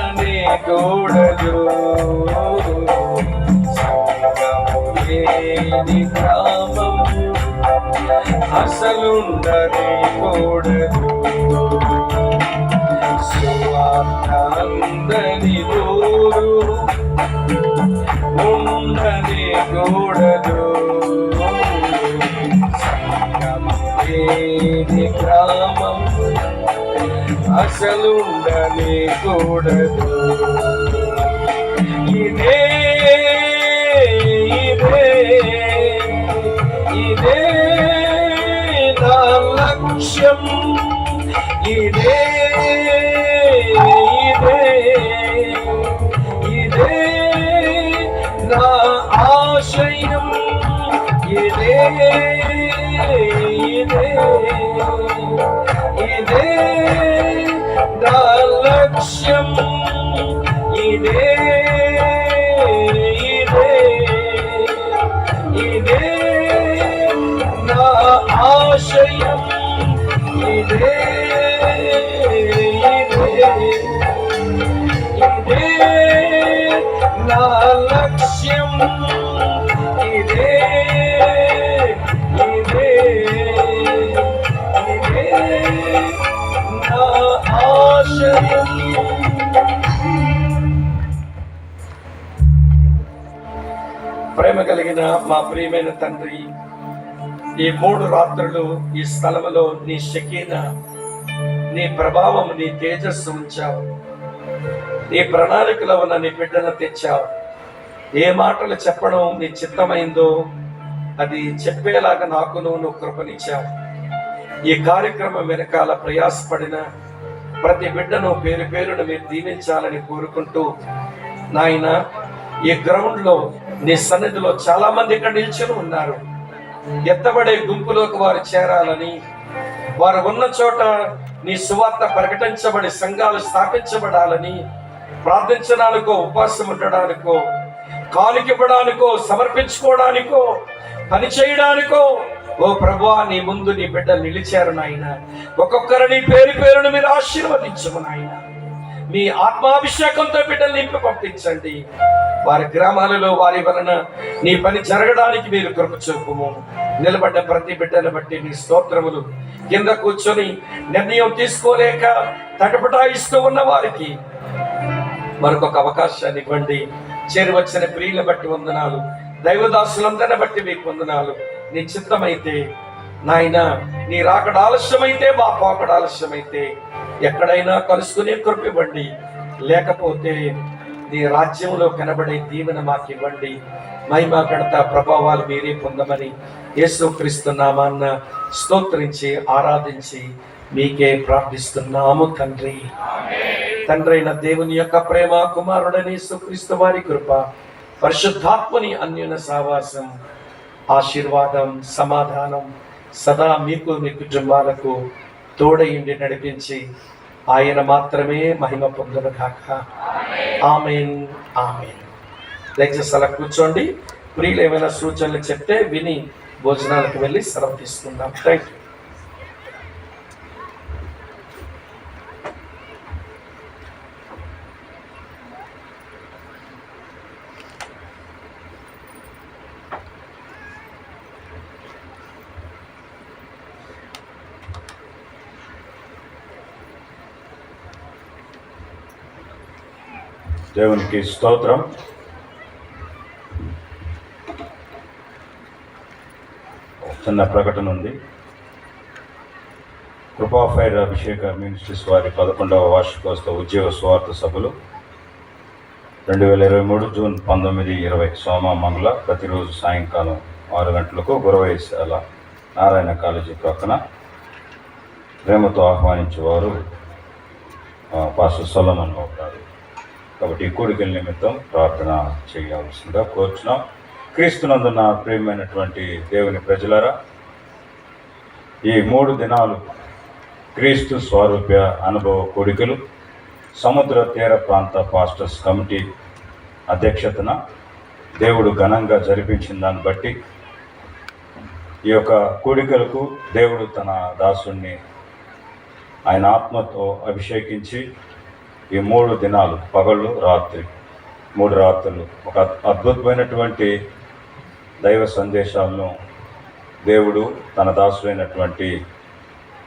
ఉండనికూడదు, సంగములేని గ్రామం అసలుండనికూడదు. సువార్త అందని ఊరు ఉండనికూడదు, సంగములేని గ్రామం అసలుండనికూడదు. ఇదే ఇదే ఇదే నా లక్ష్యం, ఇదే ఇదే ఇదే నా ఆశయం, ఇదే ఇదే ఇదే నా లక్ష్యం, ఇదే ఇదే ఇదే నా ఆశయం, ఇదే ఇదే ఇదే నా లక్ష్యం, ఇదే ఇదే ఇదే నా ఆశయం. ప్రేమ కలిగిన మా ప్రియమైన తండ్రి, ఈ 3 రాత్రులు ఈ స్థలములో నీ షకీన, నీ ప్రభావం, నీ తేజస్సు ఉంచావు. నీ ప్రణాళికలో ఉన్న నీ బిడ్డను తెచ్చావు. ఏ మాటలు చెప్పడం నీ చిత్తమైందో అది చెప్పేలాగా నాకు నువ్వు కృపనిచ్చావు. ఈ కార్యక్రమం వెనకాల ప్రయాసపడిన ప్రతి బిడ్డను పేరు పేరును మీరు దీవించాలని కోరుకుంటూ, నాయన ఈ గ్రౌండ్ లో నీ సన్నిధిలో చాలా మంది ఇక్కడ నిల్చుని ఉన్నారు. ఎత్తబడే గుంపులోకి వారు చేరాలని, వారు ఉన్న చోట నీ సువార్త ప్రకటించబడి సంఘాలు స్థాపించబడాలని ప్రార్థించడానికో, ఉపవాసం ఉండడానికో, కానుకివ్వడానికో, సమర్పించుకోవడానికో, పని చేయడానికో ఓ ప్రభువా నీ ముందు నీ బిడ్డలు నిలిచారు నాయన. ఒక్కొక్కరిని పేరు పేరును మీరు ఆశీర్వదించము నాయన. మీ ఆత్మాభిషేకంతో బిడ్డలు నింపి పంపించండి. వారి గ్రామాలలో వారి వలన నీ పని జరగడానికి మీరు కృప చూపుము. నిలబడ్డ ప్రతి బిడ్డను బట్టి నీ స్తోత్రములు. కింద కూర్చొని నిర్ణయం తీసుకోలేక తటపటాయిస్తూ ఉన్న వారికి మరొక అవకాశాన్ని ఇవ్వండి. చేరి వచ్చిన ప్రియులను బట్టి వందనాలు. దైవదాసులందరిని బట్టి మీకు వందనాలు. నీ చిత్తమైతే నాయన, నీ రాకడ ఆలస్యమైతే, మా పోకడ ఆలస్యమైతే ఎక్కడైనా కలుసుకునే కృప ఇవ్వండి. లేకపోతే నీ రాజ్యంలో కనబడే దీవెన మాకు ఇవ్వండి. మహిమ ఘనత ప్రభావాలు మీరే పొందమని యేసుక్రీస్తు నామాన్న స్తోత్రించి ఆరాధించి మీకే ప్రార్థిస్తున్నాము తండ్రి. తండ్రైన దేవుని యొక్క ప్రేమ, కుమారుడని యేసుక్రీస్తు వారి కృప, పరిశుద్ధాత్మని అన్యోన్య సహవాసం, ఆశీర్వాదం, సమాధానం సదా మీకు, మీ కుటుంబాలకు తోడయుండి నడిపించి ఆయన మాత్రమే మహిమ పొందును గాక. ఆమేన్, ఆమేన్. దయచేసి అలా కూర్చోండి. ప్రియులు ఏమైనా సూచనలు చెప్తే విని భోజనాలకు వెళ్ళి సెలవు తీసుకుందాం. Thank you. దేవునికి స్తోత్రం. చిన్న ప్రకటన ఉంది. కృపా ఫైర్ అభిషేక మినిస్ట్రీస్ వారి 11వ వార్షికోత్సవ ఉద్యోగ స్వార్థ సభలు 2023 జూన్ 19, 20 సోమ మంగళ ప్రతిరోజు సాయంకాలం 6 గంటలకు గురవైశాల నారాయణ కాలేజీ ప్రక్కన ప్రేమతో ఆహ్వానించేవారు పాస్టర్ సొలొమన్ గారు. కాబట్టి ఈ కూడికల నిమిత్తం ప్రార్థన చేయవలసిందిగా కోరుచున్నాం. క్రీస్తునందున ప్రియమైనటువంటి దేవుని ప్రజలారా, ఈ 3 దినాలు క్రీస్తు స్వరూప్య అనుభవ కూడికలు సముద్ర తీర ప్రాంత పాస్టర్స్ కమిటీ అధ్యక్షతన దేవుడు ఘనంగా జరిపించిన దాన్ని బట్టి ఈ యొక్క కూడికలకు దేవుడు తన దాసుణ్ణి ఆయన ఆత్మతో అభిషేకించి ఈ 3 దినాలు పగళ్ళు రాత్రి 3 రాత్రులు ఒక అద్భుతమైనటువంటి దైవ సందేశాలను దేవుడు తన దాసుడైనటువంటి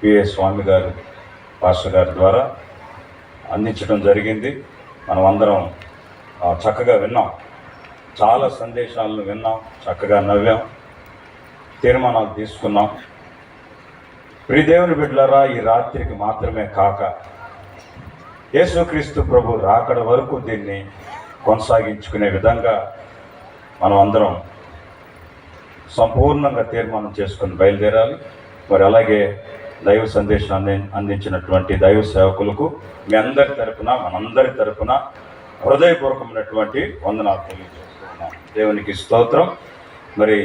పిఏ స్వామి గారు పాస్టర్ గారి ద్వారా అందించడం జరిగింది. మనం అందరం చక్కగా విన్నాం. చాలా సందేశాలను విన్నాం, చక్కగా నవ్వాం, తీర్మానాలు తీసుకున్నాం. ప్రియ దేవుని బిడ్డలారా, ఈ రాత్రికి మాత్రమే కాక యేసుక్రీస్తు ప్రభు రాకడ వరకు దీన్ని కొనసాగించుకునే విధంగా మనం అందరం సంపూర్ణంగా తీర్మానం చేసుకుని బయలుదేరాలి. మరి అలాగే దైవ సందేశాన్ని అందించినటువంటి దైవ సేవకులకు మీ అందరి తరపున, మనందరి తరపున హృదయపూర్వకమైనటువంటి వందనాలు తెలియజేస్తున్నాం. దేవునికి స్తోత్రం. మరి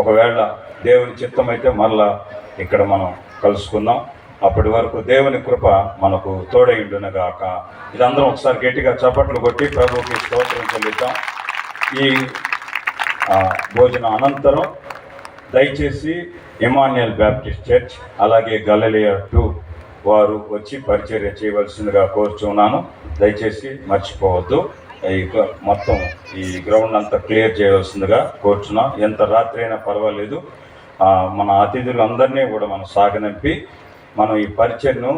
ఒకవేళ దేవుని చిత్తమైతే మళ్ళా ఇక్కడ మనం కలుసుకుందాం. అప్పటి వరకు దేవుని కృప మనకు తోడైండునగాక. ఇదందరం ఒకసారి గట్టిగా చప్పట్లు కొట్టి ప్రభువుకి స్తోత్రం చెల్లిద్దాం. ఈ భోజనం అనంతరం దయచేసి ఇమాన్యుయల్ బ్యాప్టిస్ట్ చర్చ్ అలాగే గలిలయ 2 వారు వచ్చి పరిచర్య చేయవలసిందిగా కోరుచున్నాను. దయచేసి మర్చిపోవద్దు. మొత్తం ఈ గ్రౌండ్ అంతా క్లియర్ చేయవలసిందిగా కోరుచున్నాం. ఎంత రాత్రి అయినా పర్వాలేదు. మన అతిథులందరినీ కూడా మనం సాగనంపి మనం ఈ పరిచర్ను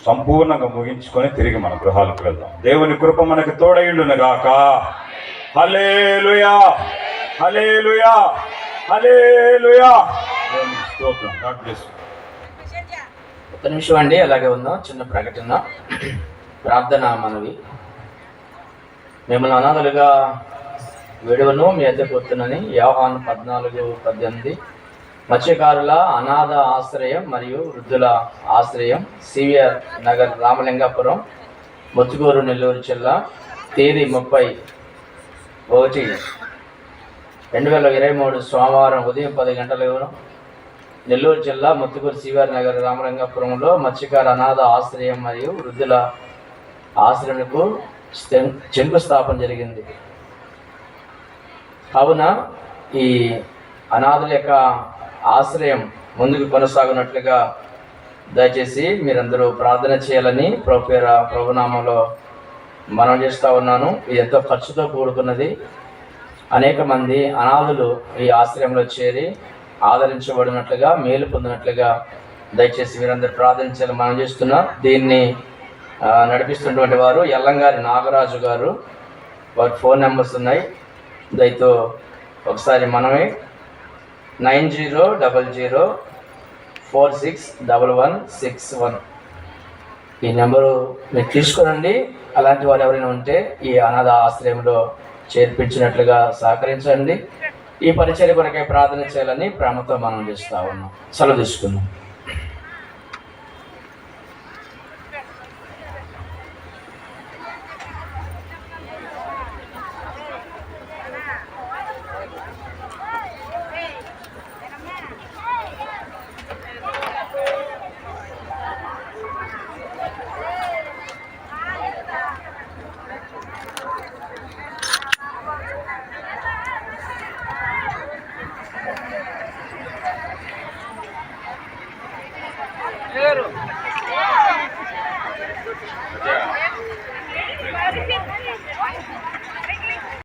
సంపూర్ణంగా ముగించుకొని తిరిగి మన గృహాలకు వెళ్దాం. దేవుని కృప మనకి తోడైండునగాక. హల్లెలూయా, హల్లెలూయా, హల్లెలూయా. దేవునికి స్తోత్రం. God bless you. ఒక నిమిషం అండి, అలాగే ఉందాం. చిన్న ప్రకటన, ప్రార్థన మనవి. మిమ్మల్ని అనాథలుగా విడువను మీ అద్దెకు వస్తున్నని యోహాను 14:18 మత్స్యకారుల అనాథ ఆశ్రయం మరియు వృద్ధుల ఆశ్రయం, సివిఆర్ నగర్, రామలింగాపురం, ముత్తుకూరు, నెల్లూరు జిల్లా. తేదీ 30/1/2023 సోమవారం ఉదయం 10 గంటలకు నెల్లూరు జిల్లా ముత్తుకూరు సివిఆర్ నగర్, రామలింగాపురంలో మత్స్యకార అనాథ ఆశ్రయం మరియు వృద్ధుల ఆశ్రయంకు శంకుస్థాపన జరిగింది. కావున ఈ అనాథల యొక్క ఆశ్రయం ముందుకు కొనసాగునట్లుగా దయచేసి మీరందరూ ప్రార్థన చేయాలని ప్రభునామంలో మనం చేస్తూ ఉన్నాను. ఇది ఎంతో ఖర్చుతో కూడుకున్నది. అనేక మంది అనాథులు ఈ ఆశ్రయంలో చేరి ఆదరించబడినట్లుగా, మేలు పొందినట్లుగా దయచేసి మీరందరూ ప్రార్థన చేయాలని మనం చేస్తున్నాం. దీన్ని నడిపిస్తున్నటువంటి వారు ఎల్లంగారి నాగరాజు గారు. వారి ఫోన్ నెంబర్స్ ఉన్నాయి, దయతో ఒకసారి మనమే 9000461161 ఈ నెంబరు మీరు తీసుకునండి. అలాంటి వారు ఎవరైనా ఉంటే ఈ అనాథ ఆశ్రయంలో చేర్పించినట్లుగా సహకరించండి. ఈ పరిచర్య కొరకై ప్రార్థన చేయాలని ప్రేమతో మనం చేస్తూ ఉన్నాం. సెలవు తీసుకుందాం. Pero